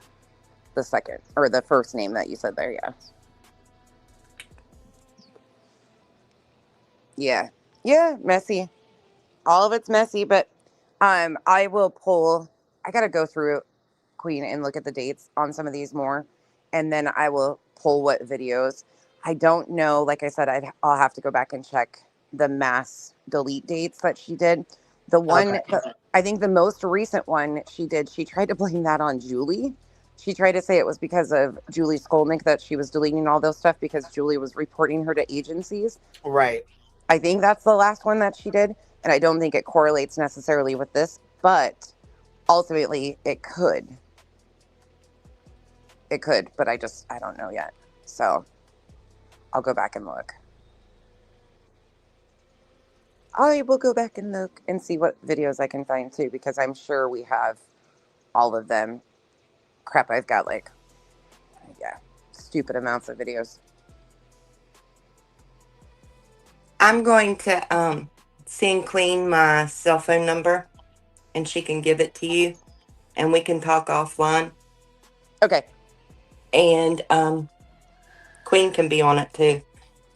the second, or the first name that you said there, yeah. Yeah. Yeah, messy. All of it's messy, but I will pull, I gotta go through Queen and look at the dates on some of these more, and then I will pull what videos. I don't know, like I said, I'll have to go back and check the mass delete dates that she did. The one, I think the most recent one she did, she tried to blame that on Julie. She tried to say it was because of Julie Skolnick that she was deleting all those stuff because Julie was reporting her to agencies. Right. I think that's the last one that she did, and I don't think it correlates necessarily with this, but ultimately it could. It could, but I don't know yet. So I'll go back and look. I will go back and look and see what videos I can find too, because I'm sure we have all of them. Crap, I've got stupid amounts of videos. I'm going to send Queen my cell phone number, and she can give it to you, and we can talk offline. Okay. And Queen can be on it too,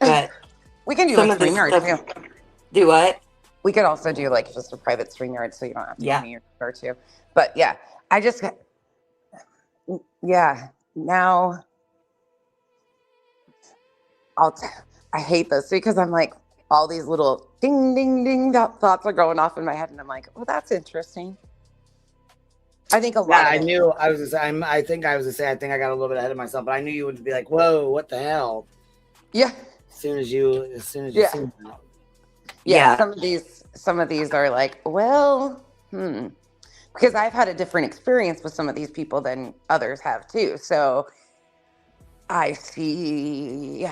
but we can do some of StreamYard too. Do what? We could also do like just a private StreamYard, so you don't have to give me your number too. But yeah, I just now I hate this because I'm like all these little ding ding ding thoughts are going off in my head, and I'm like, well, that's interesting. I think a lot. I knew I was. I think I got a little bit ahead of myself, but I knew you would be like, "Whoa, what the hell?" Yeah. As soon as you seen that. Yeah. Some of these are like, well, because I've had a different experience with some of these people than others have too. So I see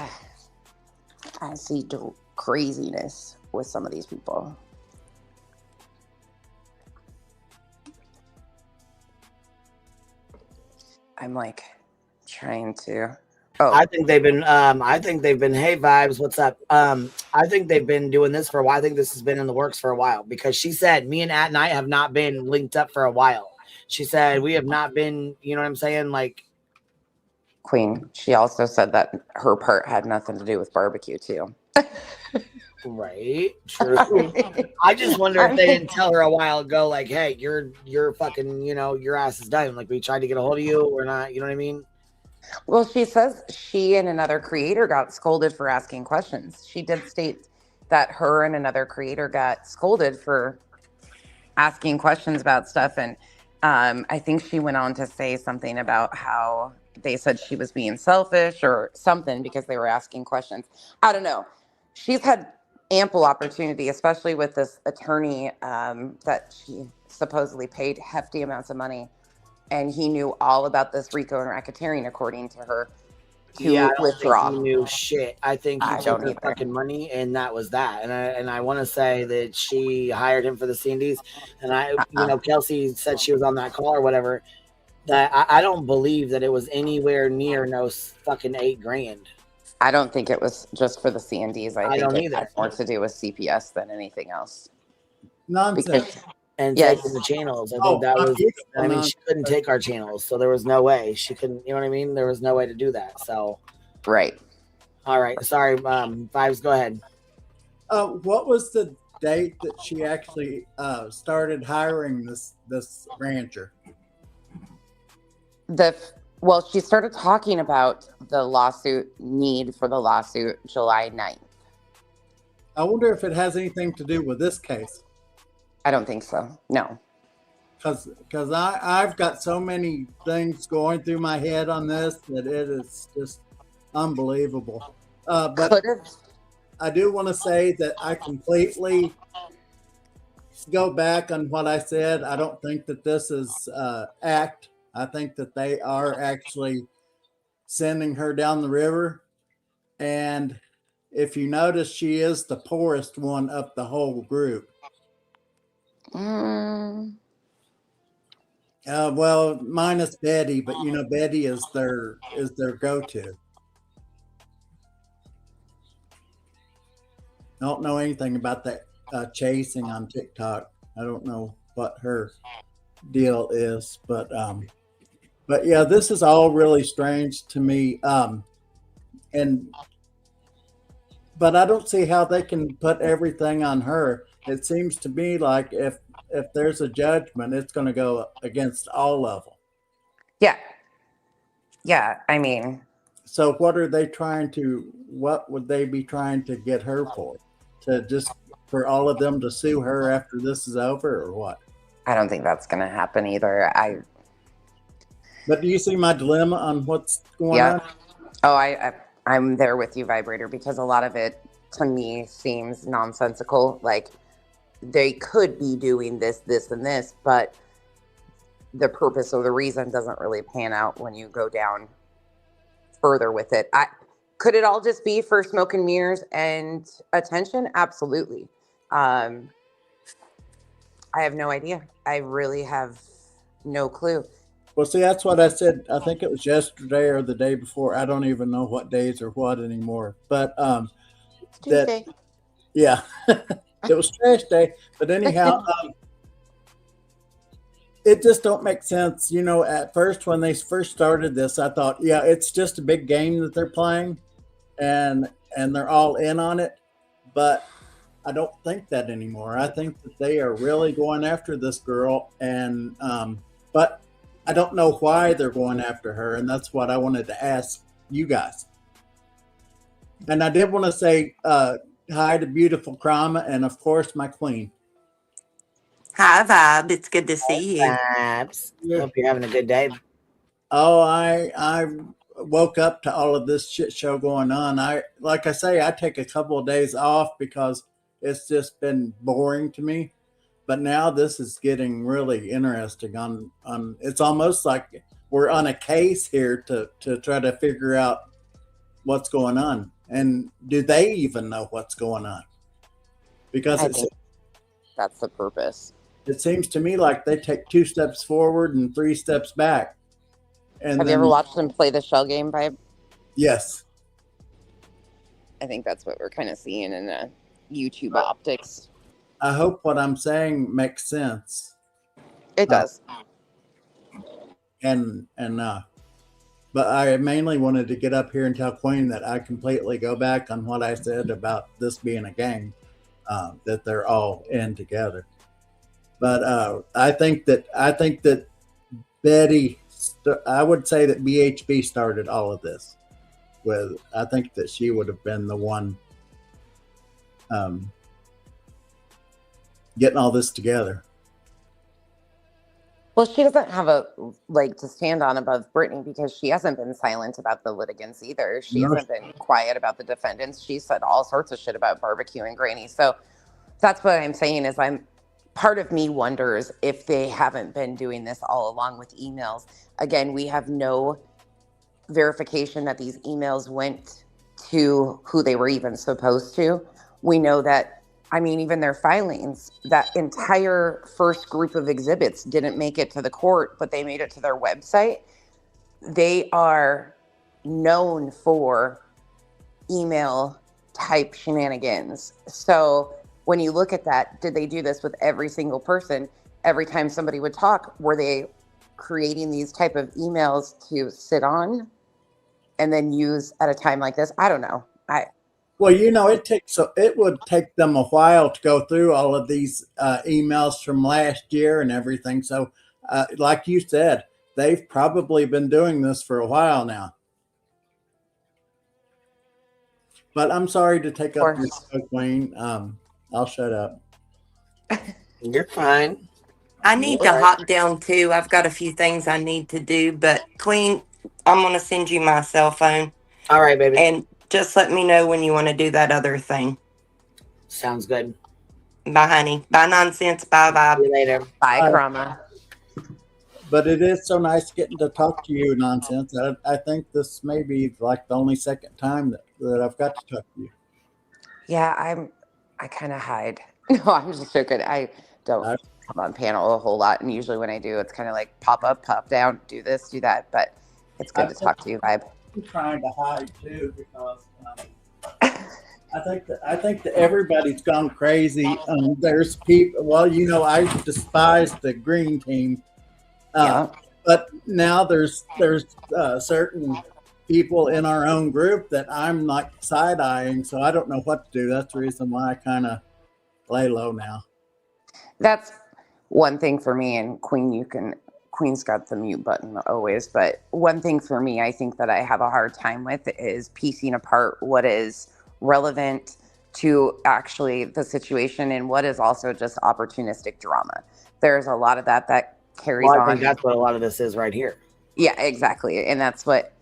craziness with some of these people. I'm like trying to. Oh, I think they've been. Hey, vibes, what's up? I think they've been doing this for a while. I think this has been in the works for a while because she said me and At Night have not been linked up for a while. She said we have not been. You know what I'm saying? Like Queen. She also said that her part had nothing to do with barbecue too. Right. True. I just wonder if they didn't tell her a while ago, like, hey, you're fucking, your ass is done. Like we tried to get a hold of you or not. You know what I mean? Well, she says she and another creator got scolded for asking questions. She did state that her and another creator got scolded for asking questions about stuff. And I think she went on to say something about how they said she was being selfish or something because they were asking questions. I don't know. She's had ample opportunity, especially with this attorney that she supposedly paid hefty amounts of money and he knew all about this RICO and racketeering, according to her, Yeah, I to don't think withdraw. he knew shit. I think he I took don't her either. fucking money, and that was that. And I want to say that she hired him for the C&Ds. And Kelsey said she was on that call or whatever. That I don't believe that it was anywhere near no fucking $8,000. I don't think it was just for the C&Ds. I I think don't it either. had more to do with CPS than anything else. Nonsense. Because And yes, taking the channels. I think that was. I mean, she couldn't take our channels, so there was no way she couldn't. You know what I mean? There was no way to do that. So, right. all right. Sorry, Vibes. Go ahead. What was the date that she actually started hiring this rancher? Well, she started talking about the need for the lawsuit July 9th. I wonder if it has anything to do with this case. I don't think so. No. Because I've got so many things going through my head on this that it is just unbelievable. But I do want to say that I completely go back on what I said. I don't think that this is act. I think that they are actually sending her down the river. And if you notice, she is the poorest one up the whole group. Well, minus Betty, but Betty is their go-to. I don't know anything about that chasing on TikTok. I don't know what her deal is, but yeah, this is all really strange to me. But I don't see how they can put everything on her. It seems to me like if there's a judgment, it's going to go against all of them. Yeah. Yeah. I mean, so what would they be trying to get her for? For all of them to sue her after this is over, or what? I don't think that's going to happen either. But do you see my dilemma on what's going on? Oh, I'm there with you, Vibrator, because a lot of it to me seems nonsensical. Like they could be doing this, and this, but the purpose or the reason doesn't really pan out when you go down further with it. Could it all just be for smoke and mirrors and attention? Absolutely. I have no idea. I really have no clue. Well, see, that's what I said. I think it was yesterday or the day before. I don't even know what days or what anymore. But it's Tuesday. Yeah, it was trash day. But anyhow, it just don't make sense. At first, when they first started this, I thought, yeah, it's just a big game that they're playing, and they're all in on it. But I don't think that anymore. I think that they are really going after this girl, and but I don't know why they're going after her, and that's what I wanted to ask you guys. And I did want to say hi to beautiful Krama, and of course my queen. Hi, Vibe. It's good to see you. Vibes. Hope you're having a good day. Oh, I woke up to all of this shit show going on. Like I say, I take a couple of days off because it's just been boring to me. But now this is getting really interesting. It's almost like we're on a case here to try to figure out what's going on. And do they even know what's going on? Because that's the purpose. It seems to me like they take 2 steps forward and 3 steps back. And have you ever watched them play the shell game, Vibe? Yes. I think that's what we're kind of seeing in the YouTube optics. I hope what I'm saying makes sense. It does. But I mainly wanted to get up here and tell Queen that I completely go back on what I said about this being a gang, that they're all in together. But I think that Betty, I would say that BHB started all of this. I think that she would have been the one getting all this together. Well, she doesn't have a leg to stand on above Brittany because she hasn't been silent about the litigants either. She hasn't been quiet about the defendants. She said all sorts of shit about Barbecue and Granny. So that's what I'm saying is part of me wonders if they haven't been doing this all along with emails. Again, we have no verification that these emails went to who they were even supposed to. We know that, I mean, even their filings, that entire first group of exhibits didn't make it to the court, but they made it to their website. They are known for email type shenanigans. So when you look at that, did they do this with every single person? Every time somebody would talk, were they creating these type of emails to sit on and then use at a time like this? I don't know. Well, it would take them a while to go through all of these emails from last year and everything. So, like you said, they've probably been doing this for a while now. But I'm sorry to take up your show, Queen. I'll shut up. You're fine. I need to hop down too. I've got a few things I need to do, but Queen, I'm going to send you my cell phone. All right, baby. And just let me know when you want to do that other thing. Sounds good. Bye, honey. Bye, nonsense. Bye, vibe. See you later. Bye, Krama. But it is so nice getting to talk to you, nonsense. I think this may be like the only second time that I've got to talk to you. Yeah, I kind of hide. No, I'm just joking. I don't come on panel a whole lot, and usually when I do, it's kind of like pop up, pop down, do this, do that. But it's good to talk to you, Vibe. I'm trying to hide too because I think that everybody's gone crazy. There's people. Well, I despise the green team, but now there's certain people in our own group that I'm like side eyeing. So I don't know what to do. That's the reason why I kind of lay low now. That's one thing for me, and Queen's got the mute button always, but one thing for me, I think that I have a hard time with is piecing apart what is relevant to actually the situation and what is also just opportunistic drama. There's a lot of that carries on. I think that's what a lot of this is right here. Yeah, exactly. And that's what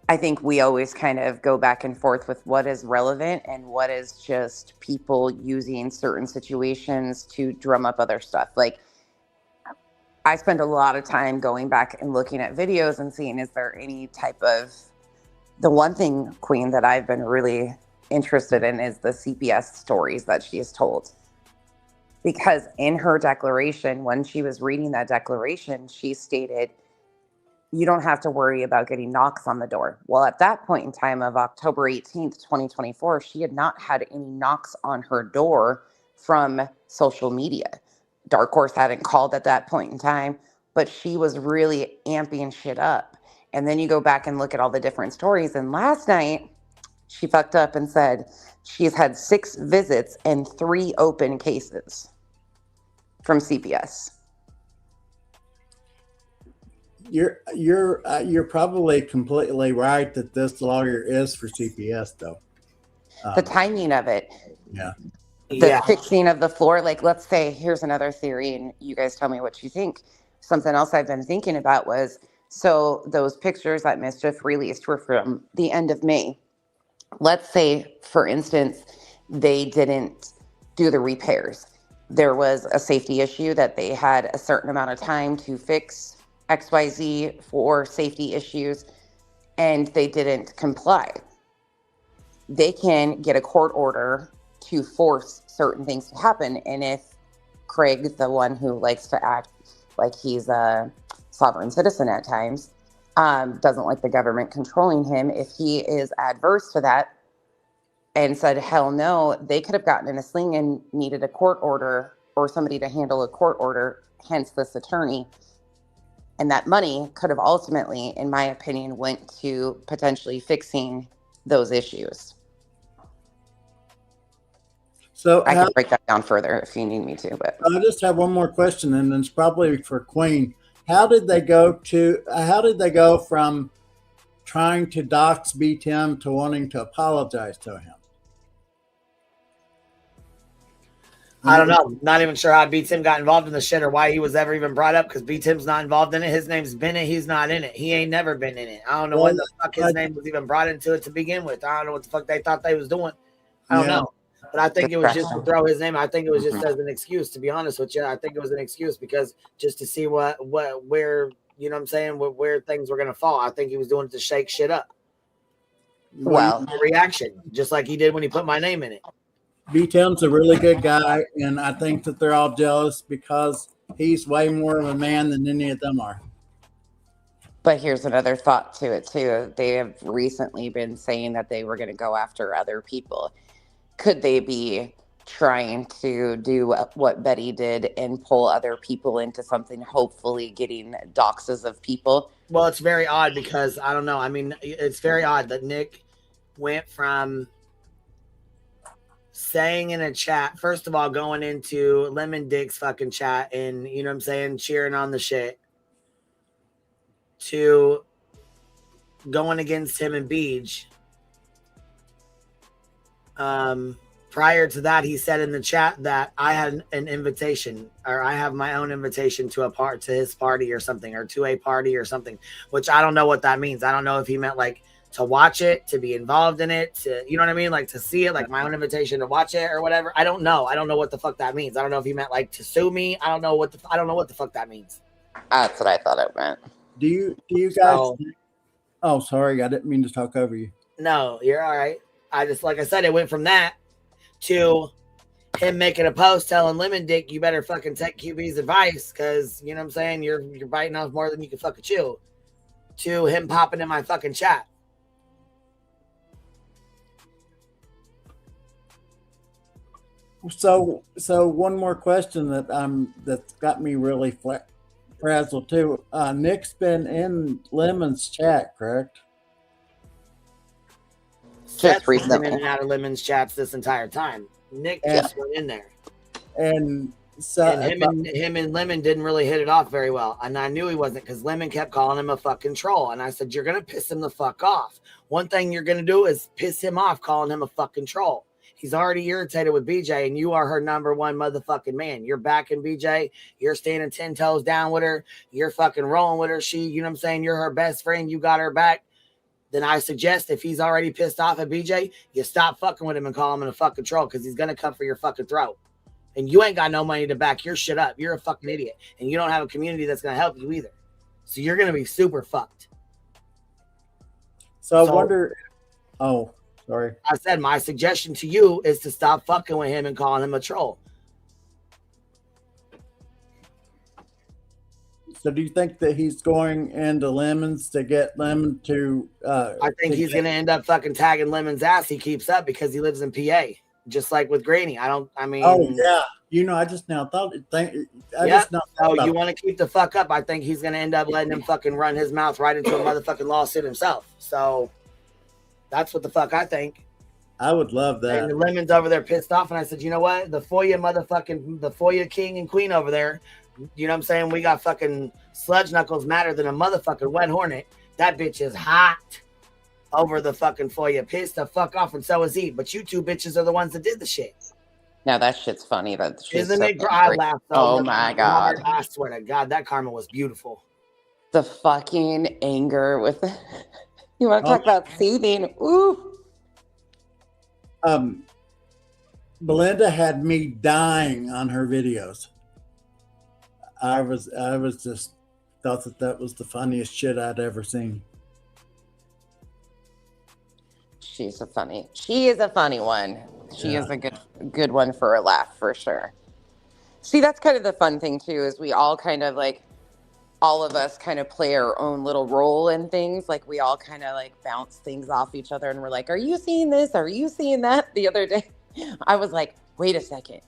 I think we always kind of go back and forth with what is relevant and what is just people using certain situations to drum up other stuff. Like, I spend a lot of time going back and looking at videos and seeing, is there any type of, the one thing, Queen, that I've been really interested in is the CPS stories that she has told. Because in her declaration, when she was reading that declaration, she stated, you don't have to worry about getting knocks on the door. Well, at that point in time of October 18th, 2024, she had not had any knocks on her door from social media. Dark Horse hadn't called at that point in time, but she was really amping shit up. And then you go back and look at all the different stories. And last night, she fucked up and said she's had 6 visits and 3 open cases from CPS. You're probably completely right that this lawyer is for CPS, though. The timing of it. Yeah. The fixing of the floor. Like, let's say, here's another theory, and you guys tell me what you think. Something else I've been thinking about was, so those pictures that Mischief released were from the end of May. Let's say, for instance, they didn't do the repairs. There was a safety issue that they had a certain amount of time to fix XYZ for safety issues, and they didn't comply. They can get a court order to force certain things to happen. And if Craig, the one who likes to act like he's a sovereign citizen at times, doesn't like the government controlling him, if he is adverse to that and said, hell no, they could have gotten in a sling and needed a court order or somebody to handle a court order, hence this attorney. And that money could have ultimately, in my opinion, went to potentially fixing those issues. So I can break that down further if you need me to. But I just have one more question, and it's probably for Queen. How did they go from trying to dox B. Tim to wanting to apologize to him? I don't know. Not even sure how B. Tim got involved in the shit or why he was ever even brought up, because B. Tim's not involved in it. His name's been in it. He's not in it. He ain't never been in it. I don't know when the fuck his name was even brought into it to begin with. I don't know what the fuck they thought they was doing. I don't know. But I think it was just to Discretion. throw his name. I think it was just Mhm. as an excuse, to be honest with you. I think it was an excuse because just to see where, you know what I'm saying, where things were going to fall. I think he was doing it to shake shit up. Well, Reaction, just like he did when he put my name in it. B-Tim's a really good guy, and I think that they're all jealous because he's way more of a man than any of them are. but here's another thought to it too. They have recently been saying that they were going to go after other people. Could they be trying to do what Betty did and pull other people into something, hopefully getting doxes of people? Well, it's very odd because I don't know. I mean, it's very odd that Nick went from saying in a chat, first of all, going into Lemon Dick's fucking chat and, you know what I'm saying, cheering on the shit, to going against him and Beej. Prior to that, he said in the chat that I had an invitation, or I have my own invitation to his party or something, or to a party or something, which I don't know what that means. I don't know if he meant like to watch it, to be involved in it, to, you know what I mean, like to see it, like my own invitation to watch it or whatever. I don't know. I don't know what the fuck that means. I don't know if he meant like to sue me. I don't know what the fuck that means. That's what I thought it meant. Do you guys? Oh, sorry, I didn't mean to talk over you. No, you're all right. I just, like I said, it went from that to him making a post telling Lemon Dick, you better fucking take QB's advice because, you know what I'm saying, you're biting off more than you can fucking chew, to him popping in my fucking chat. So one more question that's got me really frazzled too. Nick's been in Lemon's chat, correct? Seth's been in and out of Lemon's chats this entire time. Nick just went in there. And so and him and Lemon didn't really hit it off very well. And I knew he wasn't because Lemon kept calling him a fucking troll. And I said, you're going to piss him the fuck off. One thing you're going to do is piss him off calling him a fucking troll. He's already irritated with BJ, and you are her number one motherfucking man. You're backing BJ. You're standing 10 toes down with her. You're fucking rolling with her. You know what I'm saying? You're her best friend. You got her back. Then I suggest if he's already pissed off at BJ, you stop fucking with him and call him a fucking troll because he's going to come for your fucking throat. And you ain't got no money to back your shit up. You're a fucking idiot. And you don't have a community that's going to help you either. So you're going to be super fucked. So I wonder... Oh, sorry. I said my suggestion to you is to stop fucking with him and calling him a troll. So do you think that he's going into Lemon's to get Lemon to... I think he's going to end up fucking tagging Lemon's ass. He keeps up because he lives in PA. Just like with Granny. Oh, yeah. You know, I just now thought... you want to keep the fuck up. I think he's going to end up letting him fucking run his mouth right into a motherfucking lawsuit himself. So that's what the fuck I think. I would love that. And the Lemon's over there pissed off. And I said, you know what? The FOIA king and queen over there, you know what I'm saying? We got fucking sludge knuckles madder than a motherfucking wet hornet. That bitch is hot over the fucking FOIA. Pissed the fuck off, and so is he. But you two bitches are the ones that did the shit. Now that shit's funny. Isn't it? I laughed. Oh my God. I swear to God, that karma was beautiful. The fucking anger with you want to talk about seething? Ooh. Belinda had me dying on her videos. I was just thought that was the funniest shit I'd ever seen. She is a funny one. She is a good one for a laugh, for sure. See, that's kind of the fun thing too, is we all kind of like, all of us kind of play our own little role in things. Like we all kind of like bounce things off each other, and we're like, are you seeing this? Are you seeing that? The other day, I was like, wait a second,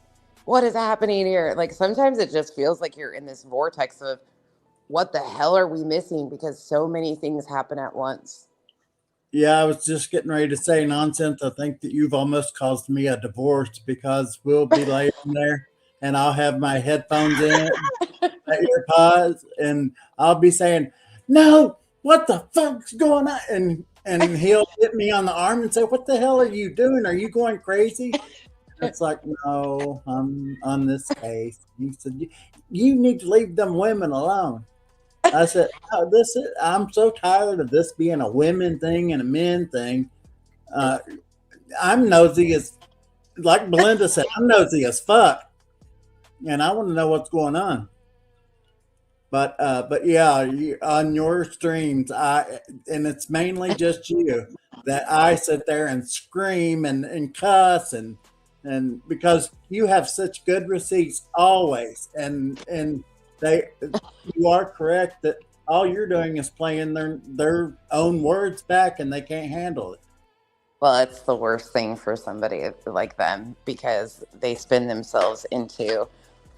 what is happening here? Like sometimes it just feels like you're in this vortex of what the hell are we missing? Because so many things happen at once. Yeah, I was just getting ready to say nonsense. I think that you've almost caused me a divorce because we'll be laying there and I'll have my headphones in, my earpods, and I'll be saying, no, what the fuck's going on? And he'll hit me on the arm and say, what the hell are you doing? Are you going crazy? It's like, no, I'm on this case. He said, you need to leave them women alone. I said, oh, I'm so tired of this being a women thing and a men thing. I'm nosy as like Belinda said, I'm nosy as fuck, and I want to know what's going on. But yeah, on your streams, and it's mainly just you that I sit there and scream and cuss and because you have such good receipts always, and they you are correct that all you're doing is playing their own words back, and they can't handle it. Well, it's the worst thing for somebody like them because they spin themselves into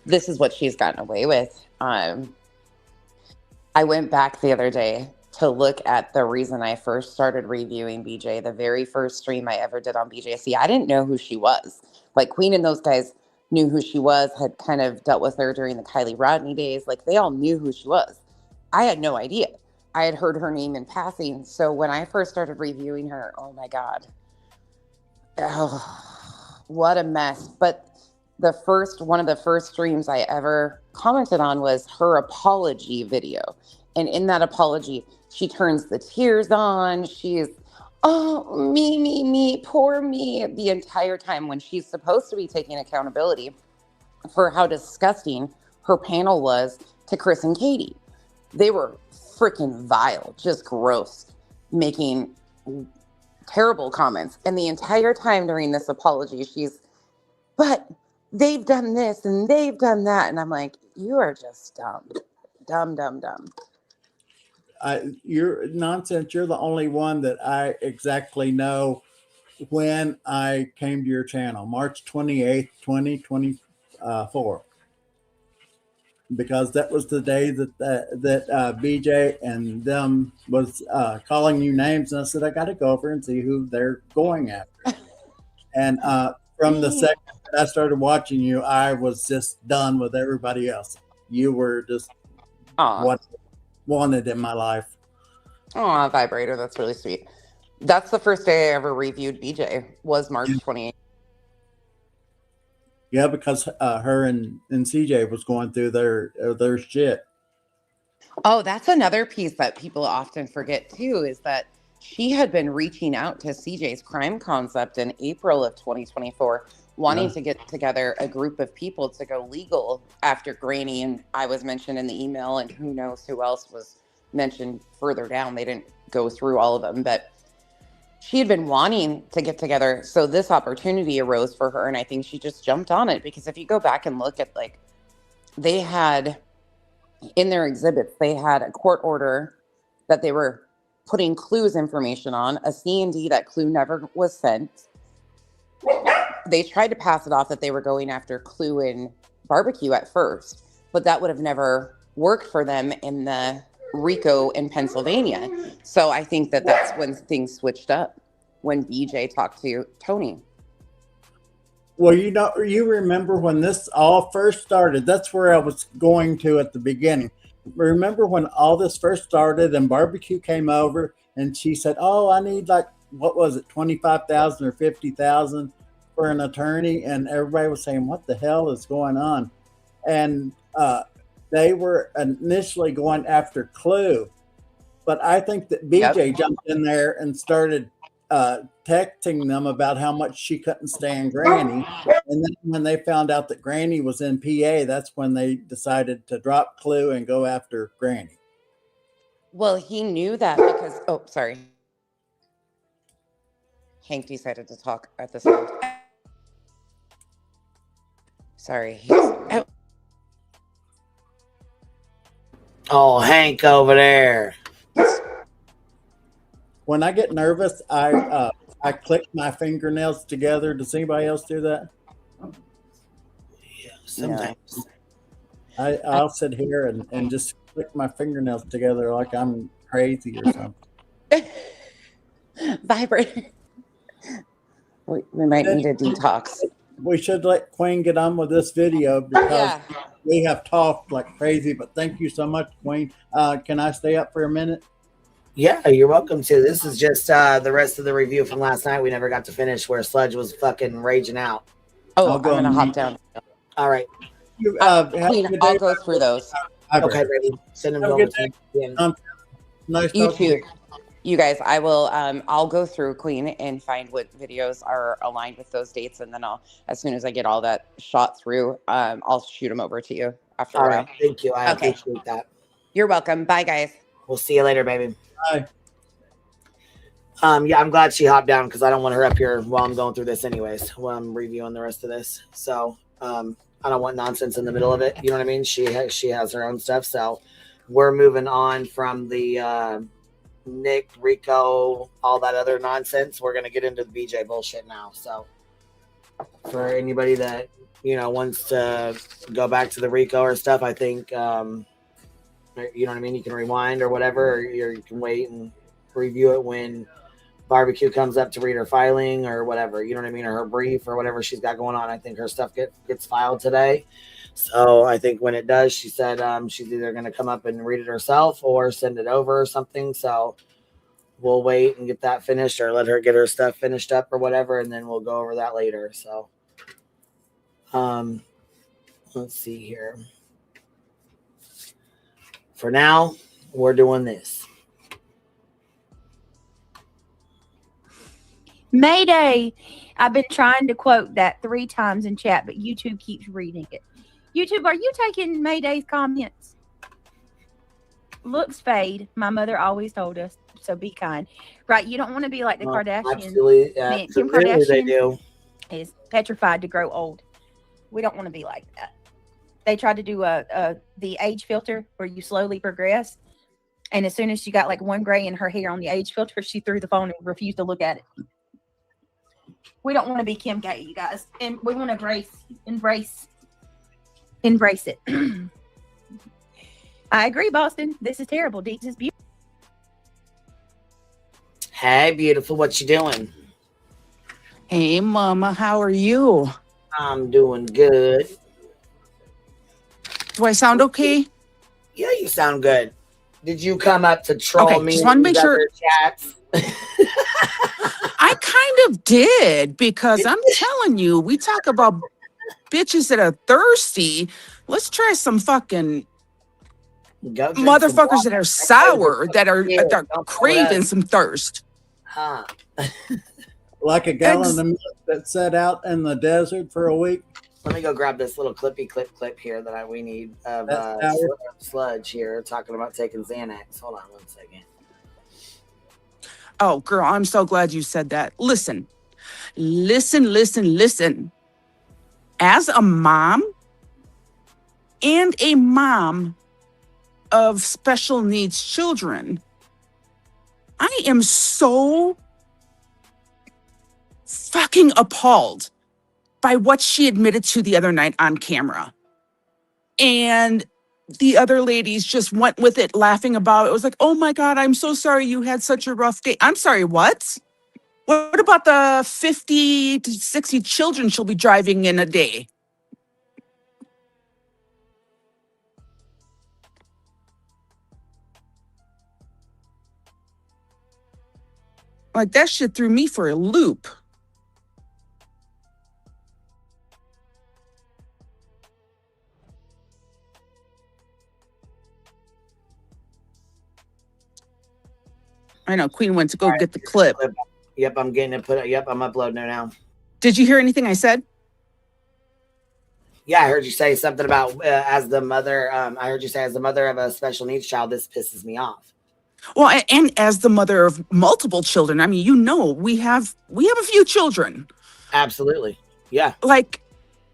this is what she's gotten away with. I went back the other day to look at the reason I first started reviewing BJ, the very first stream I ever did on BJC. I didn't know who she was. Like Queen and those guys knew who she was, had kind of dealt with her during the Kylie Rodney days. Like they all knew who she was. I had no idea. I had heard her name in passing. So when I first started reviewing her, oh my God. Oh, what a mess. But one of the first streams I ever commented on was her apology video. And in that apology, she turns the tears on. She's, oh, me, poor me, the entire time when she's supposed to be taking accountability for how disgusting her panel was to Chris and Katie. They were freaking vile, just gross, making terrible comments. And the entire time during this apology, she's, but they've done this and they've done that. And I'm like, you are just dumb. You're nonsense. You're the only one that I exactly know when I came to your channel, March 28th, 2024. Because that was the day that BJ and them was calling you names. And I said, I got to go over and see who they're going after. And from the second that I started watching you, I was just done with everybody else. You were just what I wanted in my life. Oh, vibrator. That's really sweet. That's the first day I ever reviewed BJ was March 28th. Yeah, because her and CJ was going through their shit. Oh, that's another piece that people often forget too, is that she had been reaching out to CJ's Crime Concept in April of 2024, wanting to get together a group of people to go legal after Granny and I was mentioned in the email, and who knows who else was mentioned further down. They didn't go through all of them, but she had been wanting to get together. So this opportunity arose for her, and I think she just jumped on it because if you go back and look at, like, they had in their exhibits, they had a court order that they were putting Clue's information on, a C&D that Clue never was sent. They tried to pass it off that they were going after Clue and Barbecue at first, but that would have never worked for them in the RICO in Pennsylvania. So I think that that's when things switched up, when BJ talked to Tony. Well, you remember when this all first started, that's where I was going to at the beginning. Remember when all this first started and Barbecue came over and she said, oh, I need like, what was it, 25,000 or 50,000 for an attorney? And everybody was saying, what the hell is going on? And they were initially going after Clue. But I think that BJ jumped in there and started texting them about how much she couldn't stand Granny. And then when they found out that Granny was in PA, that's when they decided to drop Clue and go after Granny. Well, he knew that because, oh, sorry. Hank decided to talk at the same time. Sorry. Oh, Hank over there. When I get nervous, I click my fingernails together. Does anybody else do that? Yeah, sometimes. I'll sit here and just click my fingernails together like I'm crazy or something. Vibrate. We might need a detox. We should let Queen get on with this video because we have talked like crazy. But thank you so much, Queen. Can I stay up for a minute? Yeah, you're welcome to. This is just the rest of the review from last night. We never got to finish where Sludge was fucking raging out. Oh, I'm going to hop down. All right. Queen, I'll go through those. Okay, ready. Send them over to me. Nice you too. You guys, I will. I'll go through, Queen, and find what videos are aligned with those dates, and then as soon as I get all that shot through, I'll shoot them over to you after a while. Right, thank you. I appreciate that. You're welcome. Bye, guys. We'll see you later, baby. Bye. Yeah, I'm glad she hopped down because I don't want her up here while I'm going through this anyways, while I'm reviewing the rest of this. So I don't want nonsense in the middle of it. You know what I mean? She has her own stuff. So we're moving on from the Nick, Rico, all that other nonsense. We're going to get into the BJ bullshit now. So for anybody that, wants to go back to the Rico or stuff, I think, you know what I mean? You can rewind or whatever, or you can wait and review it when Barbecue comes up to read her filing or whatever, you know what I mean, or her brief or whatever she's got going on. I think her stuff gets filed today. So I think when it does, she said she's either going to come up and read it herself or send it over or something. So we'll wait and get that finished, or let her get her stuff finished up or whatever, and then we'll go over that later. So let's see here. For now, we're doing this. Mayday. I've been trying to quote that 3 times in chat, but YouTube keeps reading it. YouTube, are you taking Mayday's comments? Looks fade. My mother always told us, so be kind. Right, you don't want to be like the Kardashians. Absolutely. Man, Kim Kardashian they do. Is petrified to grow old. We don't want to be like that. They tried to do the age filter where you slowly progress. And as soon as she got like one gray in her hair on the age filter, she threw the phone and refused to look at it. We don't want to be Kim K, you guys. And we want to embrace it. I agree, Boston. This is terrible. Deeds is beautiful. Hey, beautiful. What you doing? Hey, Mama. How are you? I'm doing good. Do I sound okay? Yeah, you sound good. Did you come up to troll me? Just want to make sure. Chats? I kind of did, because I'm telling you, we talk about bitches that are thirsty. Let's try some fucking motherfuckers that are sour, that are craving some thirst. Huh. Like a gallon of milk that sat out in the desert for a week. Let me go grab this little clip here that we need of Sludge here talking about taking Xanax. Hold on 1 second. Oh, girl, I'm so glad you said that. Listen. As a mom and a mom of special needs children, I am so fucking appalled by what she admitted to the other night on camera. And the other ladies just went with it, laughing about it. It was like, oh my God, I'm so sorry you had such a rough day. I'm sorry, what? What about the 50 to 60 children she'll be driving in a day? Like, that shit threw me for a loop. I know Queen went to go get the clip. Yep, I'm getting it put up. Yep, I'm uploading it now. Did you hear anything I said? Yeah, I heard you say something about as the mother. I heard you say as the mother of a special needs child, this pisses me off. Well, and as the mother of multiple children, I mean, we have a few children. Absolutely, yeah. Like,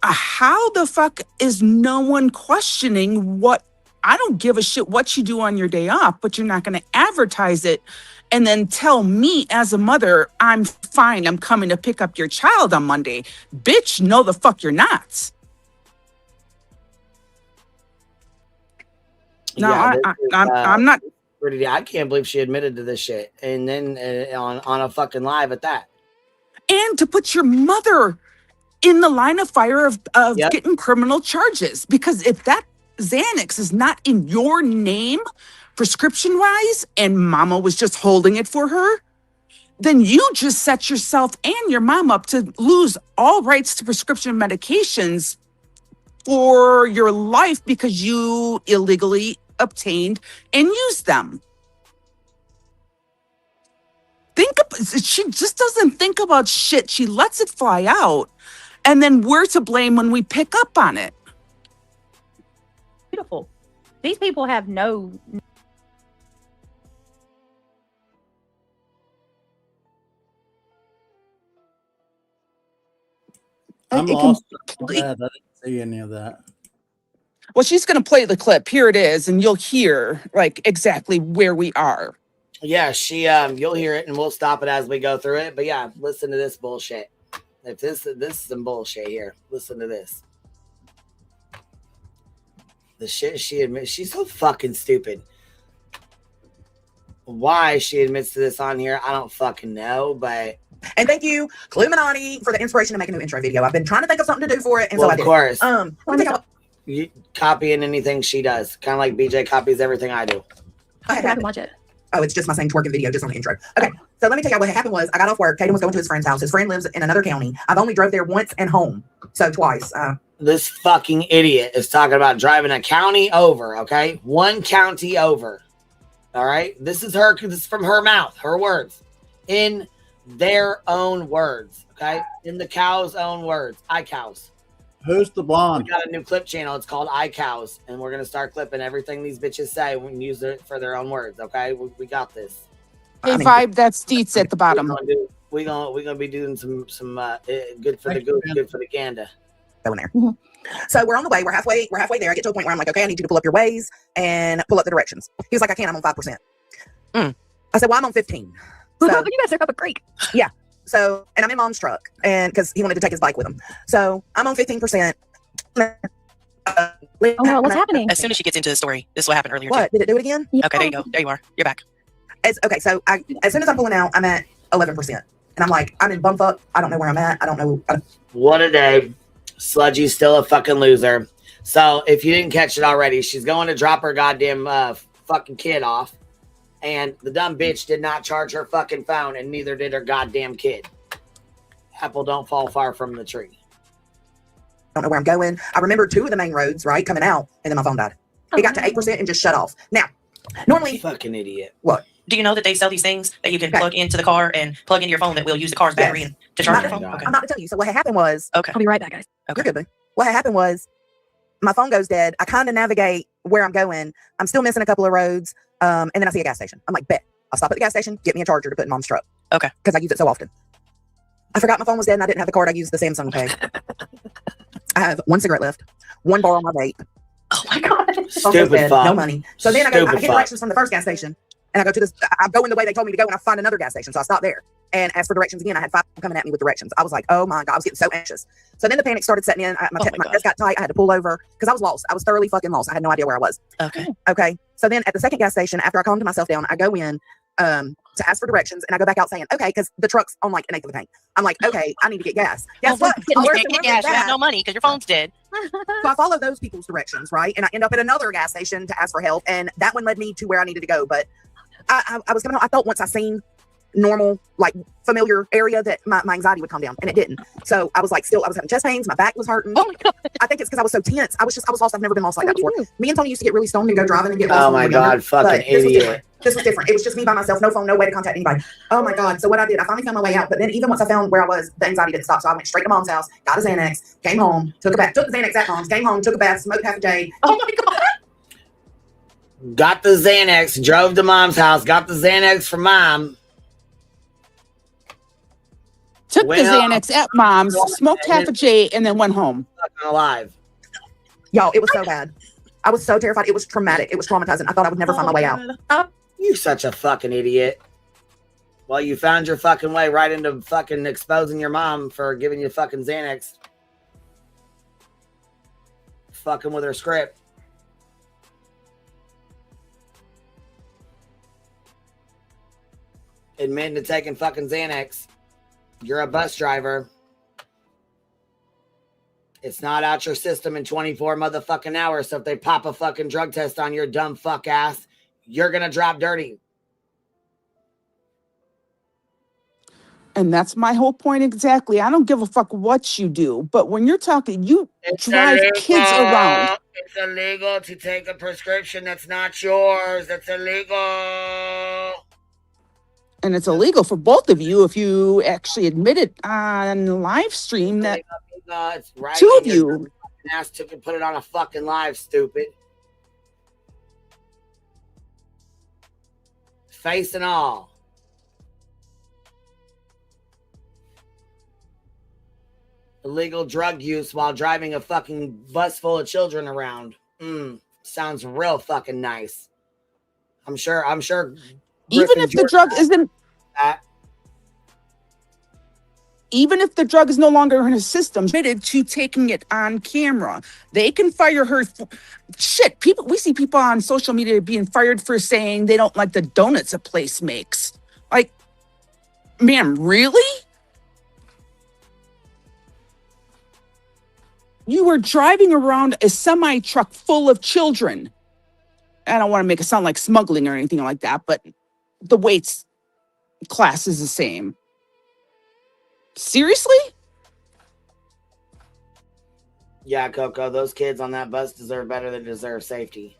how the fuck is no one questioning what? I don't give a shit what you do on your day off, but you're not going to advertise it and then tell me as a mother, I'm fine, I'm coming to pick up your child on Monday. Bitch, no the fuck you're not. No, yeah, I'm not. I can't believe she admitted to this shit. And then on a fucking live at that. And to put your mother in the line of fire of getting criminal charges. Because if that Xanax is not in your name, prescription wise, and mama was just holding it for her, then you just set yourself and your mom up to lose all rights to prescription medications for your life because you illegally obtained and used them. She just doesn't think about shit. She lets it fly out, and then we're to blame when we pick up on it. Beautiful. These people have no. I'm lost. I didn't see any of that. Well, she's going to play the clip. Here it is, and you'll hear like exactly where we are. Yeah, you'll hear it, and we'll stop it as we go through it. But yeah, listen to this bullshit. If this is some bullshit here, listen to this. The shit she admits, she's so fucking stupid. Why she admits to this on here, I don't fucking know, but. And thank you, Cluminati, for the inspiration to make a new intro video. I've been trying to think of something to do for it, and well, so I did. Of course. You copying anything she does, kind of like BJ copies everything I do. I haven't watched it. Oh, it's just my same twerking video, just on the intro. Okay, so let me tell you what happened was I got off work. Caden was going to his friend's house. His friend lives in another county. I've only drove there once and home, so twice. This fucking idiot is talking about driving a county over, okay? One county over. All right? This is from her mouth, her words. In their own words, okay? In the cow's own words. iCows. Who's the blonde? We got a new clip channel. It's called iCows, and we're going to start clipping everything these bitches say when we use it for their own words, okay? We got this. Hey, Vibe, that's Deets at the bottom. We're gonna be doing some good for the goose, good for the gander. Going there. Mm-hmm. So we're on the way. We're halfway there. I get to a point where I'm like, okay, I need you to pull up your ways and pull up the directions. He was like, I can't. I'm on 5%. I said, well, I'm on 15. So, you guys are up a creek. Yeah. So, and I'm in Mom's truck, and because he wanted to take his bike with him. So I'm on 15%. Oh no, what's happening? As soon as she gets into the story, this is what happened earlier. What? Did it do it again? Yeah. Okay, there you go. There you are. You're back. Okay, so as soon as I'm pulling out, I'm at 11%. And I'm like, I'm in bumfuck. I don't know where I'm at. I don't know. What a day. Sludgy's still a fucking loser. So if you didn't catch it already, she's going to drop her goddamn fucking kid off. And the dumb bitch did not charge her fucking phone, and neither did her goddamn kid. Apple don't fall far from the tree. I don't know where I'm going. I remember 2 of the main roads, right, coming out, and then my phone died. It got to 8% and just shut off. Now, normally... Fucking idiot. What? Do you know that they sell these things that you can plug into the car and plug into your phone that will use the car's battery and to charge your phone? Okay. I'm about to tell you. So what had happened was... Okay. I'll be right back, guys. Okay. You're good, boo. What had happened was my phone goes dead. I kind of navigate where I'm going. I'm still missing a couple of roads. And then I see a gas station. I'm like, bet. I'll stop at the gas station, get me a charger to put in Mom's truck. Okay. Because I use it so often. I forgot my phone was dead and I didn't have the card. I used the Samsung Pay. I have 1 cigarette left, 1 bar on my vape. Oh my God. Stupid fuck. No money. So then I get directions from the first gas station. And I go to this, I go in the way they told me to go, and I find another gas station. So I stop there and ask for directions again. I had 5 coming at me with directions. I was like, oh my God, I was getting so anxious. So then the panic started setting in. My chest got tight. I had to pull over because I was lost. I was thoroughly fucking lost. I had no idea where I was. Okay. So then at the second gas station, after I calmed myself down, I go in to ask for directions, and I go back out saying, okay, because the truck's on like an eighth of the tank. I'm like, okay, I need to get gas. Guess what? You can't get gas. You have no money because your phone's dead. So I follow those people's directions, right? And I end up at another gas station to ask for help, and that one led me to where I needed to go. But I was coming home. I thought once I seen normal, like familiar area that my anxiety would calm down, and it didn't. So I was like, I was having chest pains. My back was hurting. Oh my God. I think it's because I was so tense. I was lost. I've never been lost like that before. Me and Tony used to get really stoned and go driving and get lost. Oh my God, fucking idiot. This was different. It was just me by myself, no phone, no way to contact anybody. Oh my God. So what I did, I finally found my way out. But then even once I found where I was, the anxiety didn't stop. So I went straight to Mom's house, got a Xanax, came home, took a bath, took the Xanax at Mom's, came home, took a bath, smoked half a J. Oh my God. Got the Xanax, drove to Mom's house, got the Xanax from Mom. Took the Xanax at Mom's, smoked half a J, and then went home. Fucking alive. Y'all, it was so bad. I was so terrified. It was traumatic. It was traumatizing. I thought I would never find my way out. You such a fucking idiot. Well, you found your fucking way right into fucking exposing your mom for giving you fucking Xanax. Fucking with her script. Admitting to taking fucking Xanax. You're a bus driver. It's not out your system in 24 motherfucking hours. So if they pop a fucking drug test on your dumb fuck ass, you're going to drop dirty. And that's my whole point exactly. I don't give a fuck what you do. But when you're talking, you drive kids around. It's illegal to take a prescription that's not yours. That's illegal. And it's illegal for both of you if you actually admit it on live stream that it's right, two of you ass took and put it on a fucking live, stupid. Face and all. Illegal drug use while driving a fucking bus full of children around. Sounds real fucking nice. I'm sure. Even if the drug isn't. Even if the drug is no longer in his system, admitted to taking it on camera, they can fire her. Shit, people. We see people on social media being fired for saying they don't like the donuts a place makes. Like, ma'am, really? You were driving around a semi truck full of children. I don't want to make it sound like smuggling or anything like that, but the weights class is the same. Seriously? Yeah, Coco, those kids on that bus deserve better. They deserve safety.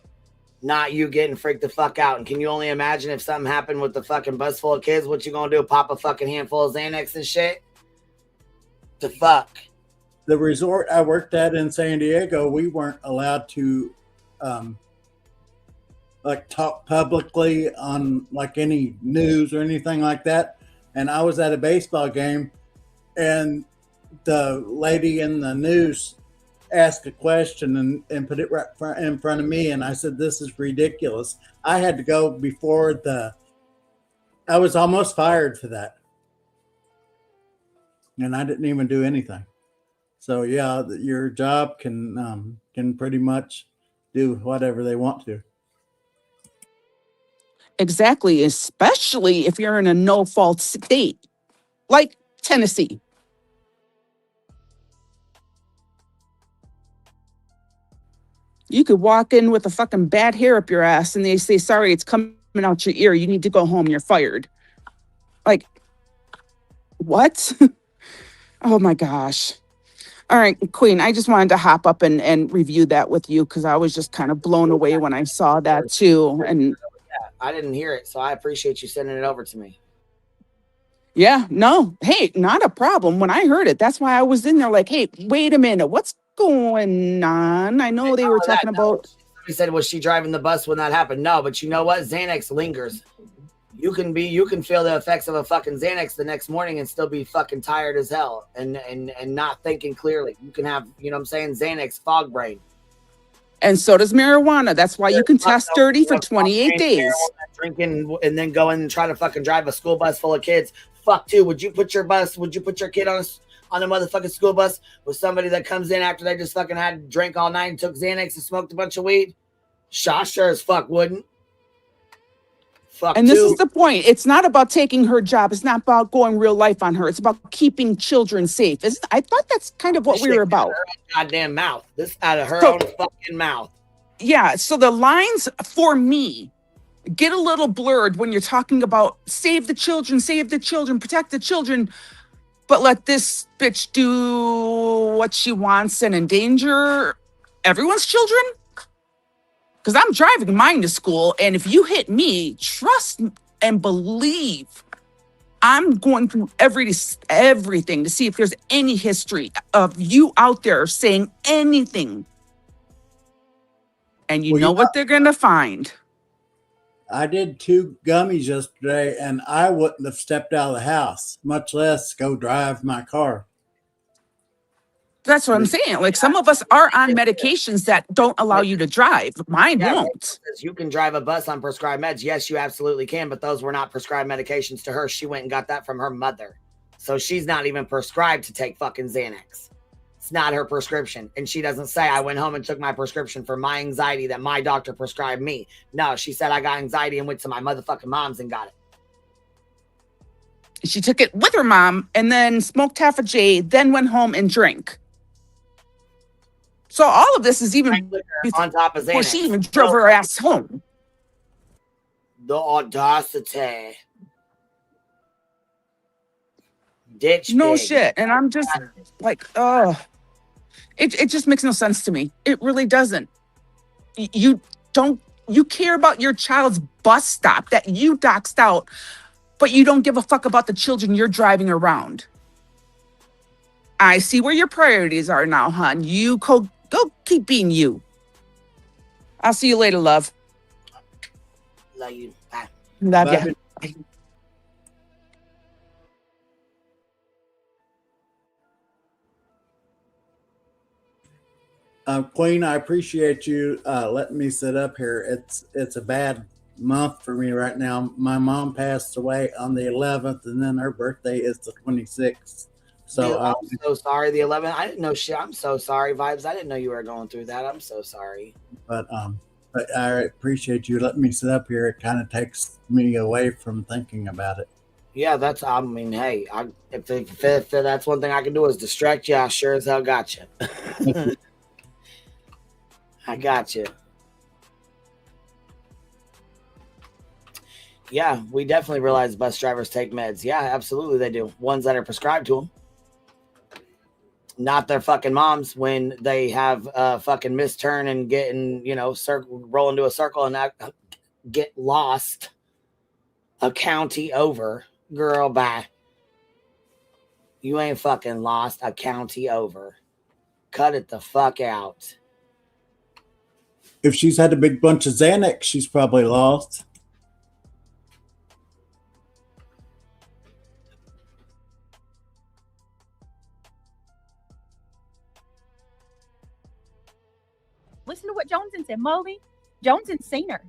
Not you getting freaked the fuck out. And can you only imagine if something happened with the fucking bus full of kids? What you gonna do? Pop a fucking handful of Xanax and shit? The fuck? The resort I worked at in San Diego, we weren't allowed to like talk publicly on like any news or anything like that. And I was at a baseball game, and the lady in the news asked a question and put it right in front of me, and I said, "This is ridiculous." I had to go before I was almost fired for that, and I didn't even do anything. So yeah, your job can pretty much do whatever they want to. Exactly, especially if you're in a no-fault state like Tennessee. You could walk in with a fucking bad hair up your ass and they say, sorry, it's coming out your ear. You need to go home. You're fired. Like, what? Oh my gosh. All right, Queen, I just wanted to hop up and review that with you because I was just kind of blown away when I saw that too. And I didn't hear it, so I appreciate you sending it over to me. Yeah, no, hey, not a problem. When I heard it, that's why I was in there like, hey, wait a minute, what's going on? I know they were talking about. Somebody said, was she driving the bus when that happened? No, but you know what? Xanax lingers. You can feel the effects of a fucking Xanax the next morning and still be fucking tired as hell and not thinking clearly. You can have, you know what I'm saying, Xanax fog brain. And so does marijuana. That's why you can test dirty for 28 days. Drinking and then go in and try to fucking drive a school bus full of kids. Fuck too. Would you put your kid on a motherfucking school bus with somebody that comes in after they just fucking had drank all night and took Xanax and smoked a bunch of weed? Sure as fuck wouldn't. Fuck and this is the point. It's not about taking her job. It's not about going real life on her. It's about keeping children safe. I thought that's kind of what we were about. Goddamn mouth. This out of her own fucking mouth. Yeah. So the lines for me get a little blurred when you're talking about save the children, protect the children, but let this bitch do what she wants and endanger everyone's children. Because I'm driving mine to school, and if you hit me, trust and believe, I'm going through everything to see if there's any history of you out there saying anything. And you know what they're going to find. I did 2 gummies yesterday, and I wouldn't have stepped out of the house, much less go drive my car. That's what I'm saying. Like, some of us are on medications that don't allow you to drive. Mine won't. You can drive a bus on prescribed meds. Yes, you absolutely can, but those were not prescribed medications to her. She went and got that from her mother. So she's not even prescribed to take fucking Xanax. It's not her prescription. And she doesn't say, I went home and took my prescription for my anxiety that my doctor prescribed me. No, she said, I got anxiety and went to my motherfucking mom's and got it. She took it with her mom and then smoked half a J, then went home and drank. So all of this is even on top of Xanax. Before she even drove her ass home. The audacity. Ditch no pig. Shit. And I'm just like, oh, it just makes no sense to me. It really doesn't. You care about your child's bus stop that you doxed out but you don't give a fuck about the children you're driving around. I see where your priorities are now, hon. You go keep being you. I'll see you later, love. Love you. Bye. Love Bye. ya. Queen, I appreciate you letting me sit up here. It's a bad month for me right now. My mom passed away on the 11th, and then her birthday is the 26th. So dude, I'm so sorry. The 11th, I didn't know shit. I'm so sorry, Vibes. I didn't know you were going through that. I'm so sorry. But I appreciate you letting me sit up here. It kind of takes me away from thinking about it. Yeah, that's. I mean, hey, if that's one thing I can do is distract you, I sure as hell got you. I got you. Yeah, we definitely realize bus drivers take meds. Yeah, absolutely they do. Ones that are prescribed to them. Not their fucking moms when they have a fucking misturn and getting, roll into a circle and get lost a county over. Girl, bye. You ain't fucking lost a county over. Cut it the fuck out. If she's had a big bunch of Xanax, she's probably lost. Listen to what Johnson said. Molly, Johnson's seen her.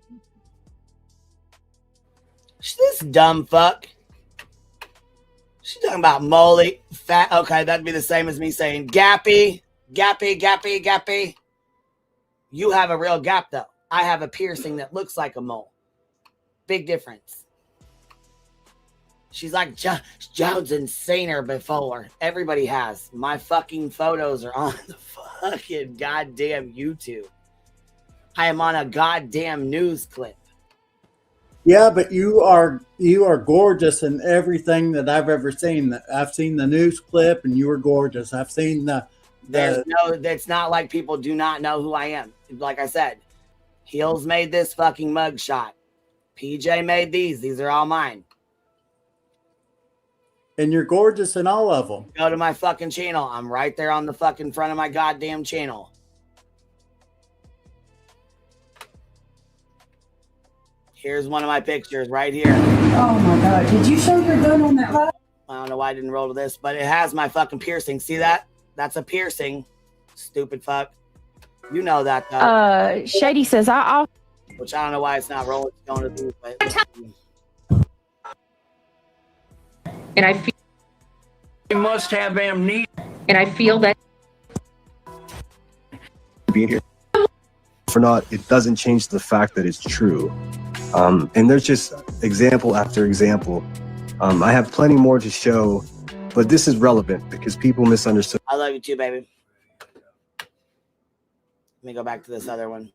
This dumb fuck. She's talking about Molly. Fat. Okay, that'd be the same as me saying Gappy. You have a real gap, though. I have a piercing that looks like a mole. Big difference. She's like, Johnson's seen her before. Everybody has. My fucking photos are on the fucking goddamn YouTube. I am on a goddamn news clip. Yeah, but you are gorgeous in everything that I've ever seen. I've seen the news clip, and you were gorgeous. I've seen it's not like people do not know who I am. Like I said, Heels made this fucking mugshot. PJ made these. These are all mine. And you're gorgeous in all of them. Go to my fucking channel. I'm right there on the fucking front of my goddamn channel. Here's one of my pictures right here. Oh my God. Did you show your gun on that live? I don't know why I didn't roll to this, but it has my fucking piercing. See that? That's a piercing. Stupid fuck. You know that though. Shady says I'll. Which I don't know why it's not rolling. It's going to do, but. And I feel you must have amnesia. And I feel that being here for not, it doesn't change the fact that it's true. And there's just example after example. I have plenty more to show, but this is relevant because people misunderstood. I love you too, baby. Let me go back to this other one.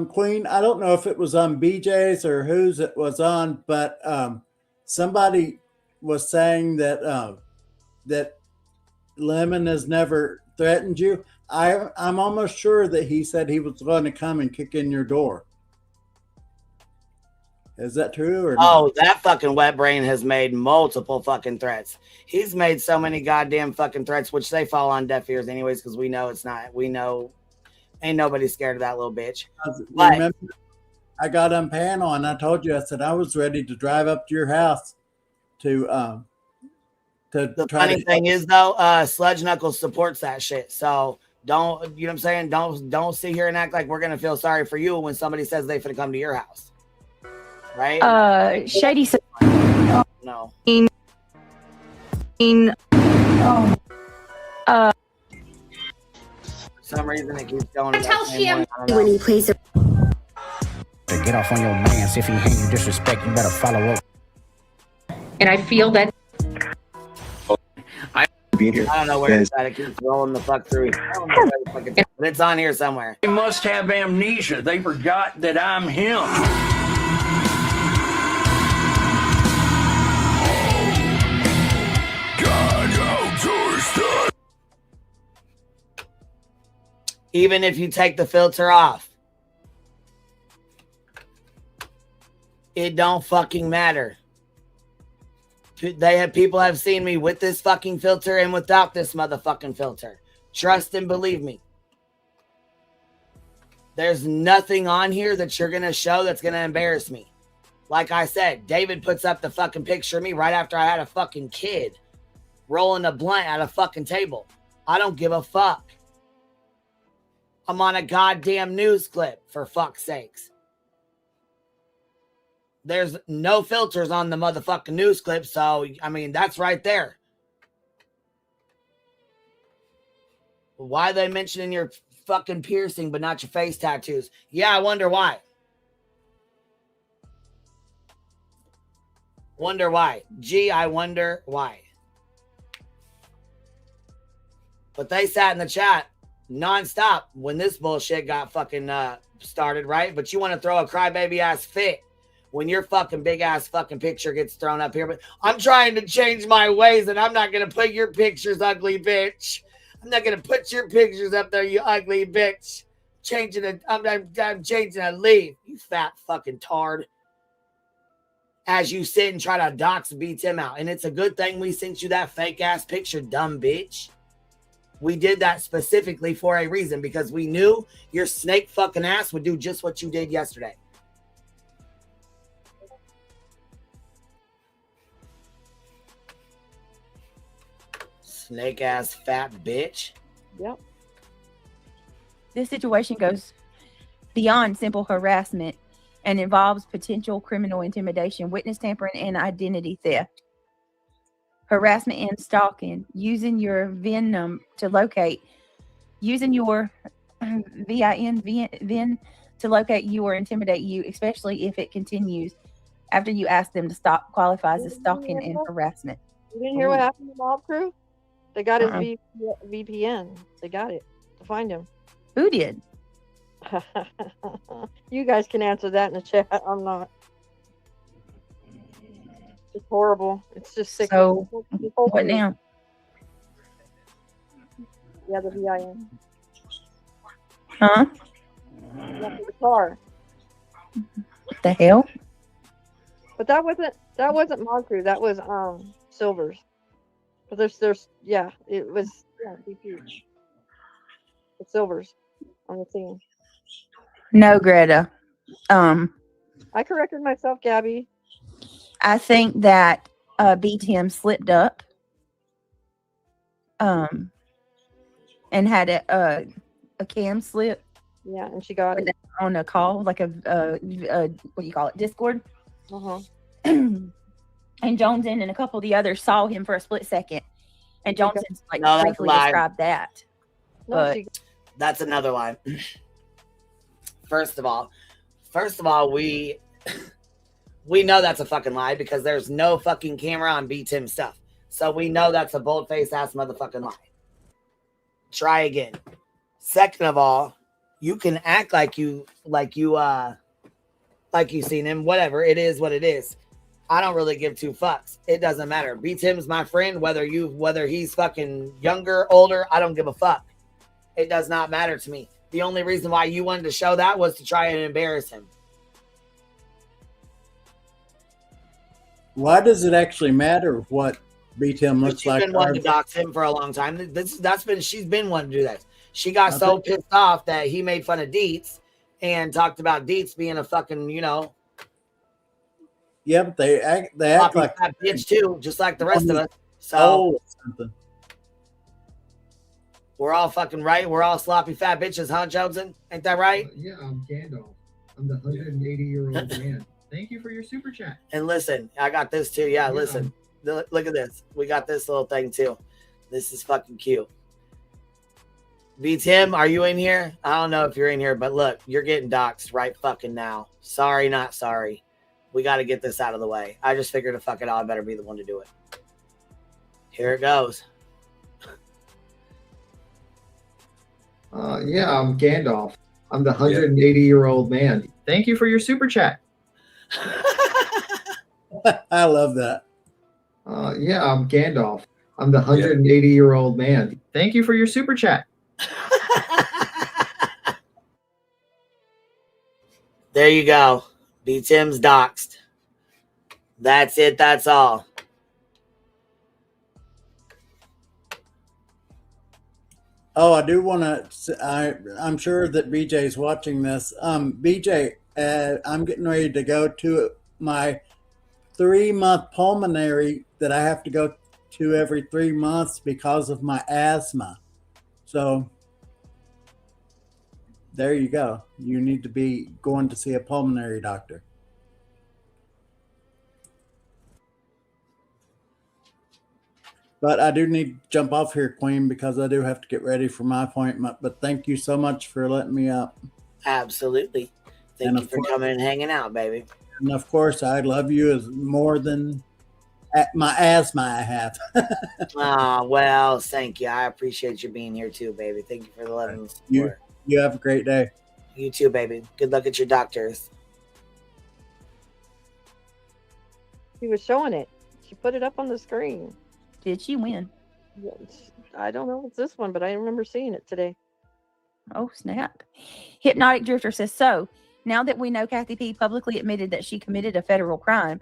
Queen, I don't know if it was on BJ's or whose it was on, but somebody was saying that that Lemon has never threatened you. I'm almost sure that he said he was going to come and kick in your door. Is that true or not? Oh, that fucking wet brain has made multiple fucking threats. He's made so many goddamn fucking threats, which they fall on deaf ears anyways, because we know it's not. We know ain't nobody scared of that little bitch. Remember, I got on panel and I told you, I said I was ready to drive up to your house to the funny thing is though, Sludge Knuckles supports that shit. So don't, you know what I'm saying? Don't sit here and act like we're gonna feel sorry for you when somebody says they finna come to your house. Right? Shady said no. For some reason it keeps going. Tell him when he plays it. Get off on your man. See if he hate you disrespect, you better follow up. And I feel that I don't know where it's at. It keeps rolling the fuck through. I don't know where the fuck it's at, but it's on here somewhere. they must have amnesia. They forgot that I'm him. Even if you take the filter off. It don't fucking matter. People have seen me with this fucking filter and without this motherfucking filter. Trust and believe me. There's nothing on here that you're going to show that's going to embarrass me. Like I said, David puts up the fucking picture of me right after I had a fucking kid rolling a blunt at a fucking table. I don't give a fuck. I'm on a goddamn news clip, for fuck's sakes. There's no filters on the motherfucking news clip, so, I mean, that's right there. Why are they mentioning your fucking piercing but not your face tattoos? Yeah, I wonder why. Wonder why. Gee, I wonder why. But they sat in the chat nonstop when this bullshit got fucking started, right? But you want to throw a crybaby ass fit when your fucking big ass fucking picture gets thrown up here. But I'm trying to change my ways and I'm not going to put your pictures, ugly bitch. I'm not going to put your pictures up there, you ugly bitch. I'm changing a leaf, you fat fucking tard. As you sit and try to dox beat him out. And it's a good thing we sent you that fake ass picture, dumb bitch. We did that specifically for a reason because we knew your snake fucking ass would do just what you did yesterday. Snake ass fat bitch. Yep. This situation goes beyond simple harassment and involves potential criminal intimidation, witness tampering, and identity theft. Harassment and stalking, using your VIN number to locate, using your VIN to locate you or intimidate you, especially if it continues after you ask them to stop, qualifies as stalking and harassment. You didn't hear what happened to Mob Crew? They got his VPN. They got it to find him. Who did? You guys can answer that in the chat. I'm not. It's horrible. It's just sick. So, what now? Yeah, the VIN. Huh? Yeah, for the car. What the hell? But that wasn't Mod Crew. That was Silver's. But there's it was VP. It's Silver's on the scene. No, Greta. I corrected myself, Gabby. I think that BTM slipped up and had a cam slip. Yeah, and she got it on a call, like a what do you call it, Discord. And Jones and a couple of the others saw him for a split second, and Johnson briefly described that. But that's another lie. First of all, we know that's a fucking lie because there's no fucking camera on B-Tim stuff. So we know that's a bold-faced ass motherfucking lie. Try again. Second of all, you can act like you seen him. Whatever, it is what it is. I don't really give two fucks. It doesn't matter. B-Tim's my friend, whether he's fucking younger, older, I don't give a fuck. It does not matter to me. The only reason why you wanted to show that was to try and embarrass him. Why does it actually matter what B-Tim looks like? She's been wanting to dox him for a long time. She's been wanting to do that. She got so pissed off that he made fun of Deets and talked about Deets being a fucking, Yeah, but they act like that bitch too, just like the rest of us. So we're all fucking right. We're all sloppy fat bitches, huh, Johnson? Ain't that right? Yeah, I'm Gandalf. I'm the 180-year-old man. Thank you for your super chat. And listen, I got this too. Yeah, listen. Look at this. We got this little thing too. This is fucking cute. B-Tim, are you in here? I don't know if you're in here, but look, you're getting doxxed right fucking now. Sorry, not sorry. We got to get this out of the way. I just figured, fuck it all, I better be the one to do it. Here it goes. Yeah, I'm Gandalf. I'm the 180-year-old man. Thank you for your super chat. I love that. Yeah, I'm Gandalf. I'm the 180-year-old man. Thank you for your super chat. There you go. B-Tim's doxed. That's it. That's all. Oh, I do want to. I'm sure that BJ's watching this. BJ, I'm getting ready to go to my 3-month pulmonary that I have to go to every 3 months because of my asthma. So there you go. You need to be going to see a pulmonary doctor. But I do need to jump off here, Queen, because I do have to get ready for my appointment. But thank you so much for letting me up. Absolutely. Thank you for coming and hanging out, baby. And of course, I love you as more than my asthma I have. Well, thank you. I appreciate you being here too, baby. Thank you for the love and support. You have a great day. You too, baby. Good luck at your doctors. She was showing it. She put it up on the screen. Did she win? I don't know if it's this one, but I remember seeing it today. Oh, snap. Hypnotic Drifter says, so now that we know Kathy P publicly admitted that she committed a federal crime,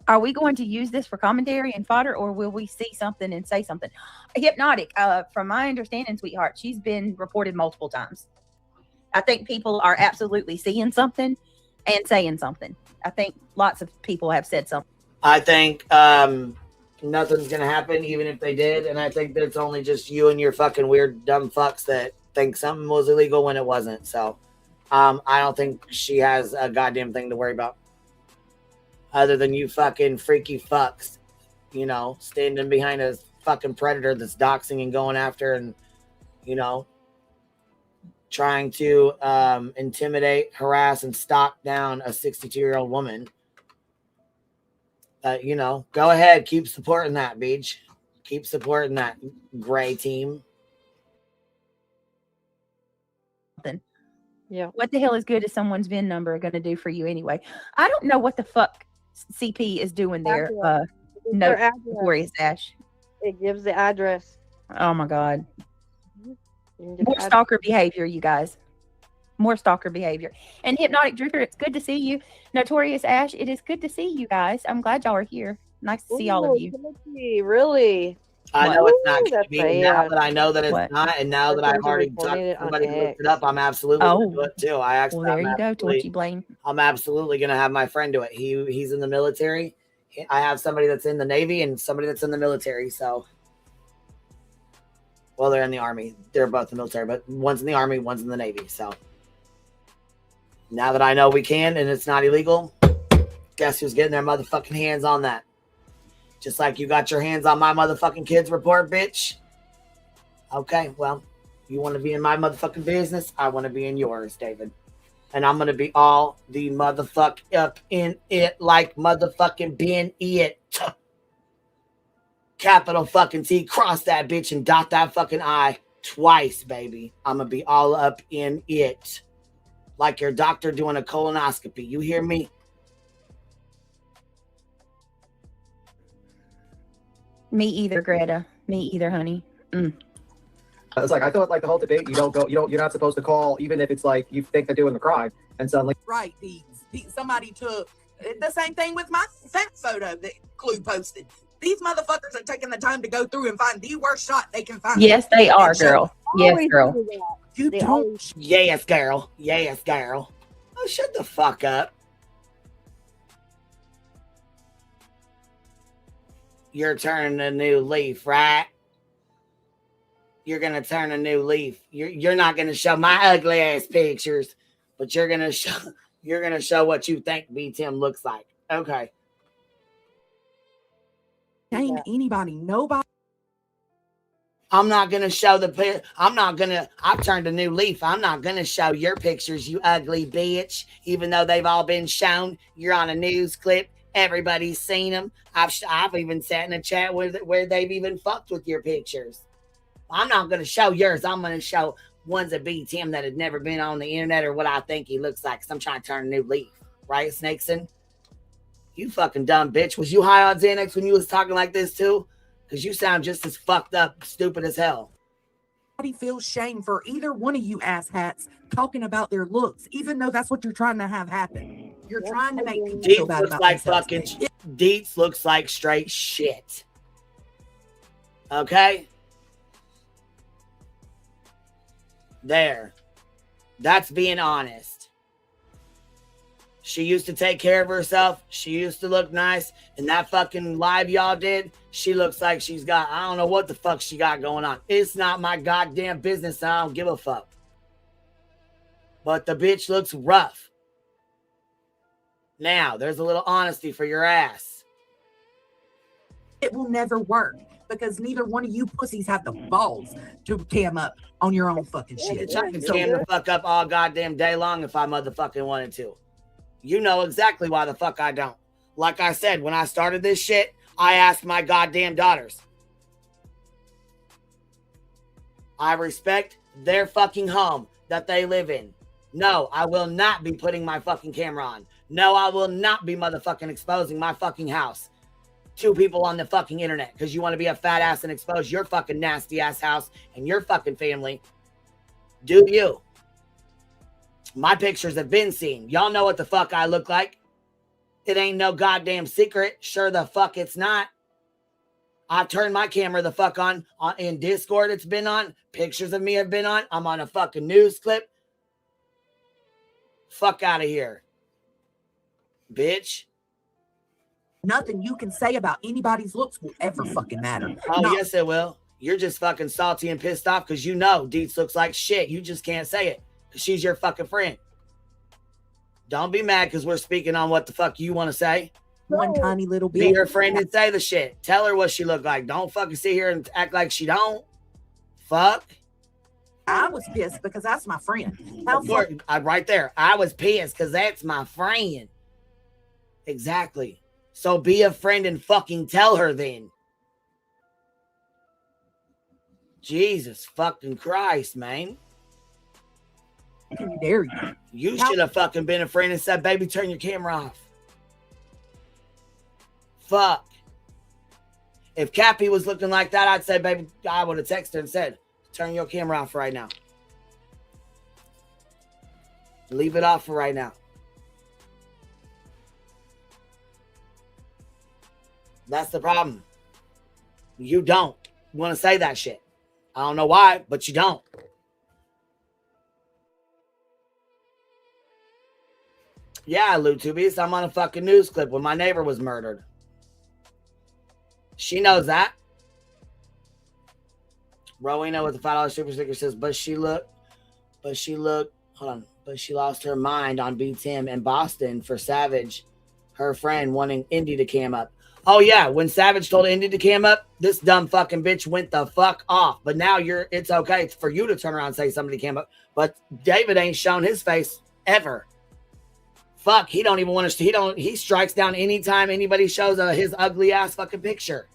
are we going to use this for commentary and fodder, or will we see something and say something? Hypnotic, from my understanding, sweetheart, she's been reported multiple times. I think people are absolutely seeing something and saying something. I think lots of people have said something. I think nothing's going to happen, even if they did. And I think that it's only just you and your fucking weird, dumb fucks that think something was illegal when it wasn't. So I don't think she has a goddamn thing to worry about. Other than you fucking freaky fucks, you know, standing behind a fucking predator that's doxing and going after and, you know, trying to intimidate, harass, and stalk down a 62-year-old woman. You know, go ahead. Keep supporting that, Beach. Keep supporting that gray team. Yeah. What the hell is good is someone's VIN number going to do for you anyway? I don't know what the fuck CP is doing there. No, Notorious Ash. It gives the address. Oh my God. More stalker behavior, you guys. More stalker behavior. And Hypnotic Drifter, it's good to see you. Notorious Ash, it is good to see you guys. I'm glad y'all are here. Nice to see all of you. Really? I know it's not going to be. Now that I know that it's not, and now that I've already talked to somebody who looked it up, I'm absolutely going to do it too. I actually, well, there you go, Torchy Blaine. I'm absolutely going to have my friend do it. He's in the military. I have somebody that's in the Navy and somebody that's in the military. So, well, they're in the Army. They're both in the military, but one's in the Army, one's in the Navy. So, now that I know we can and it's not illegal, guess who's getting their motherfucking hands on that? Just like you got your hands on my motherfucking kids report, bitch. Okay, well, you want to be in my motherfucking business? I want to be in yours, David. And I'm going to be all the motherfuck up in it like motherfucking been it. Capital fucking T, cross that bitch and dot that fucking I twice, baby. I'm going to be all up in it. Like your doctor doing a colonoscopy. You hear me? Me either, Greta. Me either, honey. It's like I thought, like the whole debate, you're not supposed to call, even if it's like you think they're doing the crime. And suddenly, right? Somebody took the same thing with my sex photo that Clue posted. These motherfuckers are taking the time to go through and find the worst shot they can find. Yes, they are, girl. Yes, girl. You don't. Yes, girl. Yes, girl. Oh, shut the fuck up. You're turning a new leaf, right? You're gonna turn a new leaf. You're not gonna show my ugly ass pictures, but you're gonna show what you think B Tim looks like. Okay. Ain't anybody, nobody. I'm not gonna show I've turned a new leaf. I'm not gonna show your pictures, you ugly bitch. Even though they've all been shown, you're on a news clip. Everybody's seen them. I've even sat in a chat where they've even fucked with your pictures. I'm not going to show yours. I'm going to show ones that beat him that had never been on the internet or what I think he looks like. Because I'm trying to turn a new leaf. Right, Snakeson? You fucking dumb bitch. Was you high on Xanax when you was talking like this too? Because you sound just as fucked up, stupid as hell. Nobody feels shame for either one of you asshats talking about their looks, even though that's what you're trying to have happen. You're trying to make people feel Deets bad looks about like themselves. fucking. Deets looks like straight shit. Okay? There. That's being honest. She used to take care of herself. She used to look nice. And that fucking live y'all did, she looks like she's got, I don't know what the fuck she got going on. It's not my goddamn business. I don't give a fuck. But the bitch looks rough. Now, there's a little honesty for your ass. It will never work because neither one of you pussies have the balls to cam up on your own fucking shit. I can cam the fuck up all goddamn day long if I motherfucking wanted to. You know exactly why the fuck I don't. Like I said, when I started this shit, I asked my goddamn daughters. I respect their fucking home that they live in. No, I will not be putting my fucking camera on. No, I will not be motherfucking exposing my fucking house to people on the fucking internet because you want to be a fat ass and expose your fucking nasty ass house and your fucking family. Do you? My pictures have been seen. Y'all know what the fuck I look like. It ain't no goddamn secret. Sure the fuck it's not. I turned my camera the fuck on in Discord. It's been on. Pictures of me have been on. I'm on a fucking news clip. Fuck out of here, bitch. Nothing you can say about anybody's looks will ever fucking matter. Oh, yes, it will. You're just fucking salty and pissed off because you know Deets looks like shit. You just can't say it because she's your fucking friend. Don't be mad because we're speaking on what the fuck you want to say. One tiny little bit. Be her friend and say the shit. Tell her what she looked like. Don't fucking sit here and act like she don't. Fuck. I was pissed because that's my friend. Right there. I was pissed because that's my friend. Exactly. So be a friend and fucking tell her then. Jesus fucking Christ, man. How dare you? You should have fucking been a friend and said, baby, turn your camera off. Fuck. If Cappy was looking like that, I'd say, baby, I would have texted her and said, turn your camera off right now. Leave it off for right now. That's the problem. You don't want to say that shit. I don't know why, but you don't. Yeah, Lutubies, I'm on a fucking news clip when my neighbor was murdered. She knows that. Rowena with the $5 super sticker says, but she looked, hold on, but she lost her mind on B Tim and Boston for Savage, her friend, wanting Indy to cam up. Oh yeah, when Savage told Indy to cam up, this dumb fucking bitch went the fuck off. But now it's okay for you to turn around and say somebody came up. But David ain't shown his face ever. Fuck, he don't even want to, he strikes down anytime anybody shows his ugly ass fucking picture.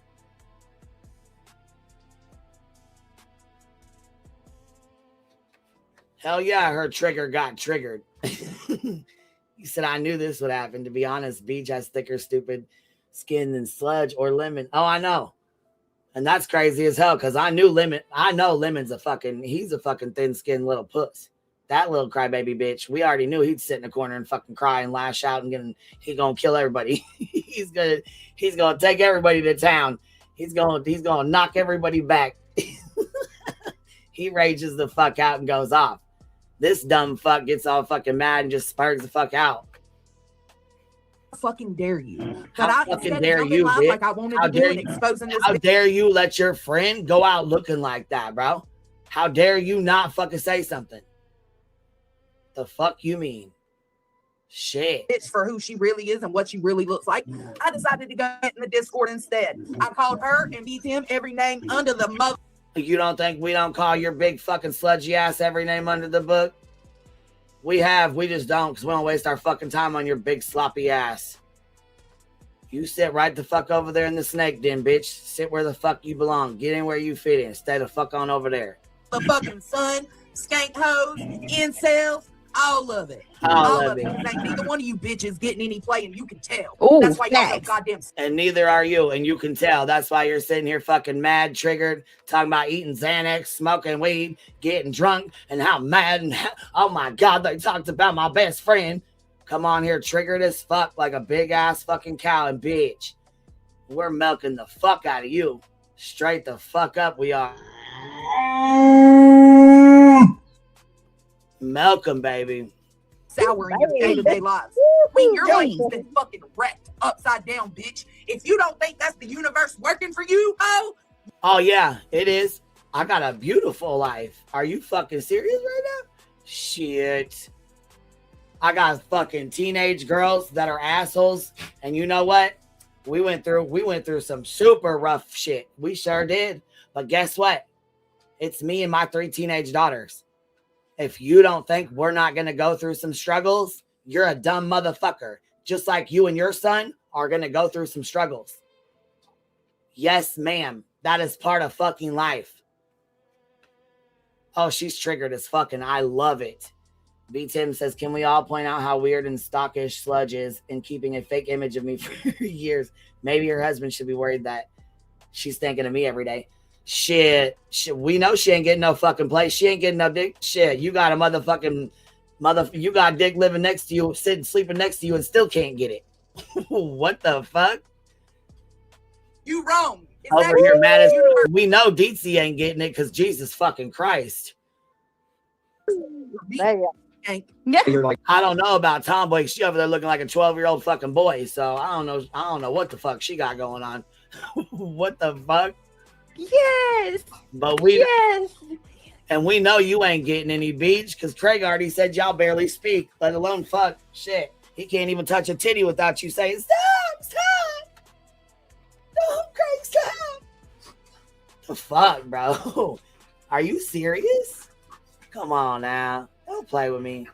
Hell yeah, her trigger got triggered. He said, I knew this would happen. To be honest, Beach has thicker, stupid skin than Sludge or Lemon. Oh, I know. And that's crazy as hell because I know Lemon's he's a fucking thin-skinned little puss. That little crybaby bitch. We already knew he'd sit in the corner and fucking cry and lash out and he's gonna kill everybody. he's gonna take everybody to town. He's gonna knock everybody back. He rages the fuck out and goes off. This dumb fuck gets all fucking mad and just spurts the fuck out. Fucking dare you? How fucking dare you, bitch? Like I wanted to do and exposing this. How dare you let your friend go out looking like that, bro? How dare you not fucking say something? The fuck you mean? Shit. It's for who she really is and what she really looks like. I decided to go in the Discord instead. I called her and beat him every name under the mother. You don't think we don't call your big fucking sludgy ass every name under the book? We just don't because we don't waste our fucking time on your big sloppy ass. You sit right the fuck over there in the snake den, bitch. Sit where the fuck you belong. Get in where you fit in. Stay the fuck on over there. The fucking son, skank hoes, incels, all of it. All of it. Ain't neither one of you bitches getting any play, and you can tell. Ooh, that's why y'all so goddamn. And neither are you, and you can tell. That's why you're sitting here fucking mad, triggered, talking about eating Xanax, smoking weed, getting drunk, and how mad and oh my God, they talked about my best friend. Come on here, triggered as fuck like a big ass fucking cow and bitch. We're milking the fuck out of you. Straight the fuck up we are. Milk 'em, baby. Sour in your day-to-day lives. When your life's been fucking wrecked upside down, bitch. If you don't think that's the universe working for you, oh yeah, it is. I got a beautiful life. Are you fucking serious right now? Shit. I got fucking teenage girls that are assholes. And you know what? We went through some super rough shit. We sure did. But guess what? It's me and my 3 teenage daughters. If you don't think we're not going to go through some struggles, you're a dumb motherfucker. Just like you and your son are going to go through some struggles. Yes, ma'am. That is part of fucking life. Oh, she's triggered as fucking. I love it. B. Tim says, can we all point out how weird and stockish Sludge is in keeping a fake image of me for years? Maybe her husband should be worried that she's thinking of me every day. Shit. We know she ain't getting no fucking place. She ain't getting no dick. Shit. You got a motherfucking you got dick living next to you, sleeping next to you, and still can't get it. What the fuck? You wrong. Over here, mad as we know Deetsy ain't getting it because Jesus fucking Christ. I don't know about Tomboy. She over there looking like a 12-year-old fucking boy. So I don't know what the fuck she got going on. What the fuck? Yes. But we yes. And we know you ain't getting any beach because Craig already said y'all barely speak, let alone fuck. Shit. He can't even touch a titty without you saying, stop. No, Craig, stop. The fuck, bro? Are you serious? Come on now. Don't play with me.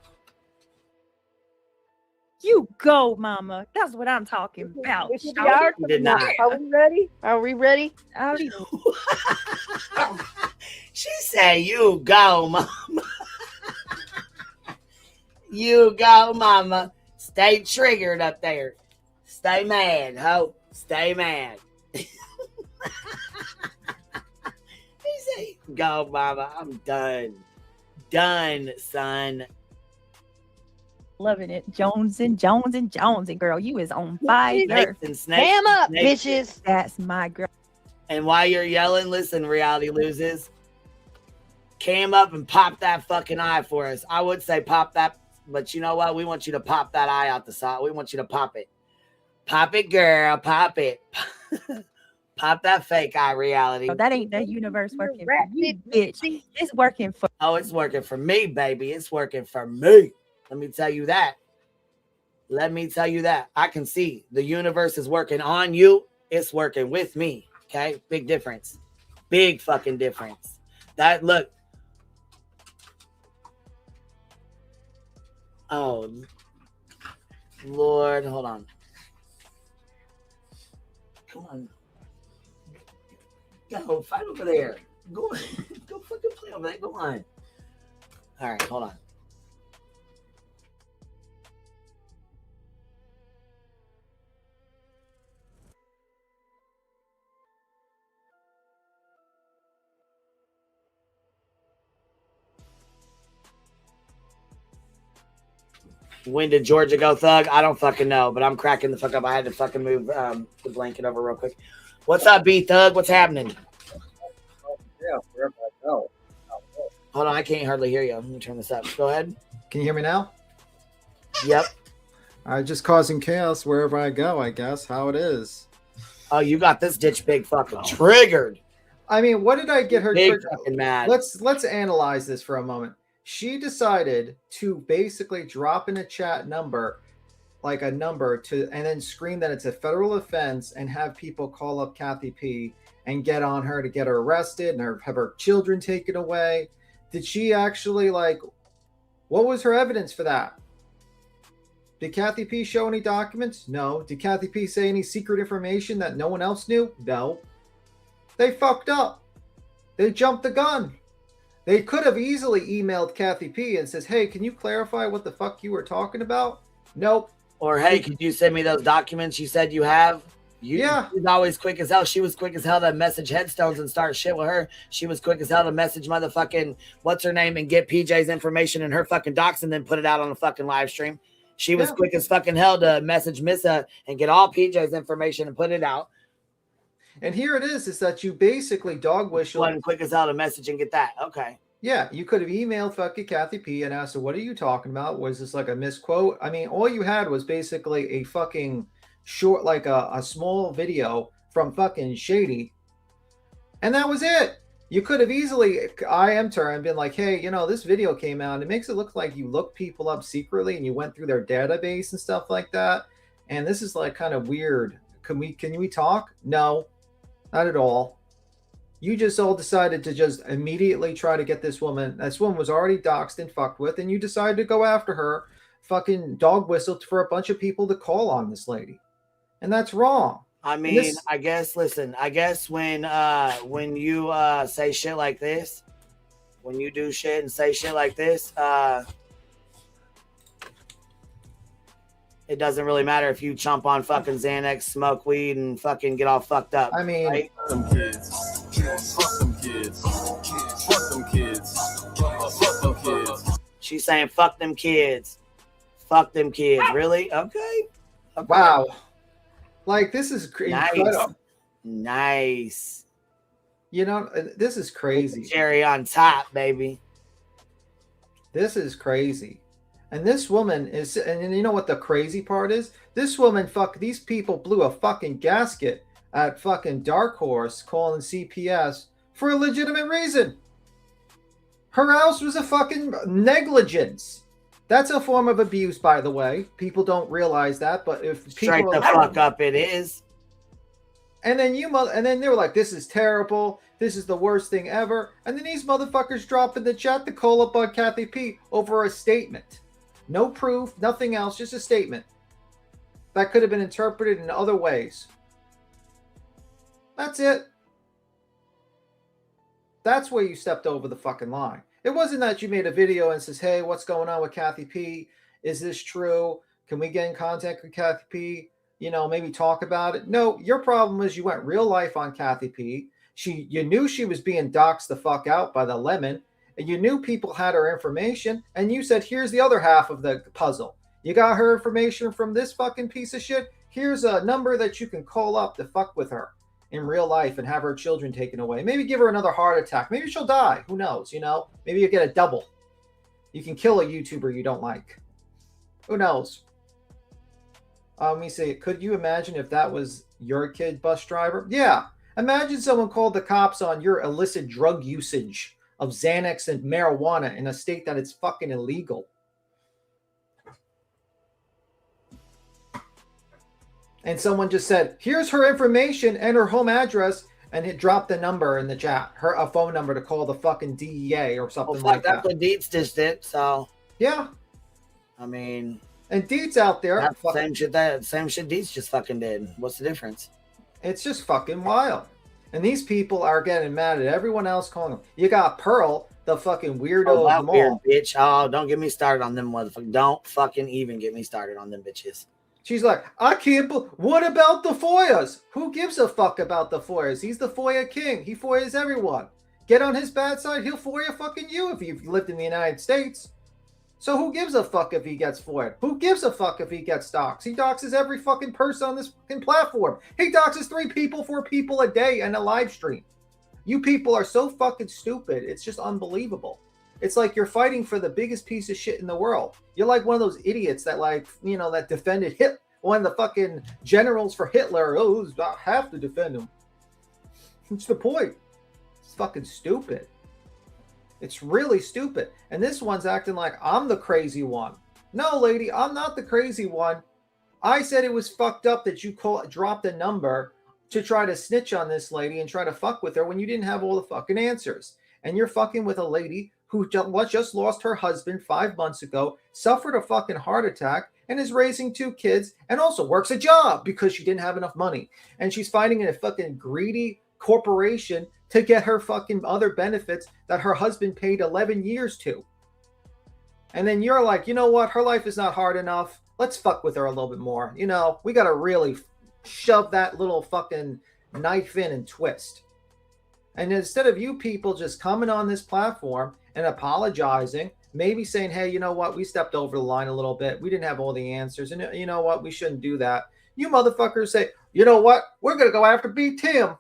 You go, mama. That's what I'm talking about. Did not. Are we ready? Are we ready? She said, you go, mama. You go, mama. Stay triggered up there. Stay mad, ho. Stay mad. He said, go, mama. I'm done. Done, son. Loving it. Jones and girl, you is on fire. Cam up, bitches. That's my girl. And while you're yelling, listen, Reality Loses. Cam up and pop that fucking eye for us. I would say pop that, but you know what? We want you to pop that eye out the side. We want you to pop it. Pop it, girl. Pop it. Pop that fake eye, Reality. Oh, that ain't the universe working for you, bitch. It's working for. Oh, it's working for me, baby. It's working for me. Let me tell you that. Let me tell you that. I can see the universe is working on you. It's working with me. Okay? Big difference. Big fucking difference. That, look. Oh, Lord. Hold on. Come on. Go fight over there. Go fucking play over there. Go on. All right, hold on. When did Georgia go thug? I don't fucking know, but I'm cracking the fuck up. I had to fucking move the blanket over real quick. What's up, B Thug? What's happening? Yeah, wherever I go. Hold on, I can't hardly hear you. Let me turn this up. Go ahead. Can you hear me now? Yep. Just causing chaos wherever I go, I guess. How it is. Oh, you got this ditch pig fucking triggered. I mean, what did I get her Big triggered? fucking mad. Let's analyze this for a moment. She decided to basically drop in a chat number, like a number, and then scream that it's a federal offense and have people call up Kathy P and get on her to get her arrested and have her children taken away. Did she actually, like, what was her evidence for that? Did Kathy P show any documents? No. Did Kathy P say any secret information that no one else knew? No. They fucked up. They jumped the gun. They could have easily emailed Kathy P and says, hey, can you clarify what the fuck you were talking about? Nope. Or, hey, could you send me those documents you said you have? Yeah. She's always quick as hell. She was quick as hell to message Headstones and start shit with her. She was quick as hell to message motherfucking, what's her name, and get PJ's information and her fucking docs and then put it out on the fucking live stream. She was quick as fucking hell to message Missa and get all PJ's information and put it out. And here it is that you basically dog whistle. Wasn't quick as hell to message and get that. Okay. Yeah, you could have emailed fucking Kathy P and asked her, what are you talking about? Was this like a misquote? I mean, all you had was basically a fucking short, like a small video from fucking Shady. And that was it. You could have easily IM'd her and been like, hey, you know, this video came out and it makes it look like you looked people up secretly and you went through their database and stuff like that. And this is like kind of weird. Can we talk? No, not at all. You just all decided to just immediately try to get this woman. This woman was already doxxed and fucked with, and you decided to go after her, fucking dog whistled for a bunch of people to call on this lady. And that's wrong. I mean, I guess, listen, I guess when you say shit like this, when you do shit and say shit like this, it doesn't really matter if you chomp on fucking Xanax, smoke weed, and fucking get all fucked up. I mean, right? Them kids. Fuck them kids. Fuck them kids. Fuck them kids. She's saying, fuck them kids. Fuck them kids. Really? Okay. Wow. Like, this is incredible. Nice. You know, this is crazy. Cherry on top, baby. This is crazy. And this woman is, and you know what the crazy part is? This woman, these people blew a fucking gasket at fucking Dark Horse calling CPS for a legitimate reason. Her house was a fucking negligence. That's a form of abuse, by the way. People don't realize that, but if people straight the fuck up, it is. And then they were like, "This is terrible. This is the worst thing ever." And then these motherfuckers drop in the chat to call up on Kathy P over a statement, no proof, nothing else, just a statement that could have been interpreted in other ways. That's it. That's where you stepped over the fucking line. It wasn't that you made a video and says, hey, what's going on with Kathy P? Is this true? Can we get in contact with Kathy P? You know, maybe talk about it. No, your problem was you went real life on Kathy P. You knew she was being doxxed the fuck out by the lemon, and you knew people had her information, and you said, here's the other half of the puzzle. You got her information from this fucking piece of shit. Here's a number that you can call up to fuck with her in real life and have her children taken away. Maybe give her another heart attack. Maybe she'll die. Who knows? You know, maybe you get a double. You can kill a YouTuber you don't like. Who knows? Let me see. Could you imagine if that was your kid, bus driver? Yeah. Imagine someone called the cops on your illicit drug usage of Xanax and marijuana in a state that it's fucking illegal. And someone just said, here's her information and her home address, and it dropped the number in the chat, a phone number to call the fucking DEA or something like that. That's what Deets just did, so. Yeah. I mean. And Deets out there. That's the same shit Deets just fucking did. What's the difference? It's just fucking wild. And these people are getting mad at everyone else calling them. You got Pearl, the fucking weirdo of them weird all. Bitch. Oh, don't get me started on them motherfuckers. Don't fucking even get me started on them bitches. She's like, I can't. What about the FOIAs? Who gives a fuck about the FOIAs? He's the FOIA king. He FOIAs everyone. Get on his bad side. He'll FOIA fucking you if you've lived in the United States. So who gives a fuck if he gets FOIA'd? Who gives a fuck if he gets doxxed? He doxes every fucking person on this fucking platform. He doxes 3 people, 4 people a day in a live stream. You people are so fucking stupid. It's just unbelievable. It's like you're fighting for the biggest piece of shit in the world. You're like one of those idiots that, like, you know, that defended Hitler. One of the fucking generals for Hitler. Oh, I have to defend him. What's the point? It's fucking stupid. It's really stupid. And this one's acting like I'm the crazy one. No, lady, I'm not the crazy one. I said it was fucked up that you dropped a number to try to snitch on this lady and try to fuck with her when you didn't have all the fucking answers. And you're fucking with a lady who just lost her husband 5 months ago, suffered a fucking heart attack, and is raising 2 kids, and also works a job because she didn't have enough money. And she's fighting in a fucking greedy corporation to get her fucking other benefits that her husband paid 11 years to. And then you're like, you know what? Her life is not hard enough. Let's fuck with her a little bit more. You know, we got to really shove that little fucking knife in and twist. And instead of you people just coming on this platform and apologizing maybe saying, hey, you know what? We stepped over the line a little bit. We didn't have all the answers. And you know what? We shouldn't do that. You motherfuckers say, you know what? We're going to go after B. Tim.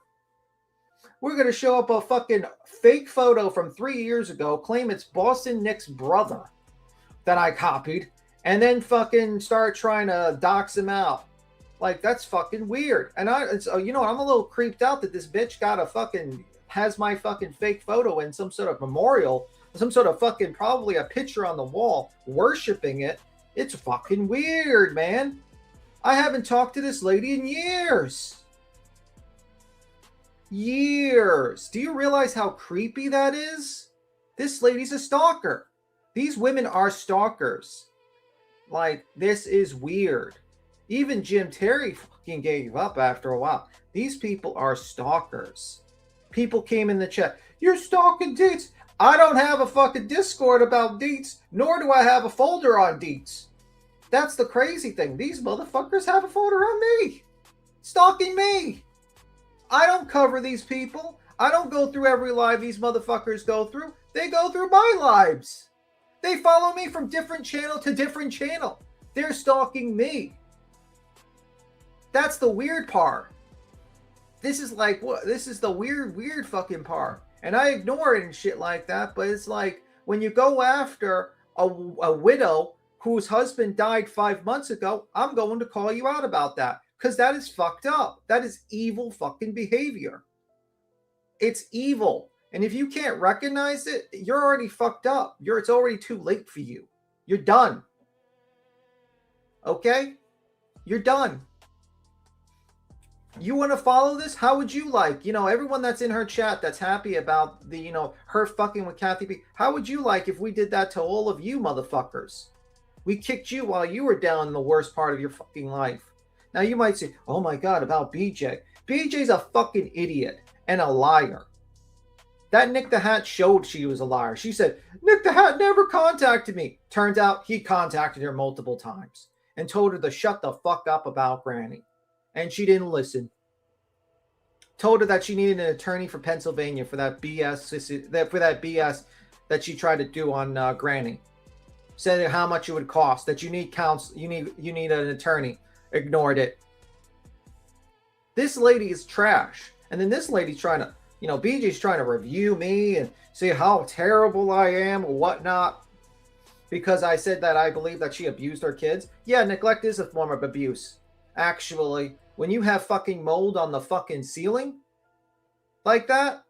We're going to show up a fucking fake photo from 3 years ago, claim it's Boston Nick's brother that I copied, and then fucking start trying to dox him out. Like, that's fucking weird. And you know, I'm a little creeped out that this bitch has my fucking fake photo in some sort of memorial, some sort of fucking, probably a picture on the wall, worshiping it. It's fucking weird, man. I haven't talked to this lady in years. Years. Do you realize how creepy that is? This lady's a stalker. These women are stalkers. Like, this is weird. Even Jim Terry fucking gave up after a while. These people are stalkers. People came in the chat, you're stalking deets. I don't have a fucking Discord about deets, nor do I have a folder on deets. That's the crazy thing. These motherfuckers have a folder on me. Stalking me. I don't cover these people. I don't go through every live these motherfuckers go through. They go through my lives. They follow me from different channel to different channel. They're stalking me. That's the weird part. This is like, what? This is the weird fucking part. And I ignore it and shit like that. But it's like when you go after a widow whose husband died 5 months ago, I'm going to call you out about that. Because that is fucked up. That is evil fucking behavior. It's evil. And if you can't recognize it, you're already fucked up. It's already too late for you. You're done. Okay? You're done. You want to follow this? How would you like? You know, everyone that's in her chat that's happy about the, you know, her fucking with Kathy B. How would you like if we did that to all of you motherfuckers? We kicked you while you were down in the worst part of your fucking life. Now you might say, oh my God, about BJ. BJ's a fucking idiot and a liar. That Nick the Hat showed she was a liar. She said, Nick the Hat never contacted me. Turns out he contacted her multiple times and told her to shut the fuck up about Granny. And she didn't listen. Told her that she needed an attorney for Pennsylvania for that BS that she tried to do on Granny. Said how much it would cost. That you need counsel. You need an attorney. Ignored it. This lady is trash. And then this lady's trying to, you know, BJ's trying to review me and say how terrible I am or whatnot. Because I said that I believe that she abused her kids. Yeah, neglect is a form of abuse. Actually, when you have fucking mold on the fucking ceiling like that,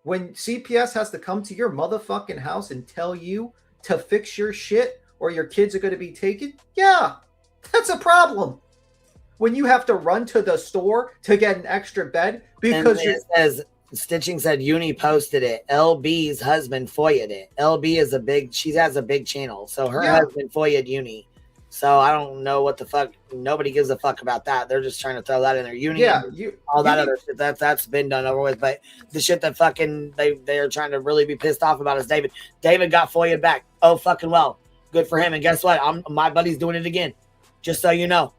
when CPS has to come to your motherfucking house and tell you to fix your shit or your kids are going to be taken, yeah, that's a problem. When you have to run to the store to get an extra bed because it says, Stitching said Uni posted it. LB's husband foya'd it. LB is she has a big channel. So her husband foya'd Uni. So I don't know what the fuck. Nobody gives a fuck about that. They're just trying to throw that in there. Uni, all that other shit that's been done over with. But the shit that fucking they're trying to really be pissed off about is David. David got foya'd back. Oh fucking well, good for him. And guess what? My buddy's doing it again. Just so you know.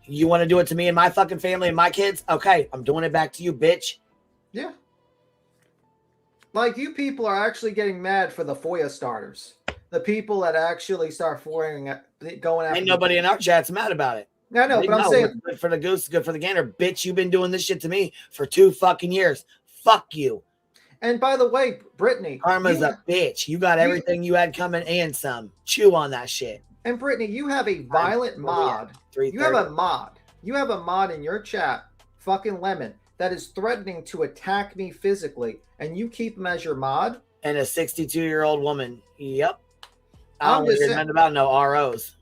You want to do it to me and my fucking family and my kids? Okay, I'm doing it back to you, bitch. Yeah. Like, you people are actually getting mad for the FOIA starters. The people that actually start going after. Ain't nobody in our chat's mad about it. I know, but I'm saying, good for the goose, good for the gander. Bitch, you've been doing this shit to me for 2 fucking years. Fuck you. And by the way, Brittany. Karma's a bitch. You got everything you had coming and some. Chew on that shit. And Brittany, you have a violent mod. You have a mod. You have a mod in your chat, fucking Lemon, that is threatening to attack me physically, and you keep him as your mod? And a 62-year-old woman. Yep. I I'm don't just hear saying, nothing about no ROs.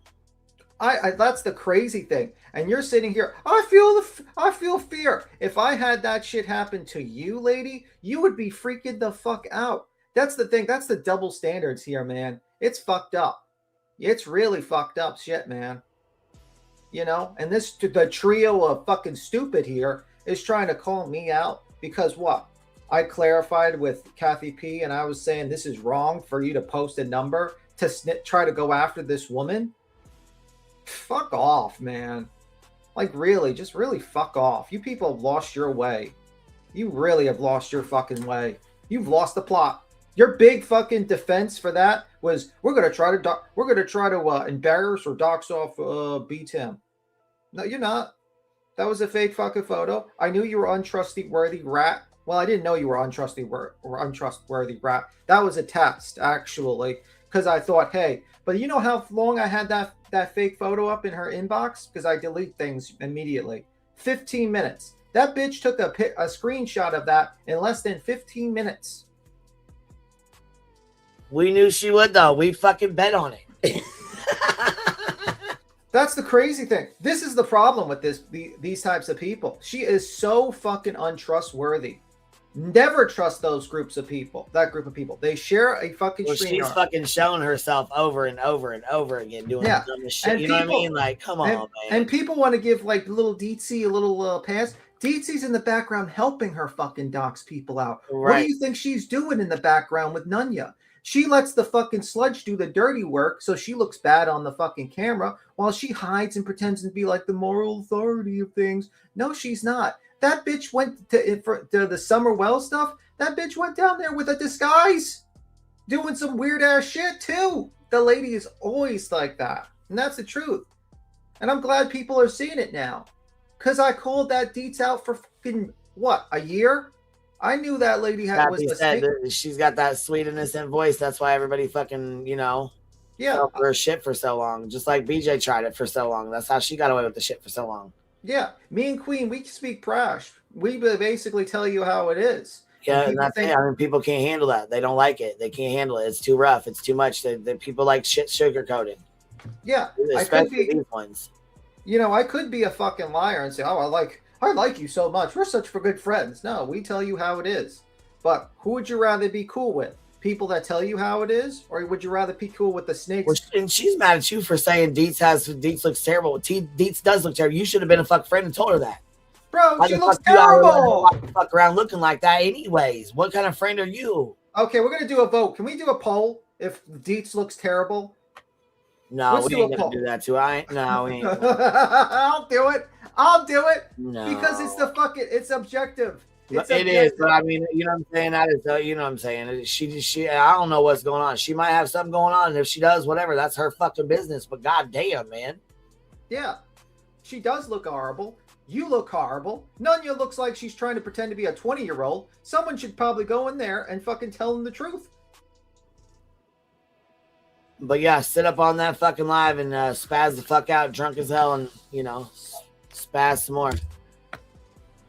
I that's the crazy thing. And you're sitting here, I feel fear. If I had that shit happen to you, lady, you would be freaking the fuck out. That's the thing. That's the double standards here, man. It's fucked up. It's really fucked up shit, man. You know, and the trio of fucking stupid here is trying to call me out because what? I clarified with Kathy P and I was saying this is wrong for you to post a number to try to go after this woman. Fuck off, man. Like, really, just really fuck off. You people have lost your way. You really have lost your fucking way. You've lost the plot. Your big fucking defense for that was we're gonna try to embarrass or dox off B Tim. No, you're not. That was a fake fucking photo. I knew you were untrustworthy rat. Well, I didn't know you were untrustworthy rat. That was a test, actually, because I thought, hey, but you know how long I had that fake photo up in her inbox? Because I delete things immediately. 15 minutes. That bitch took a screenshot of that in less than 15 minutes. We knew she would, though. We fucking bet on it. That's the crazy thing. This is the problem with these types of people. She is so fucking untrustworthy. Never trust those groups of people. That group of people. They share a fucking stream. She's fucking showing herself over and over and over again doing the dumbest shit. You know what I mean? Like, come on, man. And people want to give like little Deetsy a little pass. Deetsy's in the background helping her fucking dox people out. Right. What do you think she's doing in the background with Nunya? She lets the fucking sludge do the dirty work so she looks bad on the fucking camera while she hides and pretends to be like the moral authority of things. No, she's not. That bitch went to the Summer Well stuff. That bitch went down there with a disguise doing some weird ass shit too. The lady is always like that. And that's the truth. And I'm glad people are seeing it now. Because I called that Deets out for fucking, what, a year? I knew that lady she's got that sweet innocent voice. That's why everybody fucking, fell for her shit for so long. Just like BJ tried it for so long. That's how she got away with the shit for so long. Yeah, me and Queen, we speak prash. We basically tell you how it is. Yeah, and that's it. I mean, people can't handle that. They don't like it. They can't handle it. It's too rough. It's too much. The people like shit sugarcoated. Yeah, especially these ones. I could be a fucking liar and say, "Oh, I like you so much. We're such good friends." No, we tell you how it is. But who would you rather be cool with? People that tell you how it is, or would you rather be cool with the snakes? Well, and she's mad at you for saying Deets looks terrible. Deets does look terrible. You should have been a fuck friend and told her that. Bro, she looks terrible. Fuck around looking like that anyways. What kind of friend are you? Okay, we're going to do a vote. Can we do a poll if Deets looks terrible? No, we ain't going to do that too. We ain't. I'll do it. No. Because it's objective. It is, but I mean, you know what I'm saying? That is, you know what I'm saying? She, I don't know what's going on. She might have something going on. And if she does, whatever, that's her fucking business. But goddamn, man. Yeah. She does look horrible. You look horrible. Nunya looks like she's trying to pretend to be a 20-year-old. Someone should probably go in there and fucking tell them the truth. But yeah, sit up on that fucking live and spaz the fuck out, drunk as hell, and, spaz some more.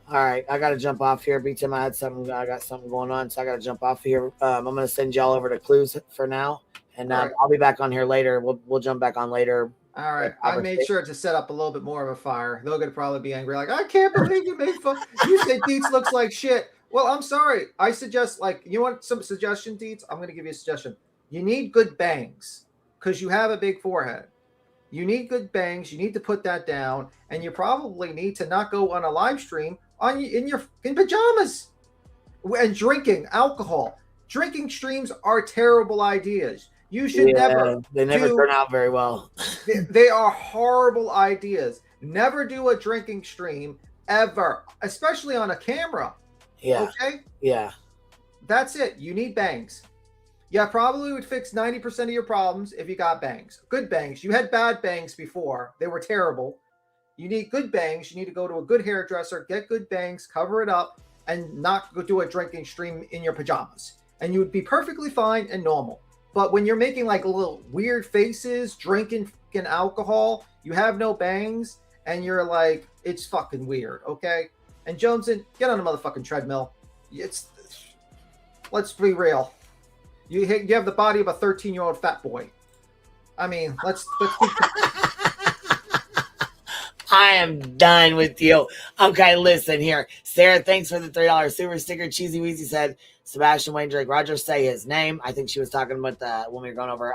All right, I got to jump off here. BTM, I got something going on, so I got to jump off here. I'm going to send y'all over to Clues for now, and right. I'll be back on here later. We'll jump back on later. All right, I made sure to set up a little bit more of a fire. They're going to probably be angry, like, I can't believe you made fun. You said Deets looks like shit. Well, I'm sorry. I suggest, you want some suggestion, Deets? I'm going to give you a suggestion. You need good bangs because you have a big forehead. You need good bangs. You need to put that down, and you probably need to not go on a live stream in pajamas and drinking alcohol. Drinking streams are terrible ideas. You should never. They never turn out very well. They are horrible ideas. Never do a drinking stream ever, especially on a camera. Yeah. Okay. Yeah. That's it. You need bangs. Yeah, probably would fix 90% of your problems if you got bangs. Good bangs. You had bad bangs before. They were terrible. You need good bangs. You need to go to a good hairdresser, get good bangs, cover it up, and not go do a drinking stream in your pajamas. And you would be perfectly fine and normal. But when you're making little weird faces, drinking fucking alcohol, you have no bangs, and you're like, it's fucking weird, okay? And Joneson, get on a motherfucking treadmill. Let's be real. You have the body of a 13-year-old fat boy. I mean, let's I am done with you. Okay, listen here. Sarah, thanks for the $3 super sticker. Cheesy Weezy said, Sebastian Wayne Drake Rogers, say his name. I think she was talking about when we were going over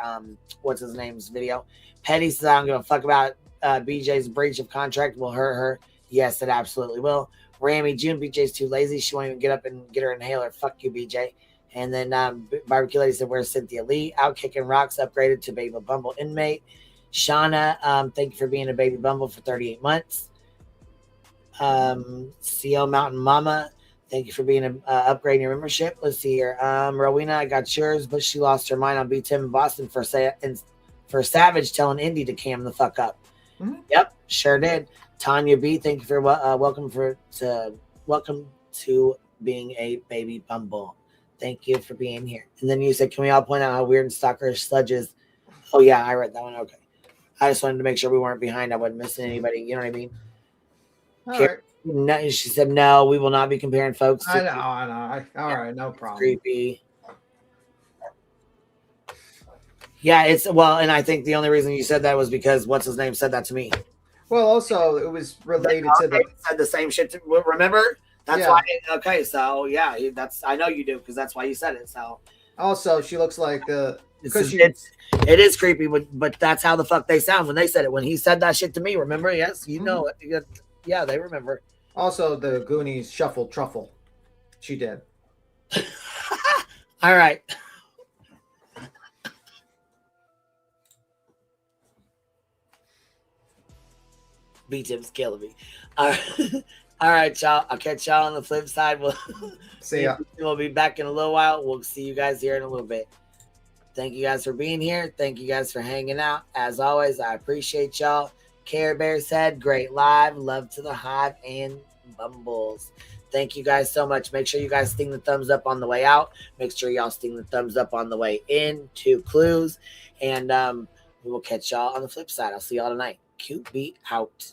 what's his name's video. Petty says, I don't give a fuck about BJ's breach of contract. Will hurt her. Yes, it absolutely will. Rami June, BJ's too lazy. She won't even get up and get her inhaler. Fuck you, BJ. And then Barbecue Lady said, where's Cynthia Lee? Out kicking rocks, upgraded to Baby Bumble inmate. Shauna, thank you for being a Baby Bumble for 38 months. CO Mountain Mama, Thank you for being upgrading your membership. Let's see here. Rowena, I got yours, but she lost her mind on B-Tim in Boston for Savage telling Indy to cam the fuck up. Mm-hmm. Yep, sure did. Tanya B, thank you for welcome to being a baby bumble. Thank you for being here. And then you said, can we all point out how weird and stalker Sludge is? Oh yeah, I read that one. Okay. I just wanted to make sure we weren't behind. I wasn't missing anybody. You know what I mean? All right. No, she said, no, we will not be comparing folks to. I know. All right, no problem. Creepy. Yeah, and I think the only reason you said that was because what's his name said that to me. Well, also it was related to the said the same shit. Remember? That's why. Okay, so yeah, I know you do because that's why you said it. So also, she looks like it is creepy, but that's how the fuck they sound when they said it. When he said that shit to me, remember? Yes, you know it. Yeah, they remember. Also, the Goonies shuffled truffle. She did. All right. B-Tim's killing me. All right, y'all. I'll catch y'all on the flip side. We'll see ya. We'll be back in a little while. We'll see you guys here in a little bit. Thank you guys for being here. Thank you guys for hanging out. As always, I appreciate y'all. Care Bear said, great live. Love to the Hive and Bumbles. Thank you guys so much. Make sure you guys sting the thumbs up on the way out. Make sure y'all sting the thumbs up on the way in. 2 clues. And we will catch y'all on the flip side. I'll see y'all tonight. QB out.